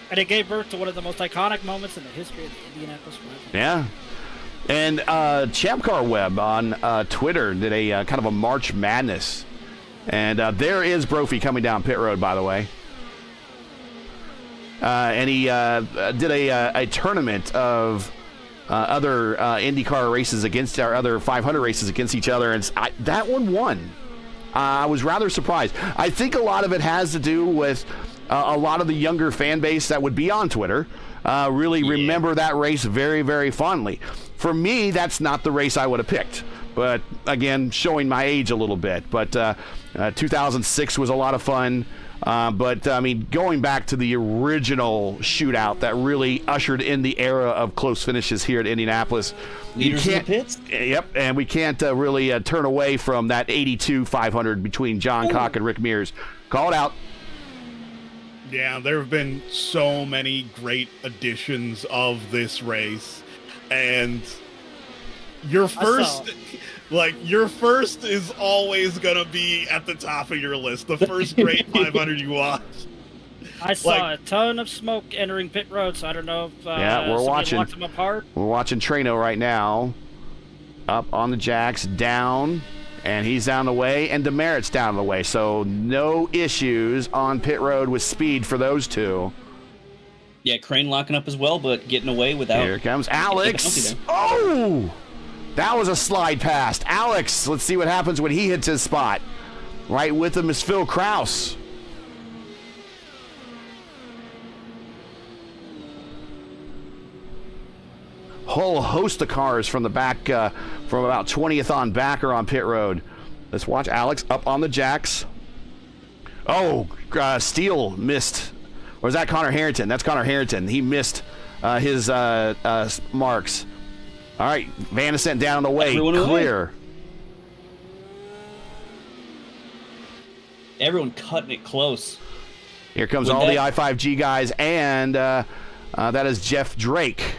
And it gave birth to one of the most iconic moments in the history of the Indianapolis Motor. Yeah. And Champ Car Web on Twitter did a kind of a March Madness. And there is Brophy coming down pit road, by the way. And he did a tournament of other IndyCar races against our other 500 races against each other, and that one won. I was rather surprised. I think a lot of it has to do with a lot of the younger fan base that would be on Twitter really remember that race very, very fondly. For me, that's not the race I would have picked. But again, showing my age a little bit. But 2006 was a lot of fun. But I mean, going back to the original shootout that really ushered in the era of close finishes here at Indianapolis. Leaders in the pits? Yep, and we can't really turn away from that 82 500 between John Cock and Rick Mears. Call it out. Yeah, there have been so many great editions of this race. And your first is always going to be at the top of your list. The first great 500 you watch. I saw a ton of smoke entering pit road, so I don't know if we're watching. locked them apart. We're watching Trano right now. Up on the jacks, down, and he's down the way, and Demerit's down the way. So no issues on pit road with speed for those two. Yeah, Crane locking up as well, but getting away without... Here comes Alex. Oh! That was a slide past. Alex, let's see what happens when he hits his spot. Right with him is Phil Kraus. Whole host of cars from the back, from about 20th on back are on pit road. Let's watch Alex up on the jacks. Oh, Steele missed. Or is that Connor Harrington? That's Connor Harrington. He missed his marks. All right, Van is sent down on the way. Clear. Everyone cutting it close. Here comes all the I5G guys, and that is Jeff Drake.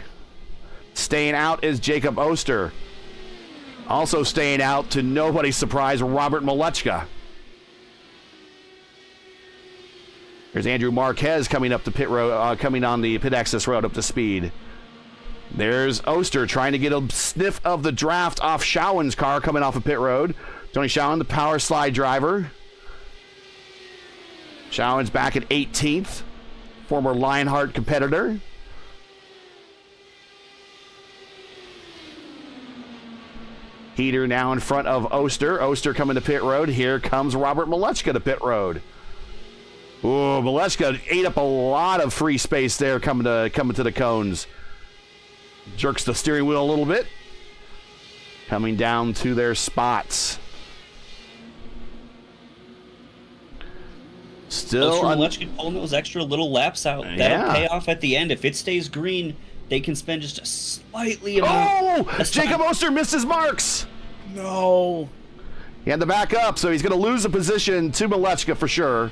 Staying out is Jacob Oster. Also staying out, to nobody's surprise, Robert Malechka. There's Andrew Marquez coming up the pit road, coming on the pit access road up to speed. There's Oster trying to get a sniff of the draft off Schauen's car coming off of pit road. Tony Schauen, the power slide driver. Schauen's back at 18th, former Lionheart competitor. Heater now in front of Oster. Oster coming to pit road. Here comes Robert Malechka to pit road. Ooh, Malechka ate up a lot of free space there coming to the cones. Jerks the steering wheel a little bit. Coming down to their spots. Still Malechka pulling those extra little laps out. That'll pay off at the end. If it stays green, they can spend just a slightly amount. Oh! Jacob Oster missed his marks. No. He had to back up, so he's going to lose a position to Malechka for sure.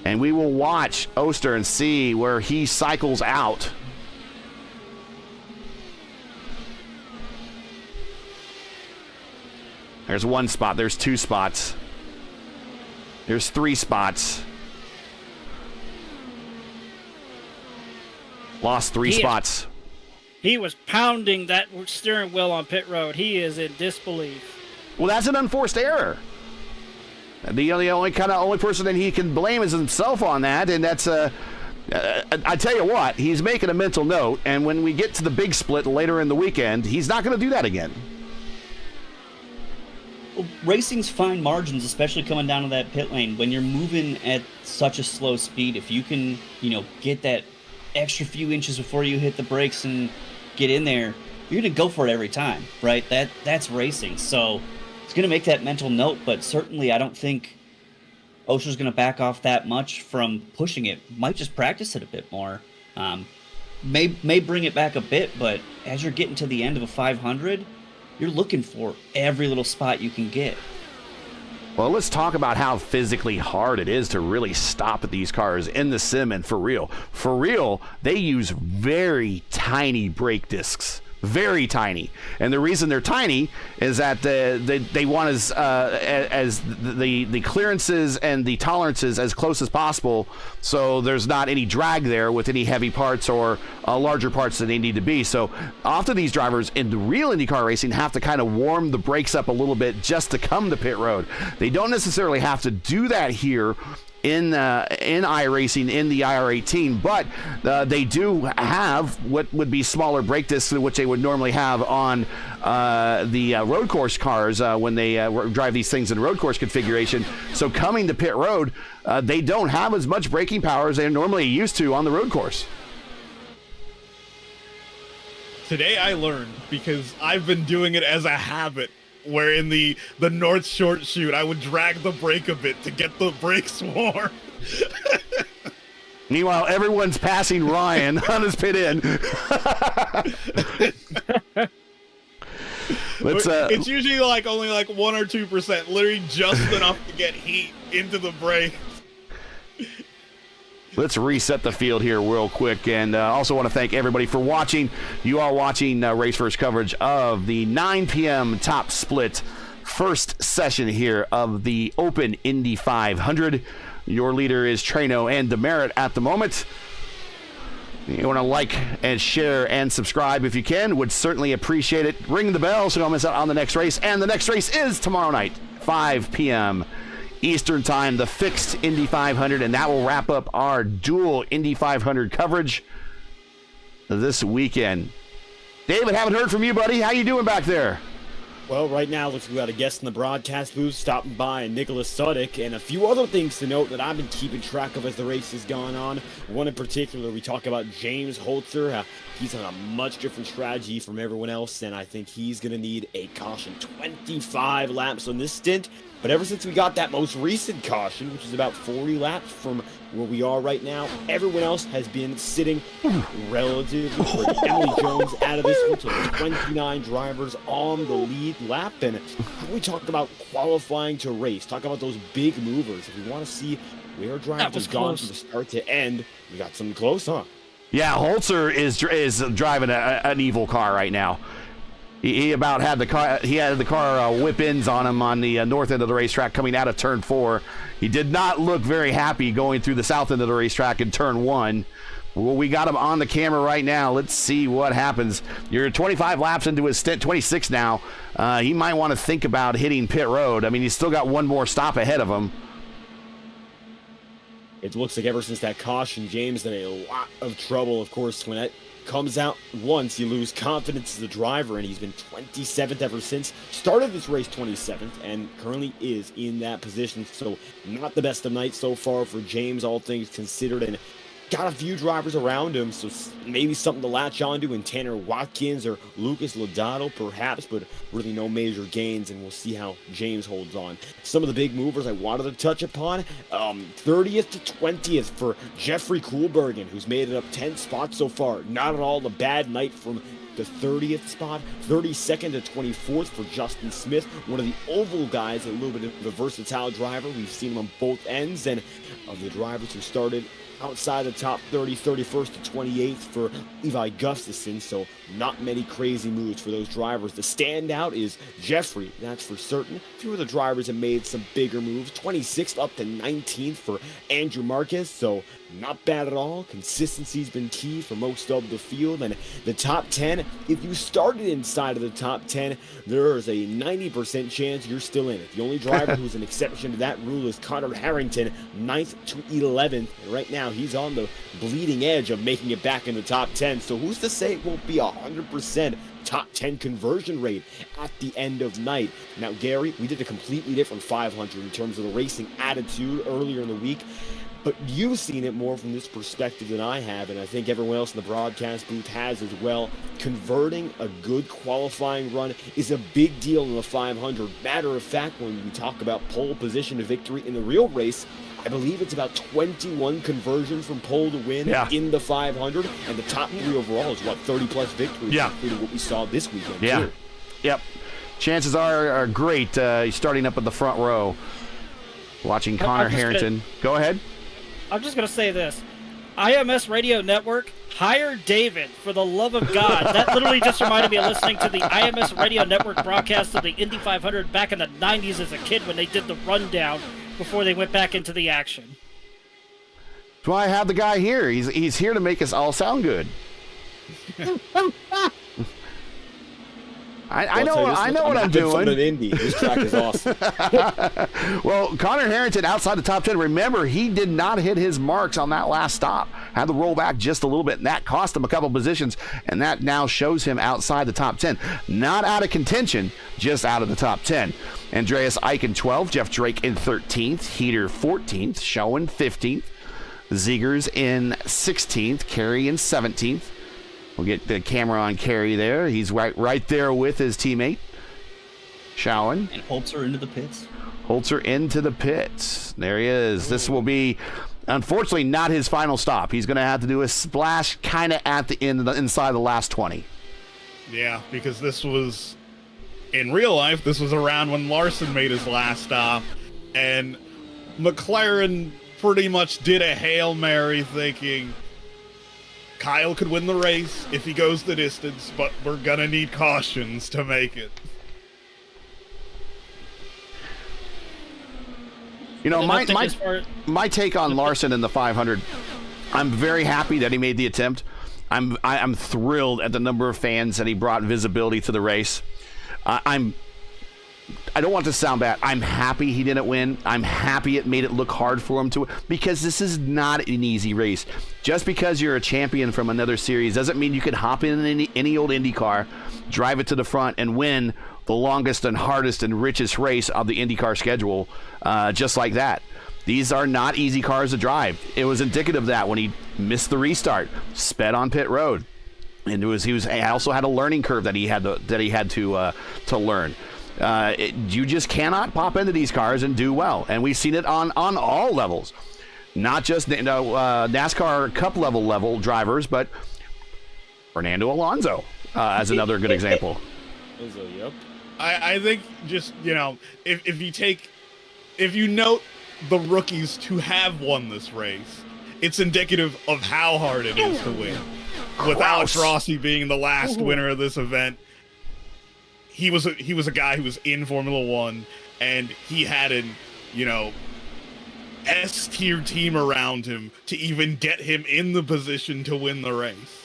And we will watch Oster and see where he cycles out. There's one spot. There's two spots. There's three spots. Lost three spots. He was pounding that steering wheel on pit road. He is in disbelief. Well, that's an unforced error. The only person that he can blame is himself on that, and that's I tell you what, he's making a mental note, and when we get to the big split later in the weekend, he's not going to do that again. Well, racing's fine margins, especially coming down to that pit lane. When you're moving at such a slow speed, if you can, get that extra few inches before you hit the brakes and get in there, you're going to go for it every time, right? That's racing. So it's going to make that mental note, but certainly I don't think Oster's going to back off that much from pushing it. Might just practice it a bit more. May bring it back a bit, but as you're getting to the end of a 500, you're looking for every little spot you can get. Well, let's talk about how physically hard it is to really stop at these cars in the sim and for real. For real, they use very tiny brake discs. Very tiny, and the reason they're tiny is that they want as the clearances and the tolerances as close as possible, so there's not any drag there with any heavy parts or larger parts than they need to be. So often these drivers in the real IndyCar racing have to kind of warm the brakes up a little bit just to come to pit road. They don't necessarily have to do that here in iRacing in the IR18, but they do have what would be smaller brake discs, which they would normally have on the road course cars when they drive these things in road course configuration. So coming to pit road, they don't have as much braking power as they're normally used to on the road course. Today I learned, because I've been doing it as a habit, where in the North Short chute, I would drag the brake a bit to get the brakes warm. Meanwhile, everyone's passing Ryan on his pit in. It's usually only 1 or 2%, literally just enough to get heat into the brakes. Let's reset the field here real quick, and also want to thank everybody for watching. You are watching RaceVerse coverage of the 9 p.m. top split first session here of the Open Indy 500. Your leader is Trano and Demerit at the moment. You want to like and share and subscribe if you can. Would certainly appreciate it. Ring the bell so you don't miss out on the next race. And the next race is tomorrow night, 5 p.m. Eastern Time, the fixed Indy 500, and that will wrap up our dual Indy 500 coverage this weekend. David, haven't heard from you, buddy. How you doing back there? Well, right now, looks like we got a guest in the broadcast booth stopping by, Nicholas Sudik, and a few other things to note that I've been keeping track of as the race has gone on. One in particular, we talk about James Holzer. He's on a much different strategy from everyone else, and I think he's going to need a caution. 25 laps on this stint, but ever since we got that most recent caution, which is about 40 laps from where we are right now, everyone else has been sitting relatively pretty. Emily Jones out of this one, so 29 drivers on the lead lap. And we talked about qualifying to race, talk about those big movers. If we want to see where drivers have gone from the start to end, we got something close, huh? Yeah, Holzer is driving an evil car right now. He about had the car. He had the car whip ends on him on the north end of the racetrack coming out of turn 4. He did not look very happy going through the south end of the racetrack in turn 1. Well, we got him on the camera right now. Let's see what happens. You're 25 laps into his stint, 26 now. He might want to think about hitting pit road. I mean, he's still got one more stop ahead of him. It looks like ever since that caution, James in a lot of trouble. Of course, when that comes out once, you lose confidence as a driver, and he's been 27th ever since. Started this race 27th, and currently is in that position. So not the best of nights so far for James, all things considered, and got a few drivers around him, so maybe something to latch onto in Tanner Watkins or Lucas Lodato, perhaps, but really no major gains, and we'll see how James holds on. Some of the big movers I wanted to touch upon, 30th to 20th for Jeffrey Koolbergen, who's made it up 10 spots so far. Not at all a bad night from the 30th spot. 32nd to 24th for Justin Smith, one of the oval guys, a little bit of a versatile driver. We've seen him on both ends, and of the drivers who started outside the top 30, 31st to 28th for Levi Gustafson, so not many crazy moves for those drivers. The standout is Jeffrey, that's for certain. A few of the drivers have made some bigger moves. 26th up to 19th for Andrew Marquez, so not bad at all. Consistency's been key for most of the field, and the top 10, if you started inside of the top 10, there is a 90% chance you're still in it. The only driver who's an exception to that rule is Connor Harrington, 9th to 11th. And right now, he's on the bleeding edge of making it back in the top 10, so who's to say it won't be 100% top 10 conversion rate at the end of night. Now, Gary, we did a completely different 500 in terms of the racing attitude earlier in the week, but you've seen it more from this perspective than I have, and I think everyone else in the broadcast booth has as well. Converting a good qualifying run is a big deal in the 500. Matter of fact, when we talk about pole position to victory in the real race, I believe it's about 21 conversions from pole to win in the 500, and the top 3 overall is, 30-plus victories, including what we saw this weekend, too. Yep. Chances are great starting up in the front row, watching Connor Harrington. Go ahead. I'm just going to say this. IMS Radio Network, hire David, for the love of God. That literally just reminded me of listening to the IMS Radio Network broadcast of the Indy 500 back in the 90s as a kid when they did the rundown before they went back into the action. That's why I have the guy here. He's here to make us all sound good. I know what I'm doing. In Indy. This track is awesome. Well, Connor Harrington outside the top 10. Remember, he did not hit his marks on that last stop. Had to roll back just a little bit, and that cost him a couple positions, and that now shows him outside the top 10. Not out of contention, just out of the top 10. Andreas Eichen 12th, Jeff Drake in 13th, Heater 14th, Schoen 15th, Ziegers in 16th, Carey in 17th. We'll get the camera on Carey there. He's right there with his teammate, Schoen. And Holzer into the pits. Holzer into the pits. There he is. This will be, unfortunately, not his final stop. He's going to have to do a splash kind of at the end, inside the last 20. Yeah, because this was, in real life, this was around when Larson made his last stop, and McLaren pretty much did a Hail Mary thinking Kyle could win the race if he goes the distance, but we're going to need cautions to make it. You know, my take on Larson in the 500, I'm very happy that he made the attempt. I'm thrilled at the number of fans that he brought visibility to the race. I don't want to sound bad. I'm happy he didn't win. I'm happy it made it look hard for him to win, because this is not an easy race. Just because you're a champion from another series doesn't mean you can hop in any old Indy car, drive it to the front, and win the longest and hardest and richest race of the IndyCar schedule, just like that. These are not easy cars to drive. It was indicative of that when he missed the restart, sped on pit road, and he also had a learning curve that he had to learn. You just cannot pop into these cars and do well, and we've seen it on all levels, not just NASCAR Cup level drivers, but Fernando Alonso as another good example. Yep. I think just, if you note the rookies to have won this race, it's indicative of how hard it is to win. With Alex Rossi being the last winner of this event, he was a guy who was in Formula One, and he had an S-tier team around him to even get him in the position to win the race.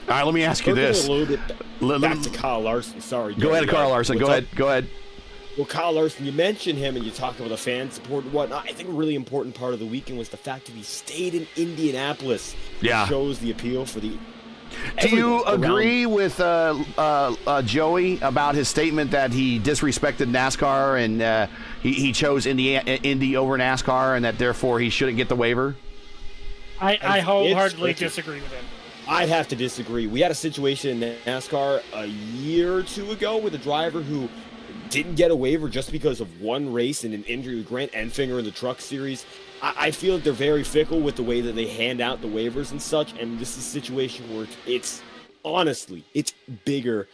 All right, let me ask you this. A little bit back to Kyle Larson. Sorry. Go ahead, Kyle Larson. Go ahead. Well, Kyle Larson, you mentioned him and you talked about the fan support and whatnot. I think a really important part of the weekend was the fact that he stayed in Indianapolis. Yeah. It shows the appeal for the... Do you agree with Joey about his statement that he disrespected NASCAR and he chose Indy over NASCAR and that therefore he shouldn't get the waiver? I wholeheartedly disagree with him. I'd have to disagree. We had a situation in NASCAR a year or two ago with a driver who didn't get a waiver just because of one race and an injury with Grant Enfinger in the Truck Series. I feel that they're very fickle with the way that they hand out the waivers and such, and this is a situation where it's honestly, it's bigger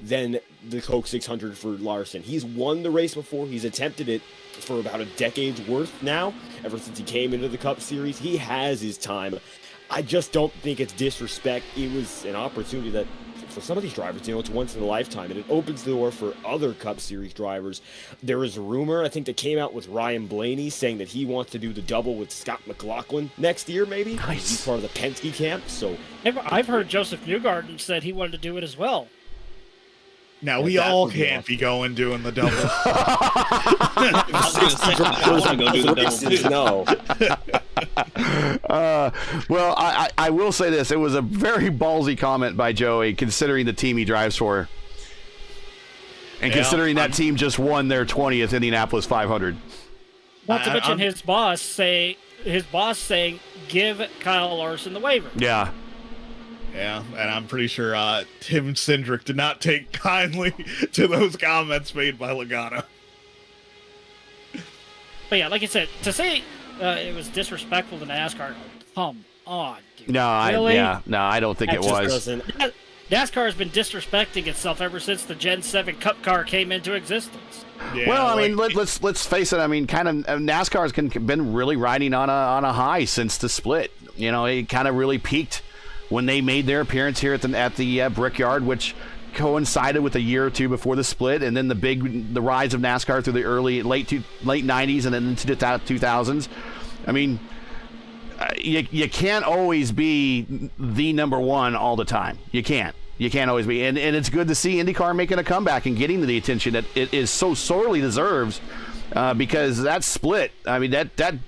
than the Coke 600 for Larson. He's won the race before. He's attempted it for about a decade's worth now, ever since he came into the Cup Series. He has his time. I just don't think it's disrespect. It was an opportunity that, for some of these drivers, it's once in a lifetime, and it opens the door for other Cup Series drivers. There is a rumor, I think, that came out with Ryan Blaney saying that he wants to do the double with Scott McLaughlin next year, maybe. Nice. He's part of the Penske camp, so... I've heard Joseph Newgarden said he wanted to do it as well. Now, we all can't be going doing the double. I was going to say, I want to go do the double too. No. Well, I will say this. It was a very ballsy comment by Joey, considering the team he drives for. And considering that team just won their 20th Indianapolis 500. Not to mention his boss saying, give Kyle Larson the waiver. Yeah. Yeah, and I'm pretty sure Tim Cindric did not take kindly to those comments made by Logano. But yeah, like I said, to say it was disrespectful to NASCAR, come on, dude. No, really? I don't think it was. NASCAR has been disrespecting itself ever since the Gen 7 Cup car came into existence. Yeah, well, I mean, let's face it. I mean, kind of NASCAR's been really riding on a high since the split. It kind of really peaked when they made their appearance here at the Brickyard, which coincided with a year or two before the split, and then the rise of NASCAR through the late 90s and then into the 2000s. I mean, you can't always be the number one all the time. You can't always be, and it's good to see IndyCar making a comeback and getting the attention that it is so sorely deserves, because that split, I mean,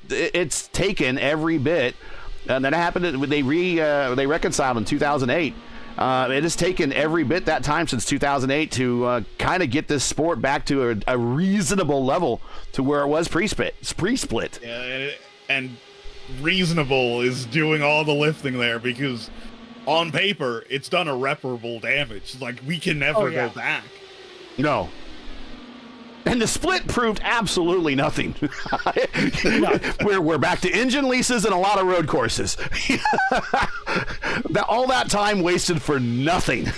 it's taken every bit. And that happened. They reconciled in 2008. It has taken every bit that time since 2008 to kind of get this sport back to a reasonable level to where it was pre-split. Yeah, and reasonable is doing all the lifting there, because on paper it's done irreparable damage. Like, we can never go back. No. And the split proved absolutely nothing. We're back to engine leases and a lot of road courses. All that time wasted for nothing.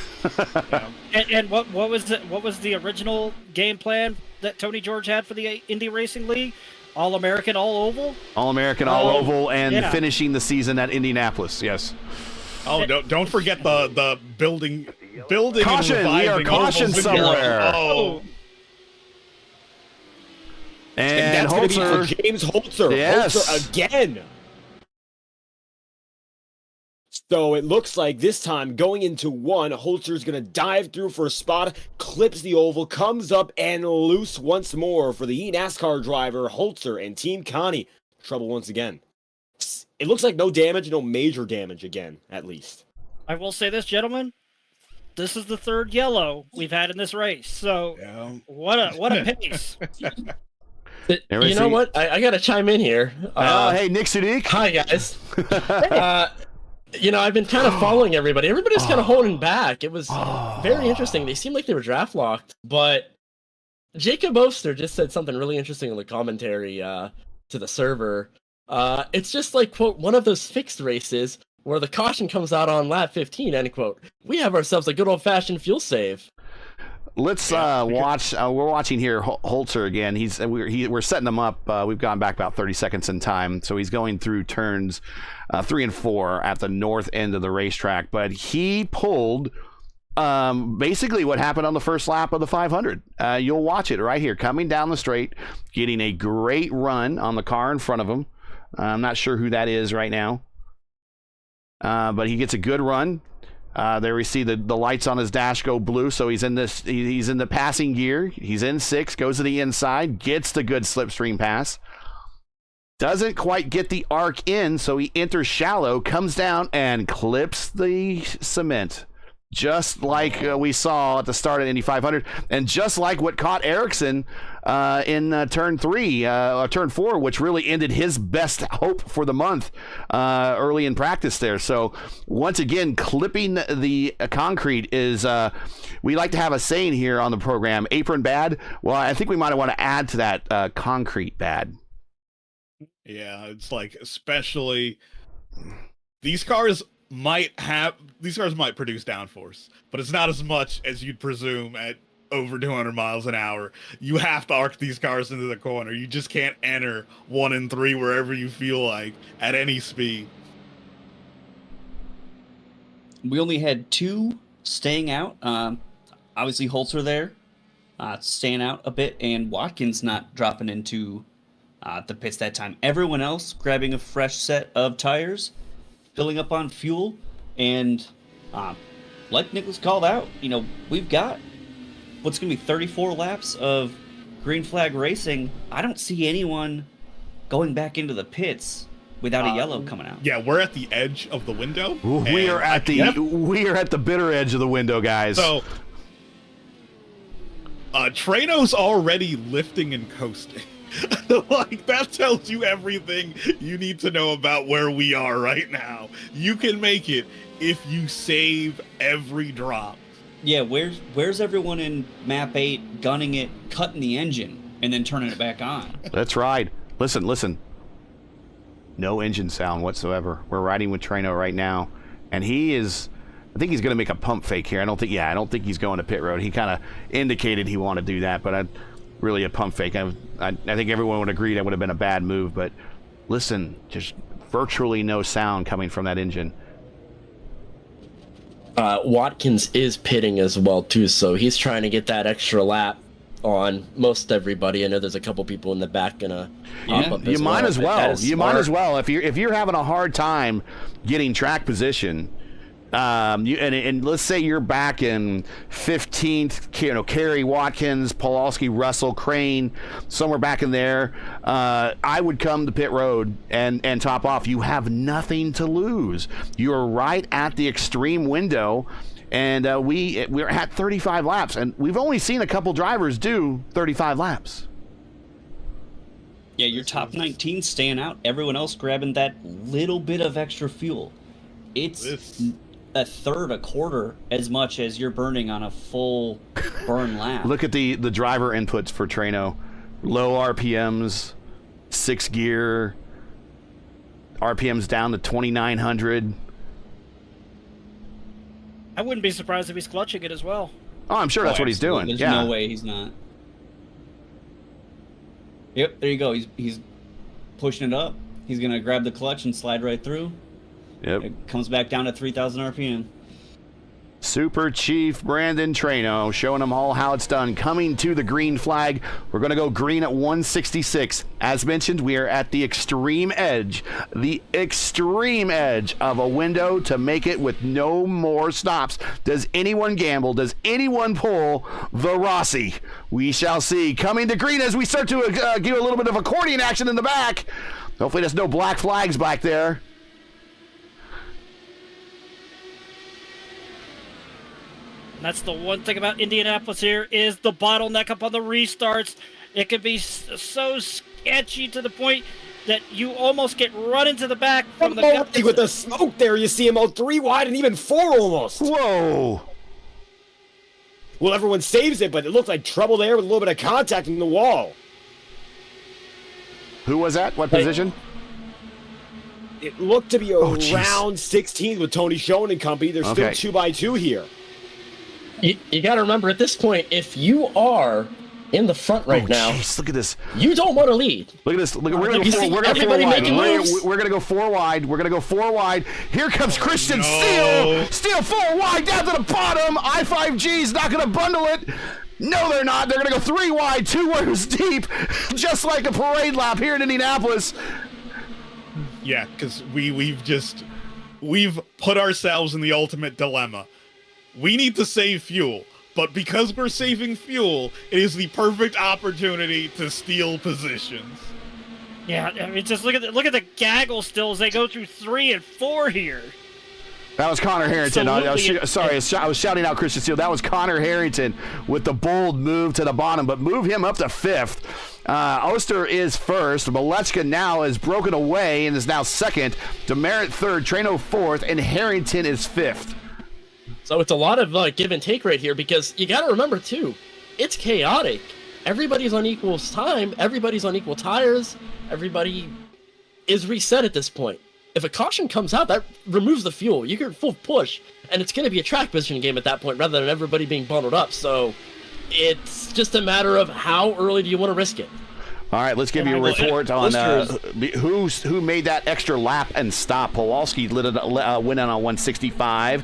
And what was the original game plan that Tony George had for the Indy Racing League? All-American, all-oval? All-American, all-oval, and finishing the season at Indianapolis, yes. Oh, don't forget the building caution, and we are cautioned somewhere. Oh. And that's going to be for James Holzer. Yes. Holzer again. So it looks like this time, going into one, Holzer's going to dive through for a spot, clips the oval, comes up and loose once more for the NASCAR driver, Holzer, and Team Connie. Trouble once again. It looks like no damage, no major damage again, at least. I will say this, gentlemen. this is the third yellow we've had in this race. So what a pace. You know what? I got to chime in here. Hey, Nick Sudik. Hi, guys. I've been kind of following everybody. Everybody's kind of holding back. It was very interesting. They seemed like they were draft locked, but Jacob Oster just said something really interesting in the commentary to the server. It's just like, quote, one of those fixed races where the caution comes out on lap 15, end quote. We have ourselves a good old-fashioned fuel save. Let's watch. We're watching here Holzer again. We're setting him up. We've gone back about 30 seconds in time, so he's going through turns 3 and 4 at the north end of the racetrack. But he pulled basically what happened on the first lap of the 500. You'll watch it right here, coming down the straight, getting a great run on the car in front of him. I'm not sure who that is right now, but he gets a good run. There we see the lights on his dash go blue, so he's in the passing gear. He's in 6, goes to the inside, gets the good slipstream pass. Doesn't quite get the arc in, so he enters shallow, comes down, and clips the cement. Just like we saw at the start of Indy 500, and just like what caught Ericsson in turn 4, which really ended his best hope for the month early in practice there. So once again, clipping the concrete is, we like to have a saying here on the program, apron bad. Well, I think we might want to add to that concrete bad. Yeah, it's like, especially these cars might produce downforce, but it's not as much as you'd presume at over 200 miles an hour. You have to arc these cars into the corner. You just can't enter 1 and 3 wherever you feel like at any speed. We only had 2 staying out. Obviously Holzer there, staying out a bit, and Watkins not dropping into the pits that time. Everyone else grabbing a fresh set of tires, filling up on fuel, and like Nicholas called out, we've got what's going to be 34 laps of green flag racing. I don't see anyone going back into the pits without a yellow coming out. Yeah, we're at the edge of the window. We are at the bitter edge of the window, guys. So Treno's already lifting and coasting. Like, that tells you everything you need to know about where we are right now. You can make it if you save every drop. Yeah, where's everyone in map 8 gunning it, cutting the engine, and then turning it back on? That's right. Listen. No engine sound whatsoever. We're riding with Treno right now, and I think he's going to make a pump fake here. I don't think he's going to pit road. He kind of indicated he wanted to do that, but really a pump fake. I think everyone would agree that would have been a bad move, but listen, just virtually no sound coming from that engine. Watkins is pitting as well too, so he's trying to get that extra lap on most everybody. I know there's a couple people in the back gonna pop up you might as well. You might as well if you're having a hard time getting track position. And let's say you're back in 15th, Carey, Watkins, Pawlowski, Russell, Crane, somewhere back in there. I would come to pit road and top off. You have nothing to lose. You're right at the extreme window, and we're at 35 laps, and we've only seen a couple drivers do 35 laps. Yeah, your top 19 staying out. Everyone else grabbing that little bit of extra fuel. It's a third, a quarter as much as you're burning on a full burn lap. Look at the driver inputs for Treno. Low RPMs, 6 gear, RPMs down to 2,900. I wouldn't be surprised if he's clutching it as well. Oh, I'm sure that's what he's doing. There's no way he's not. Yep, there you go. He's pushing it up. He's going to grab the clutch and slide right through. Yep. It comes back down to 3,000 RPM. Super Chief Brandon Treno showing them all how it's done. Coming to the green flag. We're going to go green at 166. As mentioned, we are at the extreme edge of a window to make it with no more stops. Does anyone gamble? Does anyone pull the Rossi? We shall see. Coming to green as we start to give a little bit of accordion action in the back. Hopefully there's no black flags back there. That's the one thing about Indianapolis here is the bottleneck up on the restarts. It can be so sketchy to the point that you almost get run into the back from the guy. With the smoke there, you see him out 3 wide and even 4 almost. Whoa. Well, everyone saves it, but it looked like trouble there with a little bit of contact in the wall. Who was that? What position? It looked to be around 16 with Tony Schoen and company. There's still 2 by 2 here. You got to remember, at this point, if you are in the front right now, geez, look at this. You don't want to lead. Look at this. Look, we're going You to see go 4 everybody wide. making moves? We're going to go 4 wide. We're going to go 4 wide. Here comes Christian Steele. Steele 4 wide down to the bottom. I5G's not going to bundle it. No, they're not. They're going to go 3 wide, 2 rows deep, just like a parade lap here in Indianapolis. Yeah, because we've put ourselves in the ultimate dilemma. We need to save fuel, but because we're saving fuel, it is the perfect opportunity to steal positions. Yeah, I mean, just look at the gaggle still as they go through 3 and 4 here. That was Connor Harrington. I was shouting out Christian Steele. That was Connor Harrington with the bold move to the bottom, but move him up to 5th. Oster is 1st. Malechka now is broken away and is now 2nd. Demerit 3rd. Trano 4th. And Harrington is 5th. So it's a lot of give and take right here, because you got to remember, too, it's chaotic. Everybody's on equal time. Everybody's on equal tires. Everybody is reset at this point. If a caution comes out, that removes the fuel. You can full push, and it's going to be a track position game at that point rather than everybody being bundled up. So it's just a matter of how early do you want to risk it. All right, let's give you a report on who made that extra lap and stop. Pawlowski went in on 165.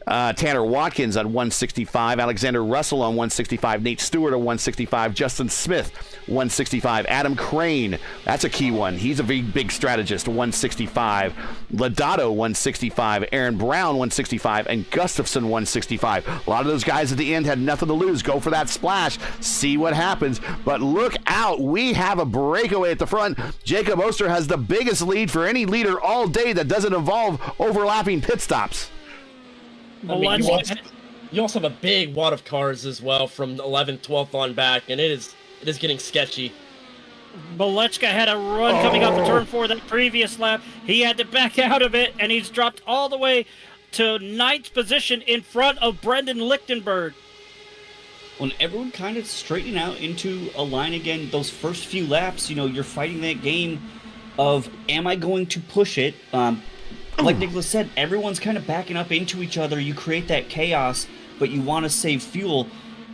Tanner Watkins on 165, Alexander Russell on 165, Nate Stewart on 165, Justin Smith 165, Adam Crane, that's a key one. He's a big strategist, 165, Lodato 165, Aaron Brown 165, and Gustafson 165. A lot of those guys at the end had nothing to lose. Go for that splash, see what happens. But look out, we have a breakaway at the front. Jacob Oster has the biggest lead for any leader all day that doesn't involve overlapping pit stops. I mean, you also have a big wad of cars as well from 11th, 12th on back, and it is getting sketchy. Malechka had a run coming off of turn 4 that previous lap. He had to back out of it, and he's dropped all the way to 9th position in front of Brendan Lichtenberg. When everyone kind of straightening out into a line again, those first few laps, you're fighting that game of, am I going to push it? Like Nicholas said, everyone's kind of backing up into each other. You create that chaos, but you want to save fuel.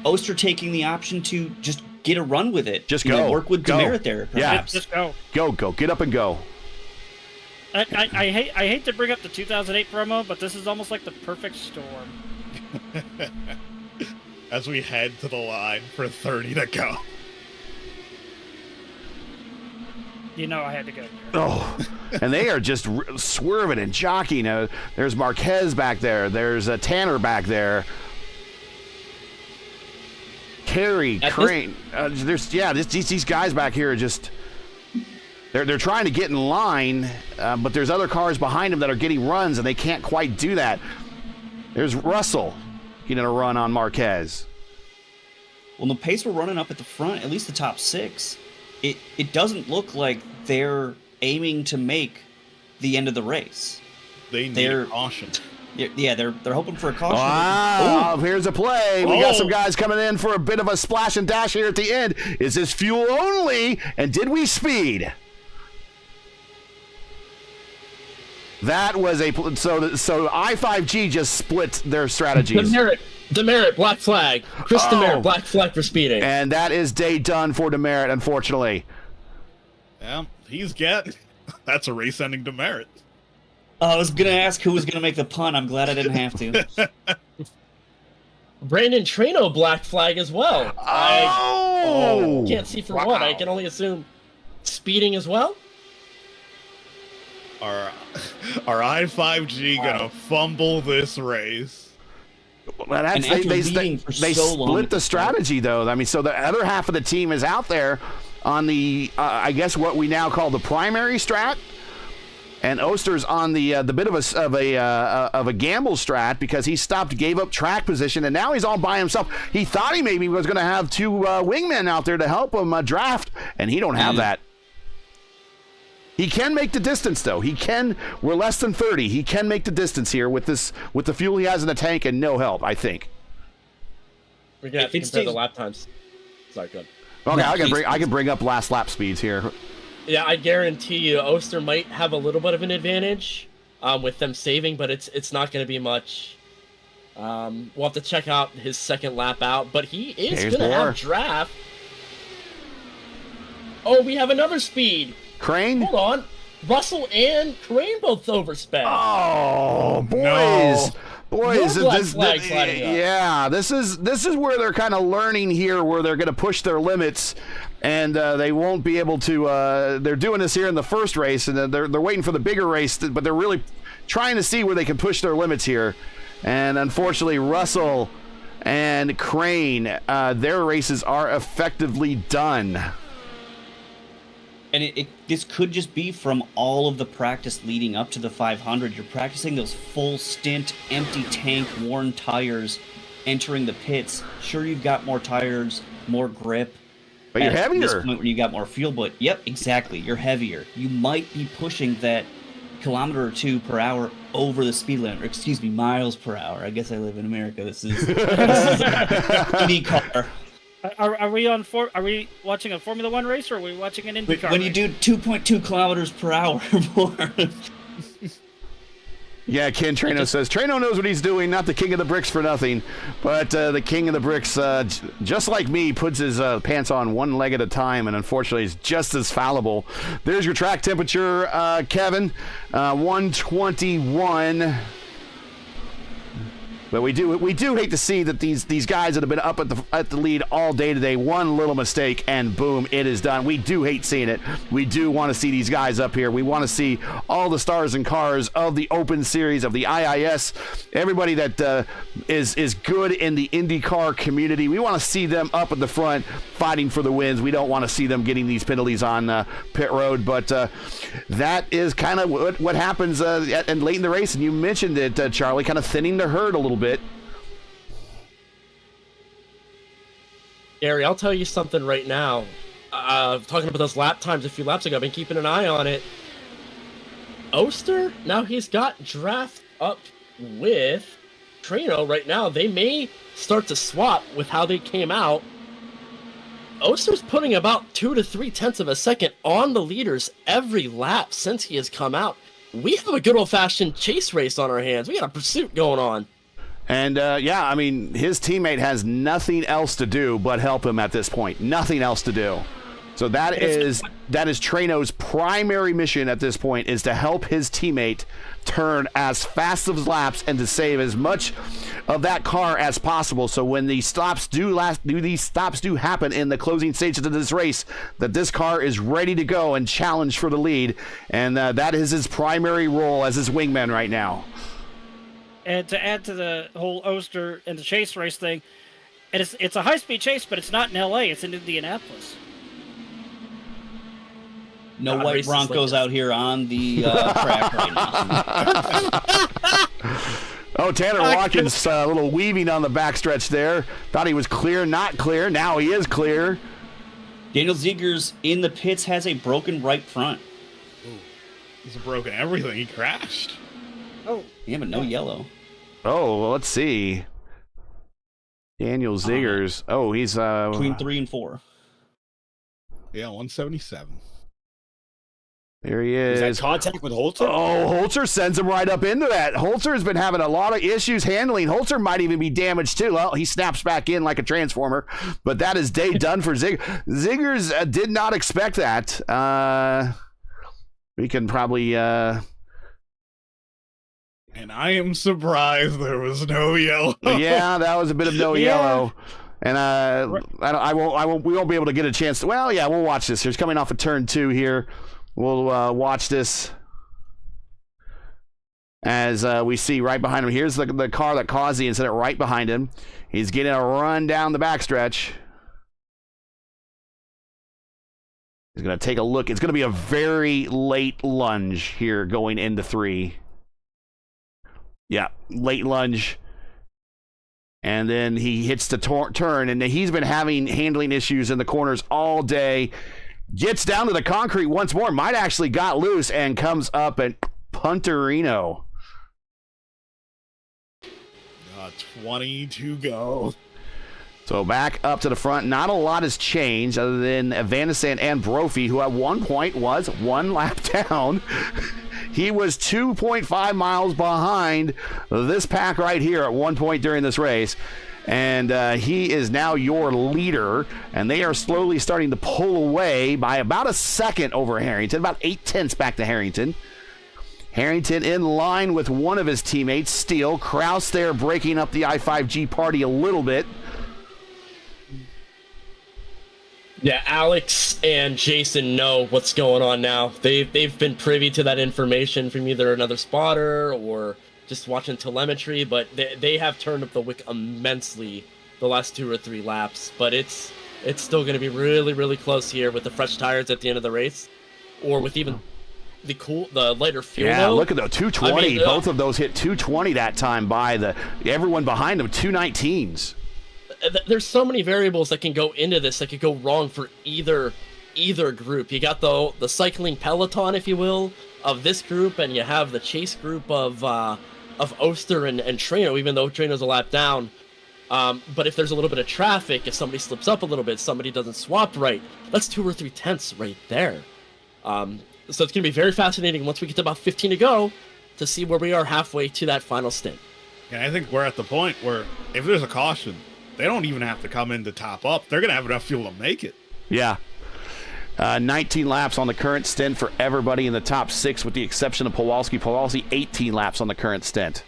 Oster taking the option to just get a run with it. Just go. Work with Demerit there, perhaps. Just go. Go. Get up and go. I hate to bring up the 2008 promo, but this is almost like the perfect storm. As we head to the line for 30 to go. I had to go. Oh, and they are just swerving and jockeying. There's Marquez back there. There's Tanner back there. Carey, Crane. These guys back here are just. They're trying to get in line, but there's other cars behind them that are getting runs, and they can't quite do that. There's Russell getting a run on Marquez. Well, the pace we're running up at the front, at least the top 6. It doesn't look like they're aiming to make the end of the race. They need a caution. Yeah, they're hoping for a caution. Wow, here's a play. We got some guys coming in for a bit of a splash and dash here at the end. Is this fuel only? And did we speed? That was so I5G just split their strategies. Demerit, black flag. Chris Demerit, black flag for speeding. And that is day done for Demerit, unfortunately. Yeah, that's a race-ending demerit. I was going to ask who was going to make the pun. I'm glad I didn't have to. Brandon Trano, black flag as well. I can't see for what. I can only assume speeding as well. Are I5G going to fumble this race? Well, they split the strategy, though. I mean, so the other half of the team is out there on the, I guess what we now call the primary strat. And Oster's on the bit of a gamble strat because he stopped, gave up track position, and now he's all by himself. He thought he maybe was going to have two wingmen out there to help him draft, and he don't have that. He can make the distance, though. He can. We're less than 30. He can make the distance here with the fuel he has in the tank and no help, I think. We're gonna have to compare the lap times. Sorry, good. Okay, I can bring up last lap speeds here. Yeah, I guarantee you, Oster might have a little bit of an advantage with them saving, but it's not going to be much. We'll have to check out his second lap out, but he is going to have draft. Oh, we have another speed. Crane? Hold on. Russell and Crane both oversped. Oh, boys. No. Boys, Yeah, this is where they're kind of learning here, where they're going to push their limits, and they won't be able to. They're doing this here in the first race, and they're waiting for the bigger race, but they're really trying to see where they can push their limits here. And unfortunately, Russell and Crane, their races are effectively done. And this could just be from all of the practice leading up to the 500. You're practicing those full stint, empty tank, worn tires, entering the pits. Sure, you've got more tires, more grip. But you're heavier. At this point when you got more fuel, but yep, exactly. You're heavier. You might be pushing that kilometer or two per hour over the speed limit, or excuse me, miles per hour. I guess I live in America. This is IndyCar. Are we watching a Formula One race, or are we watching an IndyCar when race? you do 2.2 kilometers per hour more? Yeah, Ken Trano says, Trano knows what he's doing, not the king of the bricks for nothing, but the king of the bricks, just like me, puts his pants on one leg at a time, and unfortunately is just as fallible. There's your track temperature, Kevin, 121. But we do hate to see that these guys that have been up at the lead all day today, one little mistake and boom, it is done. We do hate seeing it. We do want to see these guys up here. We want to see all the stars and cars of the Open Series, of the IIS, everybody that is good in the IndyCar community. We want to see them up at the front fighting for the wins. We don't want to see them getting these penalties on pit road, but that is kind of what happens and late in the race. And you mentioned it, Charlie, kind of thinning the herd a little bit. Gary, I'll tell you something right now. Talking about those lap times a few laps ago, I've been keeping an eye on it. Oster, now he's got draft up with Trano right now. They may start to swap with how they came out. Oster's putting about 2 to 3 tenths of a second on the leaders every lap since he has come out. We have a good old-fashioned chase race on our hands. We got a pursuit going on. And, yeah, I mean, his teammate has nothing else to do but help him at this point. Nothing else to do. So that is Trano's primary mission at this point, is to help his teammate turn as fast as laps and to save as much of that car as possible. So when these stops do happen in the closing stages of this race, that this car is ready to go and challenge for the lead. And that is his primary role as his wingman right now. And to add to the whole Oster and the chase race thing, it's a high-speed chase, but it's not in L.A., it's in Indianapolis. No white Broncos out here on the track right now. Oh, Tanner Watkins, a little weaving on the backstretch there. Thought he was clear, not clear. Now he is clear. Daniel Ziegers in the pits has a broken right front. Ooh, he's broken everything. He crashed. Oh. Yeah, but no yellow. Oh, well, let's see. Daniel Ziegers. Oh, he's between 3 and 4. Yeah, 177. There he is. Is that contact with Holzer? Oh, Holzer sends him right up into that. Holzer has been having a lot of issues handling. Holzer might even be damaged too. Well, he snaps back in like a transformer, but that is day done for Ziegers. Ziegers did not expect that. We can probably... And I am surprised there was no yellow. Yeah, that was a bit of no yellow. And we won't be able to get a chance to... Well, yeah, we'll watch this. He's coming off of turn 2 here. We'll watch this as we see right behind him. Here's the car that caused the incident right behind him. He's getting a run down the backstretch. He's going to take a look. It's going to be a very late lunge here going into 3. Yeah, late lunge. And then he hits the turn, and he's been having handling issues in the corners all day. Gets down to the concrete once more, might actually got loose, and comes up and Punterino. 20 to go. So back up to the front. Not a lot has changed other than Vanesan and Brophy, who at one point was 1 lap down. He was 2.5 miles behind this pack right here at one point during this race. And he is now your leader. And they are slowly starting to pull away by about a second over Harrington, about 0.8 back to Harrington. Harrington in line with one of his teammates, Steele. Kraus there breaking up the I-5G party a little bit. Yeah, Alex and Jason know what's going on now. They've been privy to that information from either another spotter or just watching telemetry, but they have turned up the wick immensely the last 2 or 3 laps. But it's still going to be really, really close here with the fresh tires at the end of the race, or with even the lighter fuel. Yeah, load. look at the 220. I mean, both of those hit 220 that time by everyone behind them, 219s. There's so many variables that can go into this that could go wrong for either group. You got the cycling peloton, if you will, of this group, and you have the chase group of Oster and Trino, even though Trino's a lap down. But if there's a little bit of traffic, if somebody slips up a little bit, somebody doesn't swap right, that's 2 or 3 tenths right there. So it's going to be very fascinating once we get to about 15 to go to see where we are halfway to that final stint. And I think we're at the point where if there's a caution, they don't even have to come in to top up. They're going to have enough fuel to make it. Yeah. 19 laps on the current stint for everybody in the top 6 with the exception of Powalski. Powalski, 18 laps on the current stint.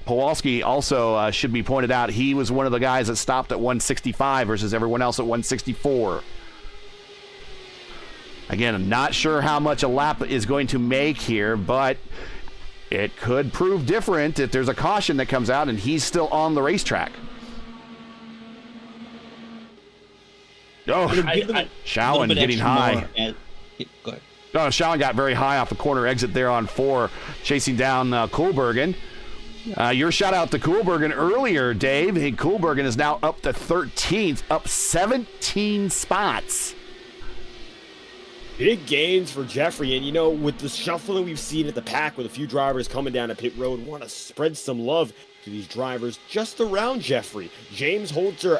Powalski also should be pointed out, he was one of the guys that stopped at 165 versus everyone else at 164. Again, I'm not sure how much a lap is going to make here, but it could prove different if there's a caution that comes out and he's still on the racetrack. Oh, Showen getting high. Go ahead. Oh, Showen got very high off the corner exit there on 4, chasing down Koolbergen. Your shout out to Koolbergen earlier, Dave. Hey, Koolbergen is now up to 13th, up 17 spots. Big gains for Jeffrey, and with the shuffling we've seen at the pack with a few drivers coming down to pit road, want to spread some love to these drivers just around Jeffrey. James Holzer,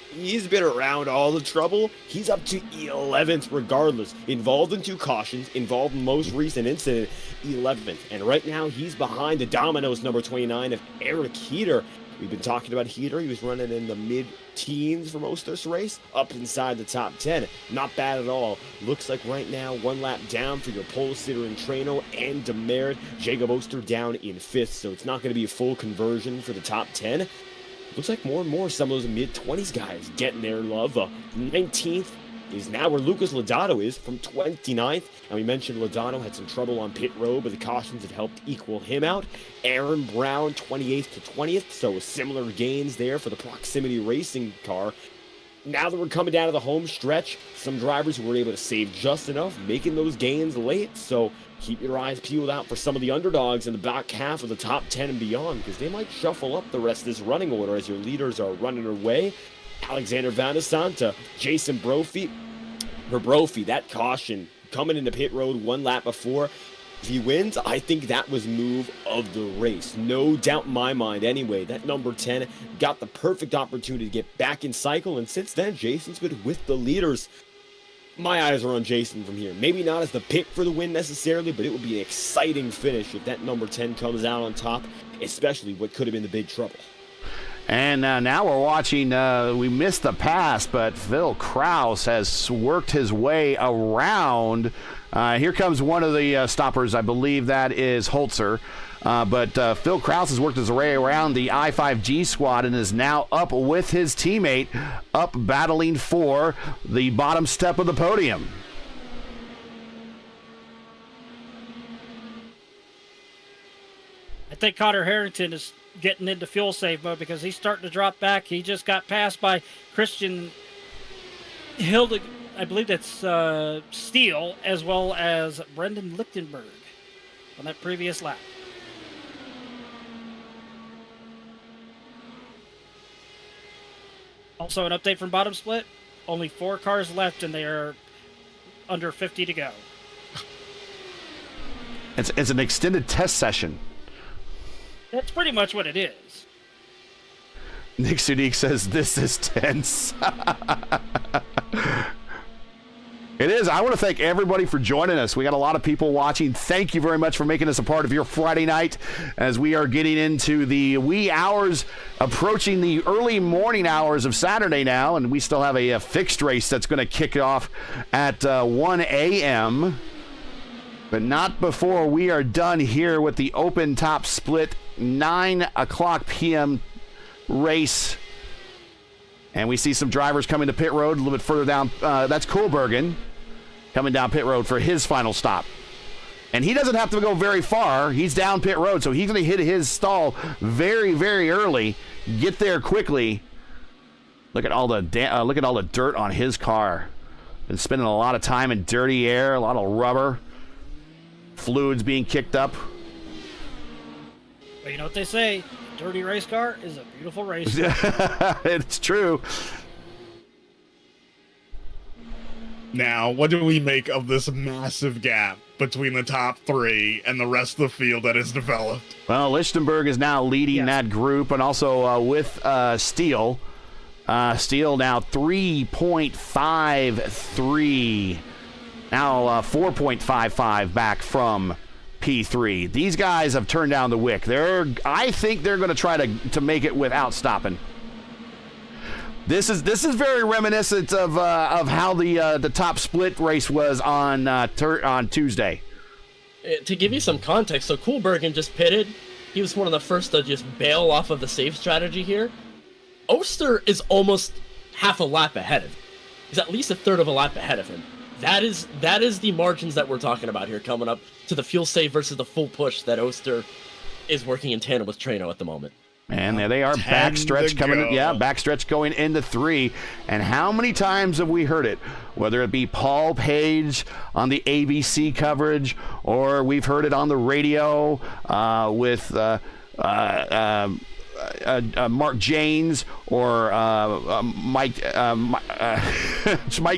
he's been around all the trouble. He's up to 11th regardless. Involved in 2 cautions, involved in most recent incident, 11th. And right now he's behind the Domino's number 29 of Erik Heater. We've been talking about Heater. He was running in the mid-teens for most of this race, up inside the top 10. Not bad at all. Looks like right now 1 lap down for your pole sitter in Trano and Demerit. Jacob Oster down in 5th, so it's not going to be a full conversion for the top 10. Looks like more and more some of those mid-20s guys getting their love. 19th is now where Lucas Lodato is from 29th. And we mentioned Lodato had some trouble on pit road, but the cautions have helped equal him out. Aaron Brown, 28th to 20th, so similar gains there for the proximity racing car. Now that we're coming down to the home stretch, some drivers who were able to save just enough, making those gains late, so keep your eyes peeled out for some of the underdogs in the back half of the top 10 and beyond, because they might shuffle up the rest of this running order as your leaders are running away. Alexander Vanasanta, Jason Brophy. For Brophy, that caution coming into pit road 1 lap before. If he wins, I think that was move of the race. No doubt in my mind anyway. That number 10 got the perfect opportunity to get back in cycle, and since then, Jason's been with the leaders. My eyes are on Jason from here. Maybe not as the pick for the win necessarily, but it would be an exciting finish if that number 10 comes out on top, especially what could have been the big trouble. And now we're watching, we missed the pass, but Phil Kraus has worked his way around. Here comes one of the stoppers. I believe that is Holzer. But Phil Kraus has worked his way around the I-5G squad and is now up with his teammate, up battling for the bottom step of the podium. I think Connor Harrington is getting into fuel save mode because he's starting to drop back. He just got passed by Christian I believe that's Steele, as well as Brendan Lichtenberg on that previous lap. Also, an update from Bottom Split. Only 4 cars left, and they are under 50 to go. It's an extended test session. That's pretty much what it is. Nick Sudik says, this is tense. It is. I want to thank everybody for joining us. We got a lot of people watching. Thank you very much for making us a part of your Friday night as we are getting into the wee hours, approaching the early morning hours of Saturday now, and we still have a fixed race that's going to kick off at 1 a.m., but not before we are done here with the open top split 9 o'clock p.m. race. And we see some drivers coming to pit road a little bit further down. That's Koolbergen coming down pit road for his final stop. And he doesn't have to go very far. He's down pit road, so he's going to hit his stall very, very early. Get there quickly. Look at all the dirt on his car. Been spending a lot of time in dirty air, a lot of rubber, fluids being kicked up. But you know what they say? A dirty race car is a beautiful race. It's true. Now, what do we make of this massive gap between the top 3 and the rest of the field that is developed? Well, Lichtenberg is now leading that group, and also with Steele. Steele now 3.53. Now 4.55 back from P3. These guys have turned down the wick. I think they're going to try to make it without stopping. This is very reminiscent of how the top split race was on Tuesday. To give you some context, so Koolbergen just pitted. He was one of the first to just bail off of the safe strategy here. Oster is almost half a lap ahead of him. He's at least a third of a lap ahead of him. That is the margins that we're talking about here, coming up to the fuel save versus the full push that Oster is working in tandem with Trano at the moment. And there they are, backstretch coming in. Yeah, backstretch going into 3. And how many times have we heard it? Whether it be Paul Page on the ABC coverage, or we've heard it on the radio with Mark Janes or Mike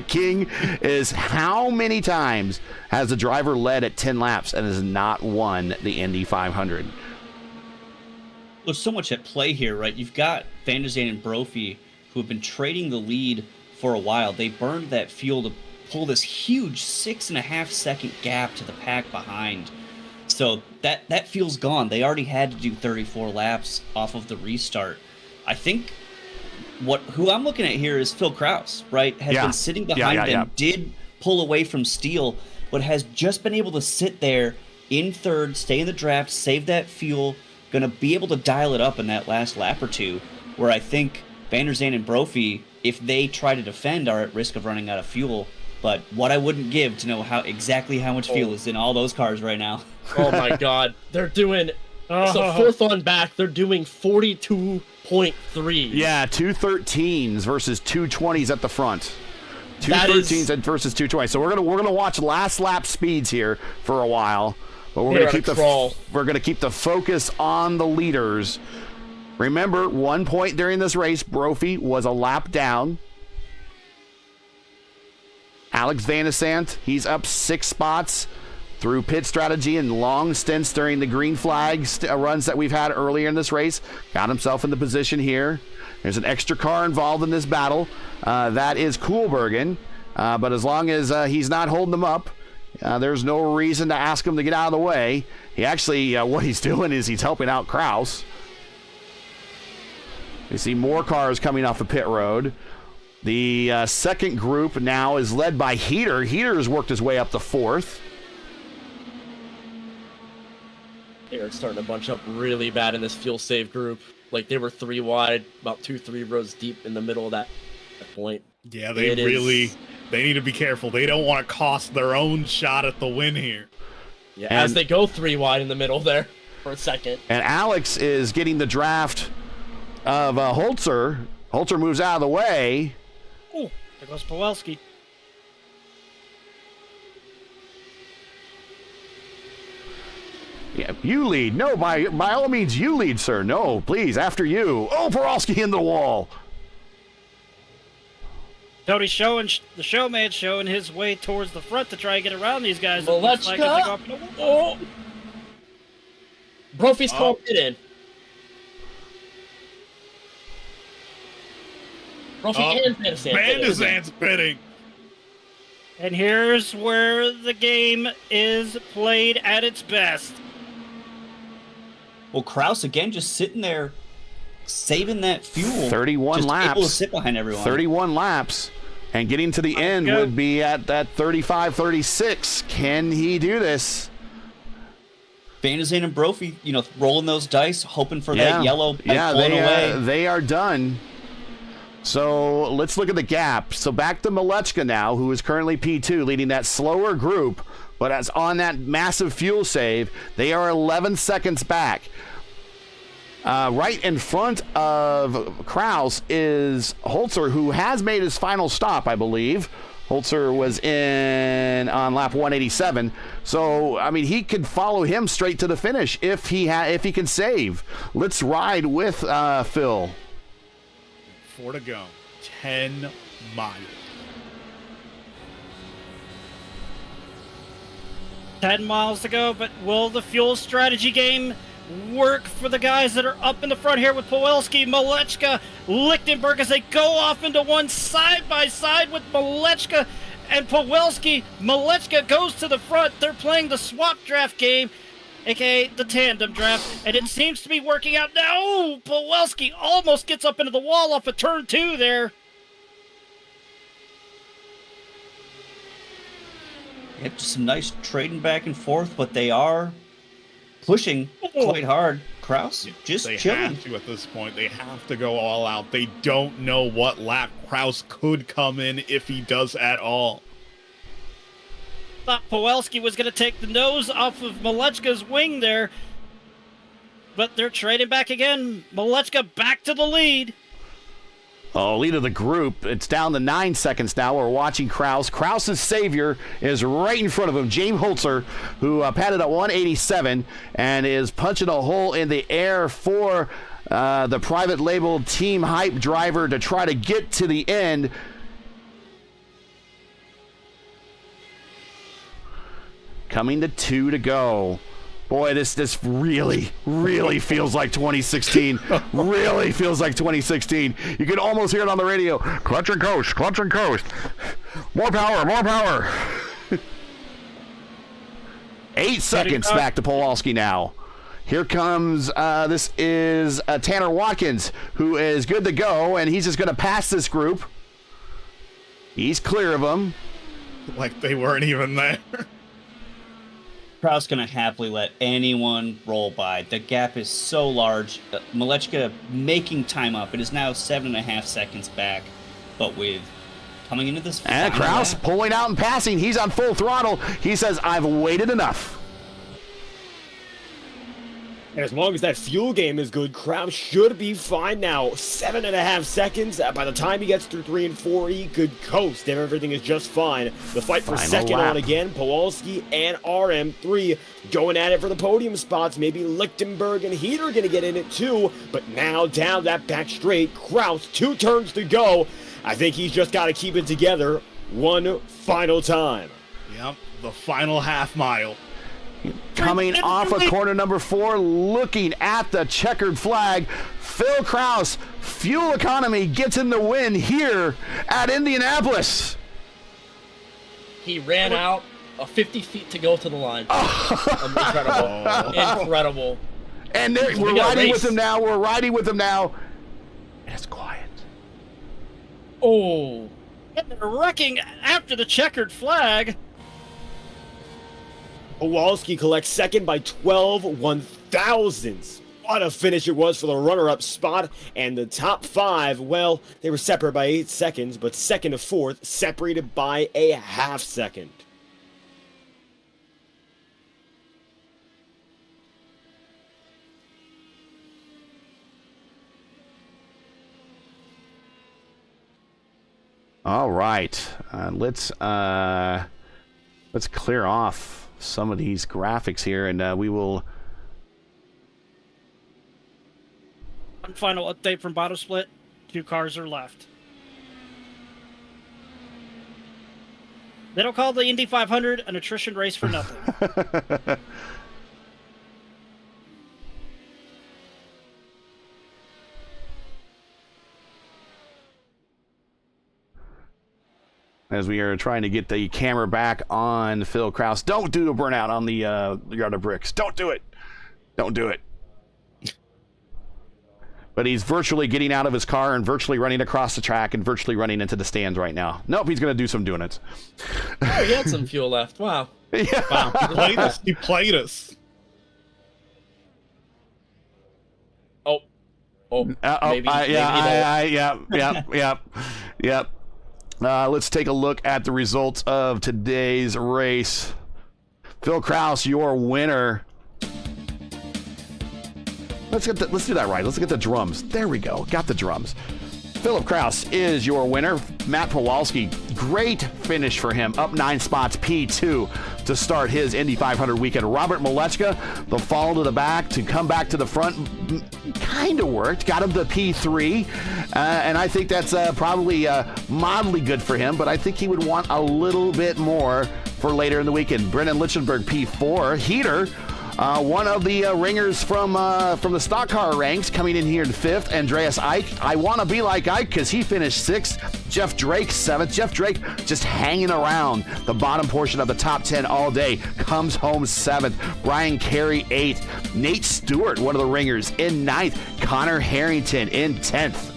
King, is how many times has the driver led at 10 laps and has not won the Indy 500? There's so much at play here, right? You've got Van der Zand and Brophy, who have been trading the lead for a while. They burned that fuel to pull this huge 6.5-second gap to the pack behind. So that fuel's gone. They already had to do 34 laps off of the restart. I think who I'm looking at here is Phil Krause, right? Has been sitting behind them, did pull away from Steele, but has just been able to sit there in third, stay in the draft, save that fuel, going to be able to dial it up in that last lap or two, where I think Van der Zand and Brophy, if they try to defend, are at risk of running out of fuel. But what I wouldn't give to know exactly how much fuel is in all those cars right now. Oh my God. They're doing, so fourth on back, they're doing 42.3. Yeah, 213s versus 220s at the front. 213s versus 220. So we're gonna watch last lap speeds here for a while. But we're going to keep the focus on the leaders. Remember, 1 point during this race, Brophy was a lap down. Alex Van der Zand, he's up 6 spots through pit strategy and long stints during the green flag runs that we've had earlier in this race. Got himself in the position here. There's an extra car involved in this battle. That is Koolbergen. But as long as he's not holding them up, there's no reason to ask him to get out of the way. He actually, what he's doing is he's helping out Krause. You see more cars coming off the pit road. The second group now is led by Heater. Heater has worked his way up to 4th. They're starting to bunch up really bad in this fuel save group. Like, they were 3 wide, about 2-3 rows deep in the middle of that point. Yeah, they need to be careful. They don't want to cost their own shot at the win here. Yeah, as they go 3 wide in the middle there for a second. And Alex is getting the draft of Holzer. Holzer moves out of the way. Oh, there goes Pawelski. Yeah, you lead. No, by all means, you lead, sir. No, please, after you. Oh, Poralski in the wall. Cody's the showman showing his way towards the front to try and get around these guys. It looks like it's off in the wall. Brophy's called it in. Brophy and Van de Zandt's pitting. And here's where the game is played at its best. Well, Kraus again just sitting there, saving that fuel. 31 just laps. Able to sit behind everyone. 31 laps. And getting to the end would be at that 35, 36. Can he do this? Van de Zandt and Brophy, rolling those dice, hoping for that yellow blown away. They are done. So let's look at the gap. So back to Malechka now, who is currently P2, leading that slower group, but as on that massive fuel save, they are 11 seconds back. Right in front of Kraus is Holzer, who has made his final stop, I believe. Holzer was on lap 187. So, I mean, he could follow him straight to the finish if he can save. Let's ride with Phil. 4 to go. 10 miles. 10 miles to go, but will the fuel strategy game work for the guys that are up in the front here with Pawelski, Malechka, Lichtenberg as they go off into one side by side with Malechka and Pawelski. Malechka goes to the front. They're playing the swap draft game, aka the tandem draft, and it seems to be working out now. Oh, Pawelski almost gets up into the wall off of turn 2 there. Yep, just some nice trading back and forth, but they are pushing quite hard. Kraus just they chilling. have to at this point. They have to go all out. They don't know what lap Kraus could come in if he does at all. Thought Pawelski was going to take the nose off of Malechka's wing there, but they're trading back again. Malechka back to the lead. Oh, lead of the group. It's down to 9 seconds now. We're watching Kraus. Kraus's savior is right in front of him, James Holzer, who padded at 187 and is punching a hole in the air for the private label team hype driver to try to get to the end. Coming to 2 to go. Boy, this really, really feels like 2016. Really feels like 2016. You can almost hear it on the radio. Clutch and coast, clutch and coast. More power, more power. 8 seconds back to Pawelski now. Here comes, this is Tanner Watkins, who is good to go, and he's just going to pass this group. He's clear of them. Like they weren't even there. Kraus going to happily let anyone roll by. The gap is so large. Malechka making time up. It is now 7.5 seconds back. But with coming into this and Kraus pulling out and passing. He's on full throttle. He says, I've waited enough. And as long as that fuel game is good, Kraus should be fine now. 7.5 seconds. By the time he gets through 3 and 4, he could coast if everything is just fine. The fight for second on again. Pawelski and RM3 going at it for the podium spots. Maybe Lichtenberg and Heater going to get in it too. But now down that back straight. Kraus, 2 turns to go. I think he's just got to keep it together one final time. Yep, the final half mile. Coming off of corner number 4, looking at the checkered flag, Phil Kraus, fuel economy gets in the win here at Indianapolis. He ran out 50 feet to go to the line. Incredible. Incredible. And we're riding with him now. We're riding with him now. And it's quiet. Oh. And they're wrecking after the checkered flag. Pawelski collects second by 12 1/1000ths. What a finish it was for the runner-up spot. And the top 5, well, they were separated by 8 seconds, but second to fourth separated by a half second. All right, let's clear off some of these graphics here, and we will One final update from bottom split. 2 cars are left. They don't call the Indy 500 an attrition race for nothing. As we are trying to get the camera back on Phil Kraus. Don't do a burnout on the yard of bricks. Don't do it. Don't do it. But he's virtually getting out of his car and virtually running across the track and virtually running into the stands right now. Nope, he's going to do some doing it. Oh, he had some fuel left. Wow. Yeah. Wow, he played us. He played us. Oh. Yep. Let's take a look at the results of today's race. Phil Kraus, your winner. Let's do that right. Let's get the drums. There we go. Got the drums. Philip Kraus is your winner. Matt Powalski, great finish for him. Up 9 spots, P2 to start his Indy 500 weekend. Robert Malechka, the fall to the back to come back to the front, kind of worked. Got him to P3, and I think that's probably mildly good for him, but I think he would want a little bit more for later in the weekend. Brendan Lichtenberg, P4. Heater, one of the ringers from the stock car ranks, coming in here in 5th. Andreas Ike. I want to be like Ike because he finished 6th. Jeff Drake, 7th. Jeff Drake just hanging around the bottom portion of the top 10 all day. Comes home 7th. Brian Carey, 8th. Nate Stewart, one of the ringers, in 9th. Connor Harrington in 10th.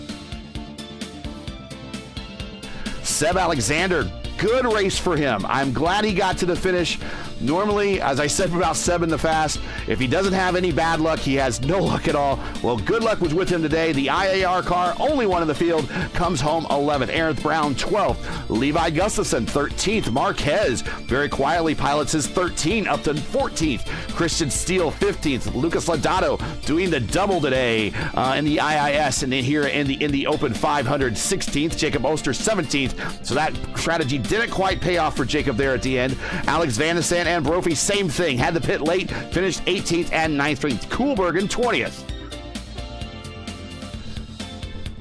Seb Alexander, good race for him. I'm glad he got to the finish. Normally, as I said about Seb in the fast, if he doesn't have any bad luck, he has no luck at all. Well, good luck was with him today. The IAR car, only one in the field, comes home 11th. Aaron Brown, 12th. Levi Gustafson, 13th. Marquez very quietly pilots his 13 up to 14th. Christian Steele, 15th. Lucas Lodato doing the double today in the IIS and here in the Open 500, 16th. Jacob Oster, 17th. So that strategy didn't quite pay off for Jacob there at the end. Alex Van de Sande and Brophy, same thing. Had the pit late, finished 18th and 9th. Koolbergen, 20th.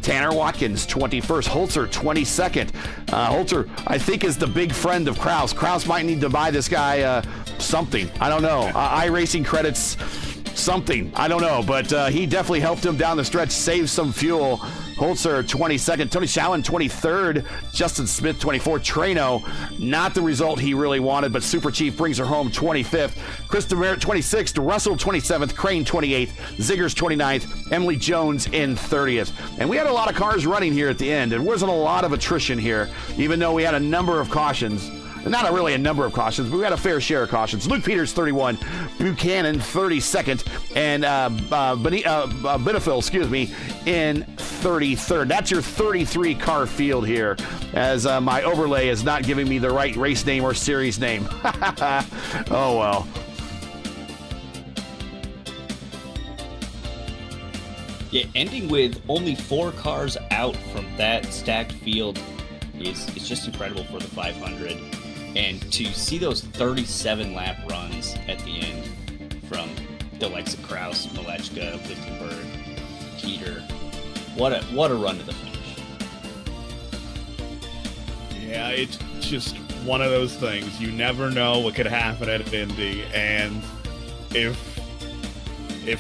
Tanner Watkins, 21st. Holzer, 22nd. Holzer, I think, is the big friend of Kraus. Kraus might need to buy this guy something. I don't know. iRacing credits, something. I don't know. But he definitely helped him down the stretch, save some fuel. Holzer, 22nd. Tony Shalin, 23rd. Justin Smith, 24th. Trano, not the result he really wanted, but Super Chief brings her home, 25th. Chris DeMeritt, 26th. Russell, 27th. Crane, 28th. Ziggers, 29th. Emily Jones in 30th. And we had a lot of cars running here at the end. There wasn't a lot of attrition here, even though we had a number of cautions. Not really a number of cautions, but we had a fair share of cautions. Luke Peters, 31. Buchanan, 32nd. And Benefil, in 33rd. That's your 33 car field here, as my overlay is not giving me the right race name or series name. Oh, well. Yeah, ending with only 4 cars out from that stacked field is just incredible for the 500. And to see those 37 lap runs at the end from the likes of Kraus, Malechka, Lichtenberg, Heater, what a run to the finish. Yeah, it's just one of those things. You never know what could happen at Indy, and if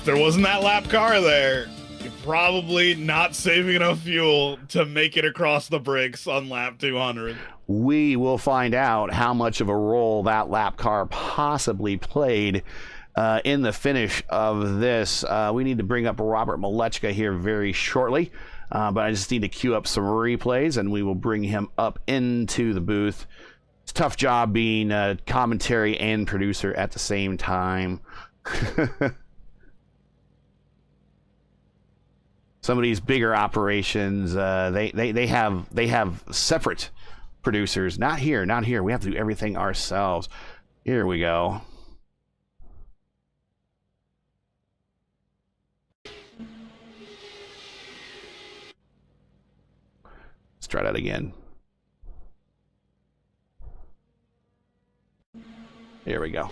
there wasn't that lap car there, you're probably not saving enough fuel to make it across the bricks on lap 200. We will find out how much of a role that lap car possibly played in the finish of this. We need to bring up Robert Malechka here very shortly, but I just need to queue up some replays, and we will bring him up into the booth. It's a tough job being a commentary and producer at the same time. Some of these bigger operations, they have separate producers. Not here. We have to do everything ourselves. Here we go. Let's try that again. Here we go.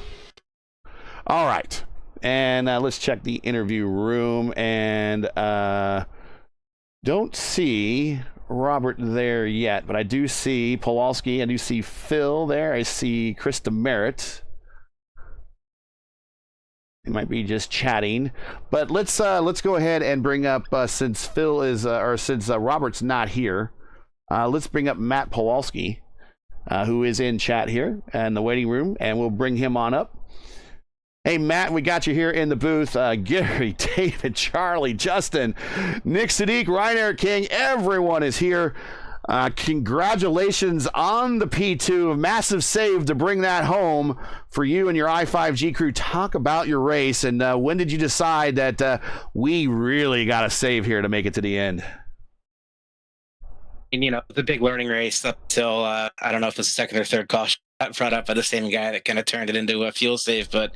All right. And let's check the interview room. And don't see Robert there yet, but I do see Pawlowski. I do see Phil there. I see Chris DeMerit. He might be just chatting, but let's go ahead and bring up since Phil is since Robert's not here, let's bring up Matt Pawlowski, who is in chat here in the waiting room, and we'll bring him on up. Hey Matt, we got you here in the booth. Gary, David, Charlie, Justin, Nick Sadiq, Ryan Eric King, everyone is here. Congratulations on the P2, massive save to bring that home for you and your i5G crew. Talk about your race, and when did you decide that we really got a save here to make it to the end? And, you know, the big learning race up till I don't know if it's the second or third caution brought up by the same guy that kind of turned it into a fuel save, but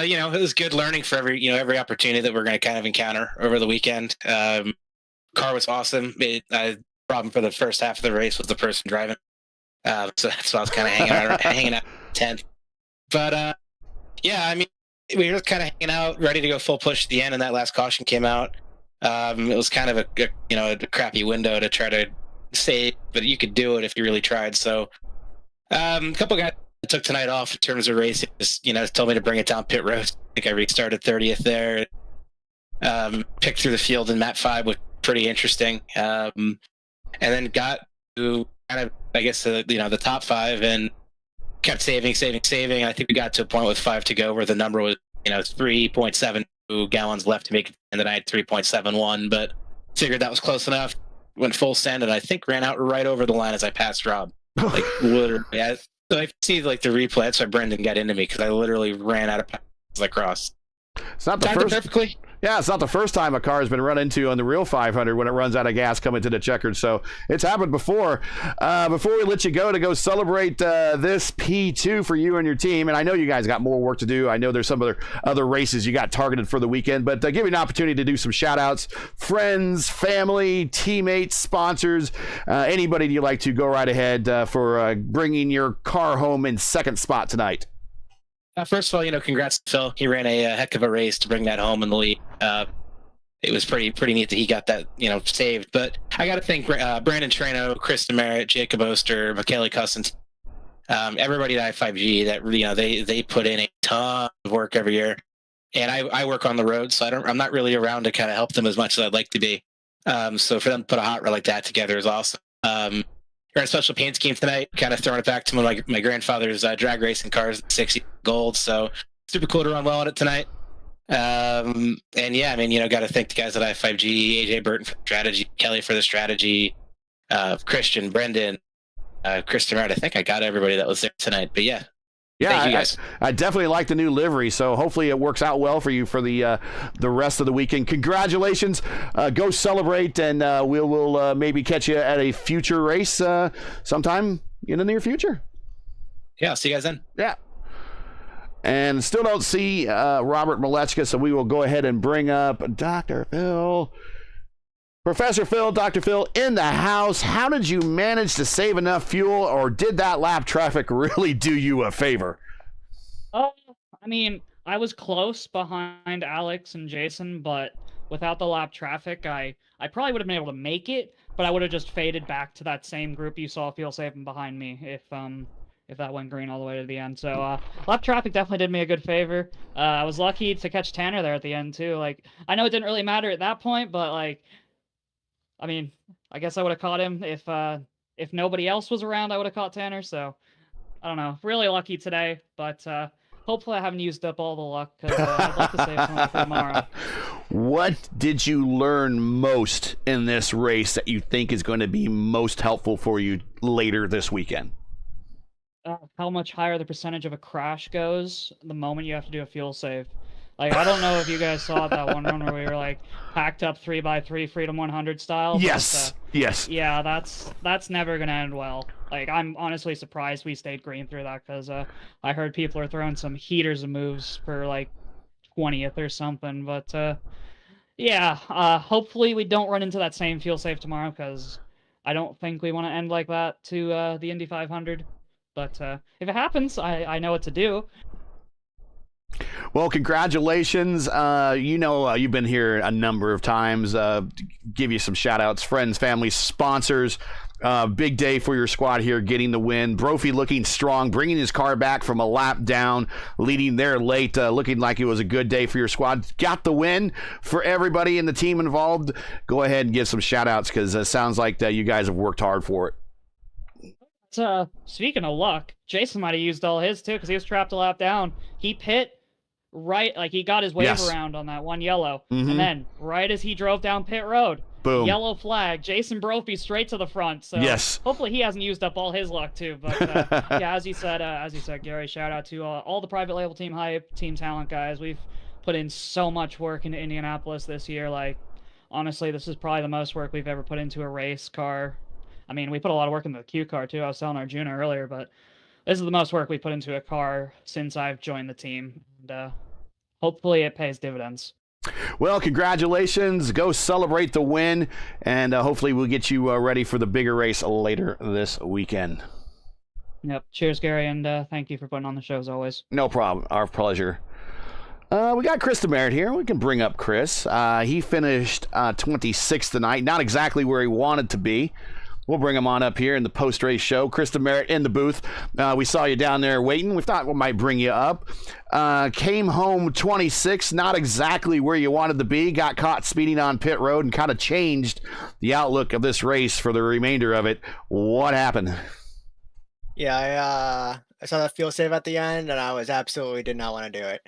you know, it was good learning for every opportunity that we're going to kind of encounter over the weekend. Car was awesome. Problem for the first half of the race was the person driving, so that's why I was kind of hanging out 10th. But yeah, I mean, we were kind of hanging out, ready to go full push at the end, and that last caution came out. It was kind of a crappy window to try to save, but you could do it if you really tried. So a couple guys took tonight off in terms of racing. Just told me to bring it down pit road. I think I restarted 30th there. Picked through the field in Map 5, was pretty interesting. And then got to kind of, I guess, the top 5 and kept saving. I think we got to a point with 5 to go where the number was, 3.72 gallons left to make it, and then I had 3.71, but figured that was close enough. Went full send, and I think ran out right over the line as I passed Rob. Like, literally. So I see, the replay. That's why Brendan got into me, because I literally ran out of pass as I crossed. It's not the first. Perfectly. Yeah, it's not the first time a car has been run into on the real 500 when it runs out of gas coming to the checkered. So it's happened before. Before we let you go celebrate this P2 for you and your team, and I know you guys got more work to do. I know there's some other races you got targeted for the weekend, but give you an opportunity to do some shout-outs. Friends, family, teammates, sponsors, anybody you like to, go right ahead for bringing your car home in second spot tonight. First of all, congrats to Phil. He ran a heck of a race to bring that home in the lead. It was pretty neat that he got that, saved. But I got to thank Brandon Trano, Chris DeMerit, Jacob Oster, Michaela Cousins, everybody at I5G that they put in a ton of work every year. And I work on the road, so I'm not really around to kind of help them as much as I'd like to be. So for them to put a hot rod like that together is awesome. We're on a special paint scheme tonight, kind of throwing it back to my grandfather's drag racing cars, 60 gold. So super cool to run well on it tonight. And yeah, I mean, got to thank the guys at I5G, AJ Burton for the strategy, Kelly for the strategy, Christian, Brendan, Kristen Wright. I think I got everybody that was there tonight. But yeah. Yeah, thank you guys. I definitely like the new livery, so hopefully it works out well for you for the rest of the weekend. Congratulations. Go celebrate, and we'll maybe catch you at a future race sometime in the near future. Yeah, I'll see you guys then. Yeah. And still don't see Robert Malechka, so we will go ahead and bring up Dr. Phil. Professor Phil, Dr. Phil, in the house. How did you manage to save enough fuel, or did that lap traffic really do you a favor? I mean, I was close behind Alex and Jason, but without the lap traffic, I probably would have been able to make it, but I would have just faded back to that same group you saw fuel saving behind me if that went green all the way to the end. So lap traffic definitely did me a good favor. I was lucky to catch Tanner there at the end too. I know it didn't really matter at that point, but I mean, I guess I would have caught him if nobody else was around. I would have caught Tanner. So I don't know. Really lucky today, but hopefully I haven't used up all the luck because I'd like to save something for tomorrow. What did you learn most in this race that you think is going to be most helpful for you later this weekend? How much higher the percentage of a crash goes the moment you have to do a fuel save. I don't know if you guys saw that one run where we were packed up 3x3 Freedom 100 style. Yes. But, yes. Yeah, that's never gonna end well. I'm honestly surprised we stayed green through that because I heard people are throwing some heaters and moves for 20th or something. But yeah, hopefully we don't run into that same fuel save tomorrow because I don't think we want to end like that to the Indy 500. But if it happens, I know what to do. Well, congratulations. You've been here a number of times. Give you some shout outs, friends, family, sponsors. Big day for your squad here, getting the win. Brophy looking strong, bringing his car back from a lap down, leading there late, looking like it was a good day for your squad. Got the win for everybody in the team involved. Go ahead and give some shout outs because it sounds like that you guys have worked hard for it. Speaking of luck, Jason might have used all his too because he was trapped a lap down. He pit right, like he got his wave around on that one yellow, and then right as he drove down pit road, boom, yellow flag, Jason Brophy straight to the front. So hopefully he hasn't used up all his luck too. But yeah, as you said, Gary, shout out to all the private label team hype, team talent guys. We've put in so much work into Indianapolis this year. Like honestly, this is probably the most work we've ever put into a race car. I mean, we put a lot of work into the Q car too. I was telling Arjuna earlier, but this is the most work we put into a car since I've joined the team. And hopefully it pays dividends. Well, congratulations. Go celebrate the win, and hopefully we'll get you ready for the bigger race later this weekend. Yep. Cheers, Gary, and thank you for putting on the show as always. No problem. Our pleasure. We got Chris Demerit here. We can bring up Chris. He finished 26th tonight. Not exactly where he wanted to be. We'll bring him on up here in the post-race show. Chris Demerit in the booth. We saw you down there waiting. We thought we might bring you up. Came home 26th, not exactly where you wanted to be. Got caught speeding on pit road and kind of changed the outlook of this race for the remainder of it. What happened? Yeah, I saw that fuel save at the end, and I was absolutely did not want to do it.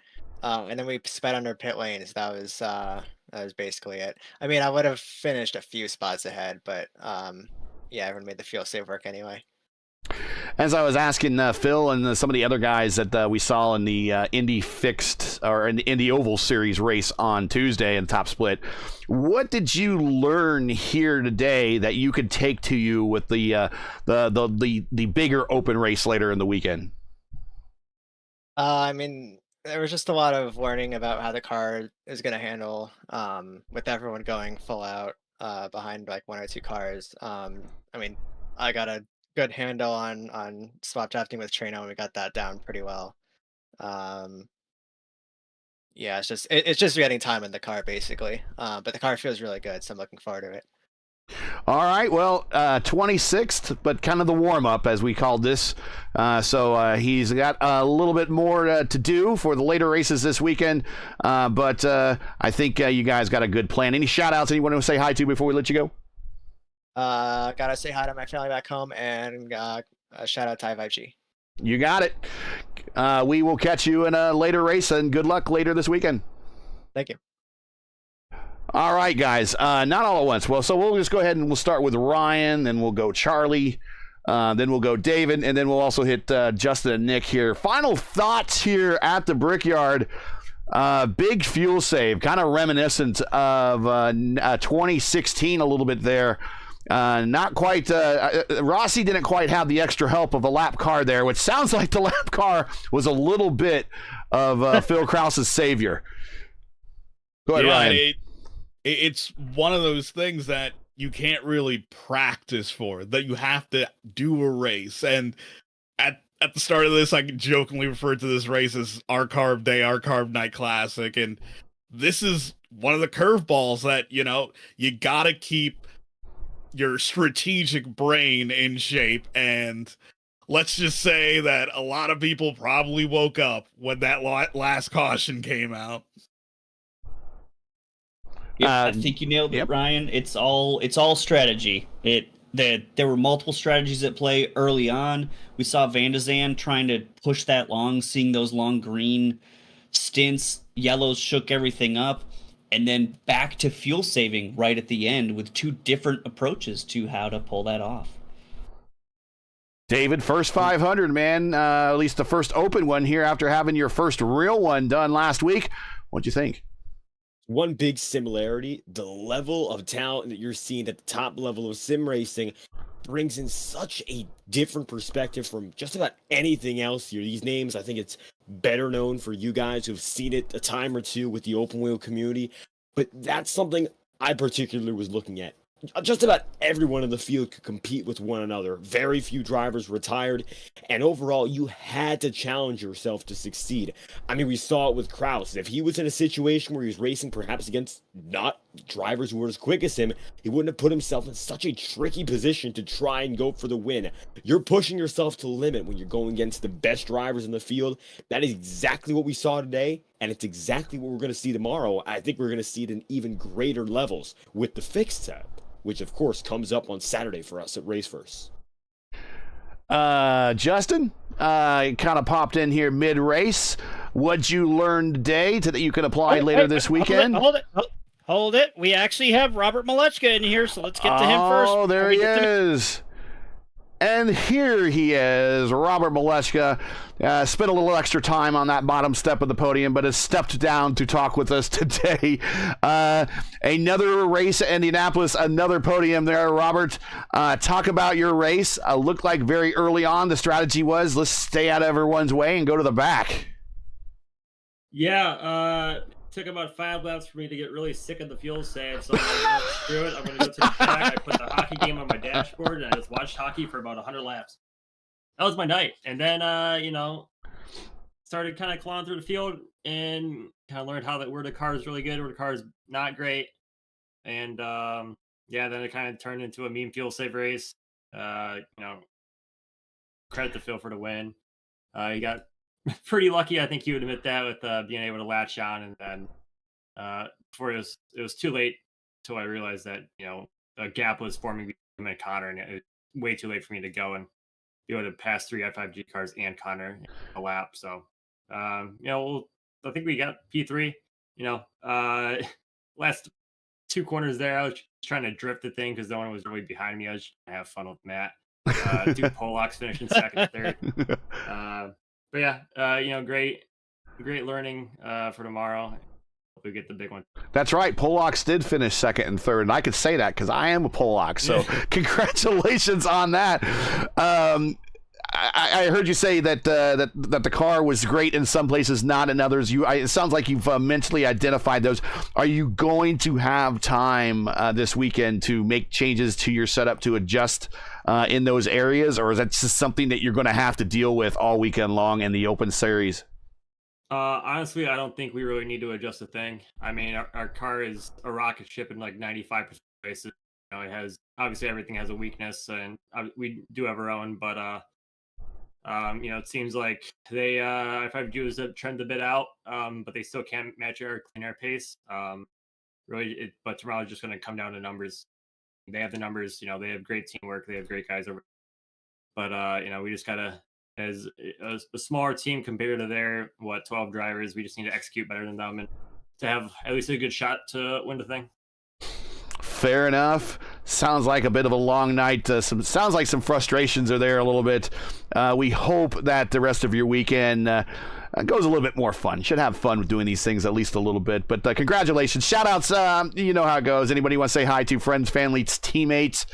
And then we sped under pit lanes. That was basically it. I mean, I would have finished a few spots ahead, but yeah, everyone made the fuel save work anyway. As I was asking Phil and some of the other guys that we saw in the Indy Fixed or in the Indy Oval Series race on Tuesday in Top Split, what did you learn here today that you could take to you with the bigger open race later in the weekend? I mean, there was just a lot of learning about how the car is going to handle with everyone going full out behind like one or two cars. I mean, I got a good handle on swap drafting with Trino, and we got that down pretty well. Yeah, it's just getting time in the car basically. But the car feels really good, so I'm looking forward to it. All right, well, 26th, but kind of the warm-up, as we called this. So he's got a little bit more to do for the later races this weekend. But I think you guys got a good plan. Any shout-outs anyone want to say hi to before we let you go? Gotta say hi to my family back home, and a shout-out to IVG. You got it. We will catch you in a later race, and good luck later this weekend. Thank you. All right, guys, not all at once. Well, so we'll just go ahead and we'll start with Ryan, then we'll go Charlie, then we'll go David, and then we'll also hit Justin and Nick here. Final thoughts here at the Brickyard. Big fuel save, kind of reminiscent of 2016 a little bit there. Not quite, Rossi didn't quite have the extra help of a lap car there, which sounds like the lap car was a little bit of Phil Krause's savior. Go ahead, Ryan. It's one of those things that you can't really practice for, that you have to do a race. And at the start of this, I jokingly referred to this race as our carb day, our carb night classic. And this is one of the curveballs that, you got to keep your strategic brain in shape. And let's just say that a lot of people probably woke up when that last caution came out. Yeah, I think you nailed it, Ryan. It's all strategy. There were multiple strategies at play early on. We saw Van de Zand trying to push that long, seeing those long green stints. Yellows shook everything up, and then back to fuel saving right at the end with two different approaches to how to pull that off. David, first 500, man. At least the first open one here after having your first real one done last week. What'd you think? One big similarity, the level of talent that you're seeing at the top level of sim racing brings in such a different perspective from just about anything else here. These names, I think it's better known for you guys who've seen it a time or two with the open wheel community, but that's something I particularly was looking at. just about everyone in the field could compete with one another. Very few drivers retired, and overall, you had to challenge yourself to succeed. I mean, we saw it with Kraus. If he was in a situation where he was racing perhaps against not drivers who were as quick as him, he wouldn't have put himself in such a tricky position to try and go for the win. You're pushing yourself to the limit when you're going against the best drivers in the field. That is exactly what we saw today, and it's exactly what we're going to see tomorrow. I think we're going to see it in even greater levels with the fixed setup, which of course comes up on Saturday for us at RaceVerse. Justin, kind of popped in here mid-race. What'd you learn today that you can apply later this weekend? Hold it. We actually have Robert Malechka in here, so let's get to him first. Oh, there he is. And here he is, Robert Malechka. Spent a little extra time on that bottom step of the podium, but has stepped down to talk with us today. Another race at Indianapolis, another podium there, Robert. Talk about your race. Looked like very early on the strategy was, let's stay out of everyone's way and go to the back. Yeah, took about 5 laps for me to get really sick of the fuel save, so I'm like, no, screw it. I'm going to go to the back. I put the hockey game on my dashboard, and I just watched hockey for about 100 laps. That was my night. And then, started kind of clawing through the field and kind of learned where the car is really good, where the car is not great. And, then it kind of turned into a mean fuel save race. Credit to Phil for the win. He got pretty lucky, I think he would admit that, with being able to latch on, and then before it was too late till I realized that a gap was forming between him and Connor, and it was way too late for me to go and be able to pass 3 I5G cars and Connor in a lap. So I think we got P3. Last 2 corners there, I was trying to drift the thing because no one was really behind me. I was just trying to have fun with Matt. Duke Pollock's finishing second and third. But yeah, great learning for tomorrow. Hope we get the big one. That's right. Polacks did finish second and third, and I could say that because I am a Polak. So congratulations on that. I heard you say that the car was great in some places, not in others. It sounds like you've mentally identified those. Are you going to have time this weekend to make changes to your setup to adjust in those areas, or is that just something that you're going to have to deal with all weekend long in the Open Series? Honestly, I don't think we really need to adjust a thing. I mean, our car is a rocket ship in like 95% of places. It has, obviously everything has a weakness, and we do have our own, but it seems like they I5G was a trend a bit out, but they still can't match our clean air pace. But tomorrow is just going to come down to numbers. They have the numbers, they have great teamwork, they have great guys over. But we just gotta, as a smaller team compared to their 12 drivers, we just need to execute better than them and to have at least a good shot to win the thing. Fair enough. Sounds like a bit of a long night. Sounds like some frustrations are there a little bit. We hope that the rest of your weekend goes a little bit more fun. Should have fun with doing these things at least a little bit. But congratulations. Shout outs. You know how it goes. Anybody want to say hi to? Friends, family, teammates.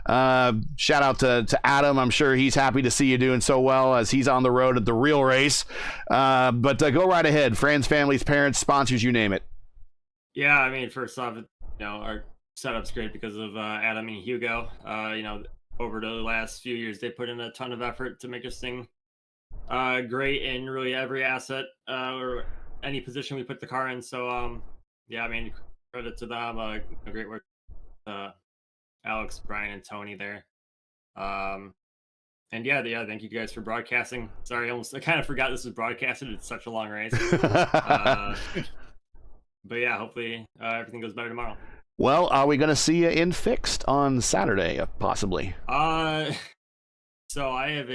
Shout out to Adam. I'm sure he's happy to see you doing so well as he's on the road at the real race. But go right ahead. Friends, families, parents, sponsors, you name it. Yeah, I mean, first off, our setup's great because of Adam and Hugo. Over the last few years, they put in a ton of effort to make this thing great in really every asset or any position we put the car in. So, I mean, credit to them. Great work, Alex, Brian, and Tony there. And thank you guys for broadcasting. Sorry, I kind of forgot this was broadcasted. It's such a long race. But yeah, hopefully everything goes better tomorrow. Well, are we going to see you in fixed on Saturday, possibly? So I have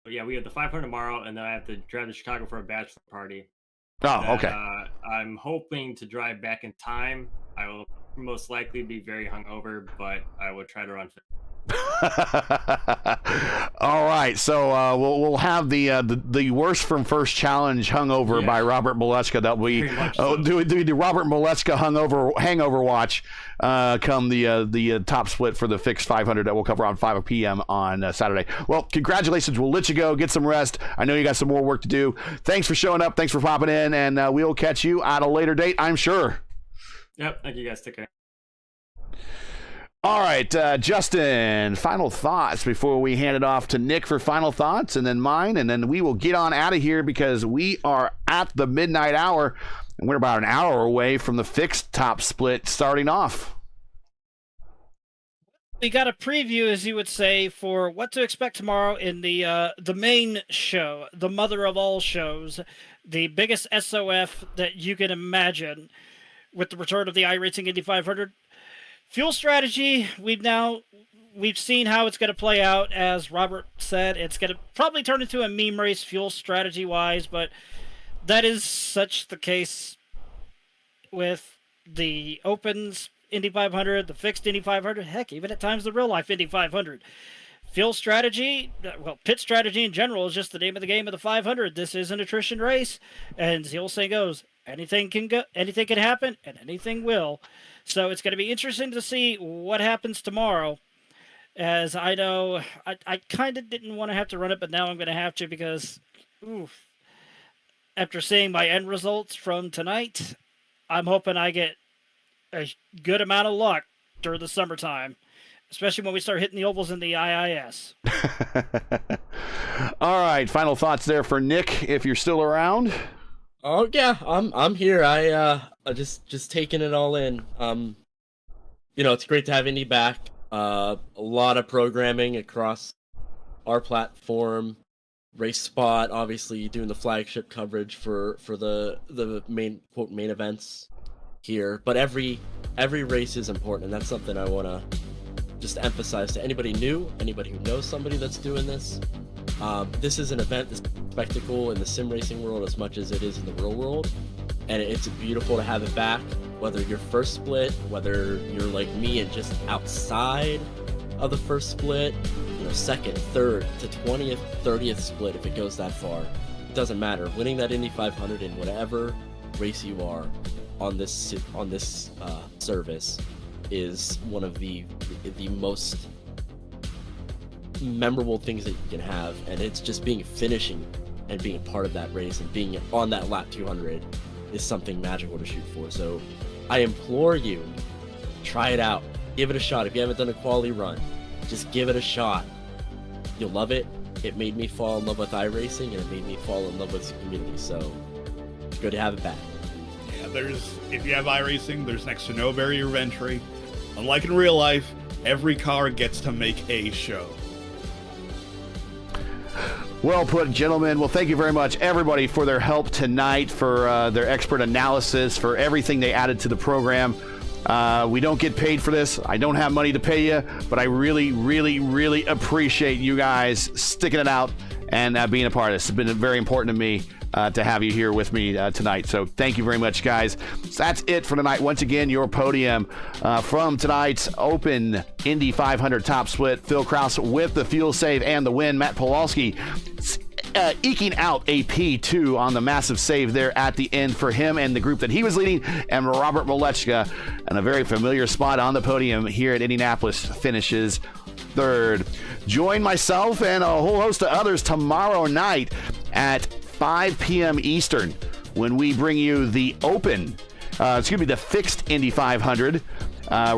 we have the 500 tomorrow, and then I have to drive to Chicago for a bachelor party. Oh, okay. I'm hoping to drive back in time. I will most likely be very hungover, but I will try to run fit. All right, so we'll have the worst from first challenge hungover by Robert Malechka. That we do Robert Malechka hangover watch come the top split for the fixed 500 that we'll cover on 5 p.m. on Saturday. Well, congratulations. We'll let you go, get some rest. I know you got some more work to do. Thanks for showing up. Thanks for popping in, and we'll catch you at a later date, I'm sure. Yep. Thank you guys. Take care. All right, Justin, final thoughts before we hand it off to Nick for final thoughts, and then mine, and then we will get on out of here because we are at the midnight hour, and we're about an hour away from the fixed top split starting off. We got a preview, as you would say, for what to expect tomorrow in the main show, the mother of all shows, the biggest SOF that you can imagine with the return of the iRacing Indy 500. Fuel strategy, we've seen how it's going to play out. As Robert said, it's going to probably turn into a meme race fuel strategy-wise, but that is such the case with the Opens Indy 500, the fixed Indy 500, heck, even at times the real-life Indy 500. Fuel strategy, well, pit strategy in general is just the name of the game of the 500. This is an attrition race, and the old saying goes, anything can happen, and anything will. So it's going to be interesting to see what happens tomorrow. As I know, I kind of didn't want to have to run it, but now I'm going to have to because, after seeing my end results from tonight, I'm hoping I get a good amount of luck during the summertime, especially when we start hitting the ovals in the IIS. All right, final thoughts there for Nick, if you're still around. Oh yeah, I'm here. I just taking it all in. It's great to have Indy back. A lot of programming across our platform. Race Spot, obviously doing the flagship coverage for the main events here. But every race is important, and that's something I want to just emphasize to anybody new, anybody who knows somebody that's doing this. This is an event, this spectacle in the sim racing world as much as it is in the real world, and it's beautiful to have it back. Whether you're first split, whether you're like me and just outside of the first split, second, third to 20th, 30th split, if it goes that far, it doesn't matter. Winning that Indy 500 in whatever race you are on this service is one of the most memorable things that you can have, and it's just finishing and being part of that race and being on that lap 200 is something magical to shoot for. So I implore you, try it out, give it a shot. If you haven't done a quality run, just give it a shot. You'll love it. It made me fall in love with iRacing, and it made me fall in love with the community, so it's good to have it back. Yeah, if you have iRacing, there's next to no barrier of entry. Unlike in real life, every car gets to make a show. Well put, gentlemen. Well, thank you very much, everybody, for their help tonight, for their expert analysis, for everything they added to the program. We don't get paid for this. I don't have money to pay you, but I really, really, really appreciate you guys sticking it out and being a part of this. It's been very important to me to have you here with me tonight. So thank you very much, guys. So that's it for tonight. Once again, your podium from tonight's Open Indy 500 top split. Phil Krause with the fuel save and the win. Matt Pawlowski eking out a P2 on the massive save there at the end for him and the group that he was leading. And Robert Molechka, in a very familiar spot on the podium here at Indianapolis, finishes third. Join myself and a whole host of others tomorrow night at 5 p.m. Eastern when we bring you the the fixed Indy 500.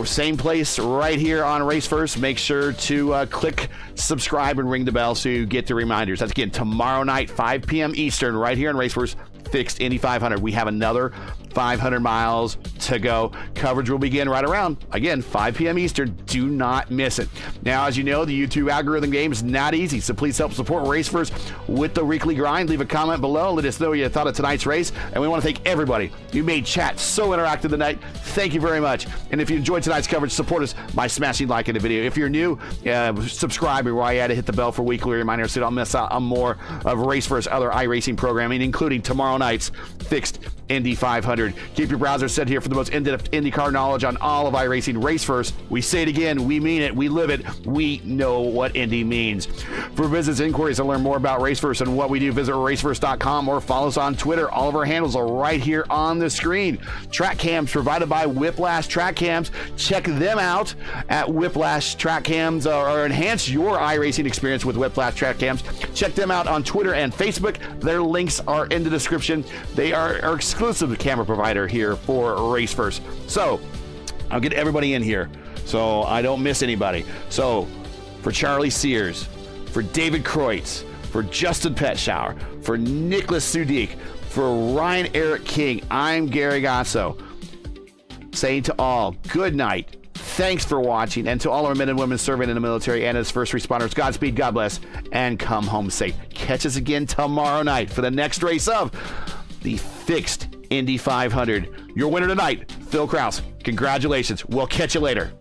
Same place right here on RaceVerse. Make sure to click subscribe and ring the bell so you get the reminders. That's again tomorrow night, 5 p.m. Eastern, right here on RaceVerse, fixed Indy 500. We have another 500 miles to go. Coverage will begin right around, again, 5 p.m. Eastern. Do not miss it. Now, as you know, the YouTube algorithm game is not easy, so please help support RaceVerse with the weekly grind. Leave a comment below. Let us know what you thought of tonight's race. And we want to thank everybody. You made chat so interactive tonight. Thank you very much. And if you enjoyed tonight's coverage, support us by smashing like in the video. If you're new, subscribe while you're at it. Hit the bell for weekly reminders so you don't miss out on more of RaceVerse other iRacing programming, including tomorrow night's fixed Indy 500. Keep your browser set here for the most in-depth IndyCar knowledge on all of iRacing. RaceVerse, we say it again, we mean it, we live it, we know what Indy means. For business inquiries to learn more about RaceVerse and what we do, visit raceverse.com or follow us on Twitter. All of our handles are right here on the screen. Track cams provided by Whiplash Track Cams. Check them out at Whiplash Track Cams or enhance your iRacing experience with Whiplash Track Cams. Check them out on Twitter and Facebook. Their links are in the description. They are our exclusive camera provider here for RaceVerse. So I'll get everybody in here. so I don't miss anybody. So for Charlie Sears, for David Kreutz, for Justin Petschauer, for Nicholas Sudik, for Ryan Erik King, I'm Gary Godsoe, saying to all, good night. Thanks for watching, and to all our men and women serving in the military and as first responders, Godspeed, God bless, and come home safe. Catch us again tomorrow night for the next race of the fixed Indy 500. Your winner tonight, Phil Kraus. Congratulations. We'll catch you later.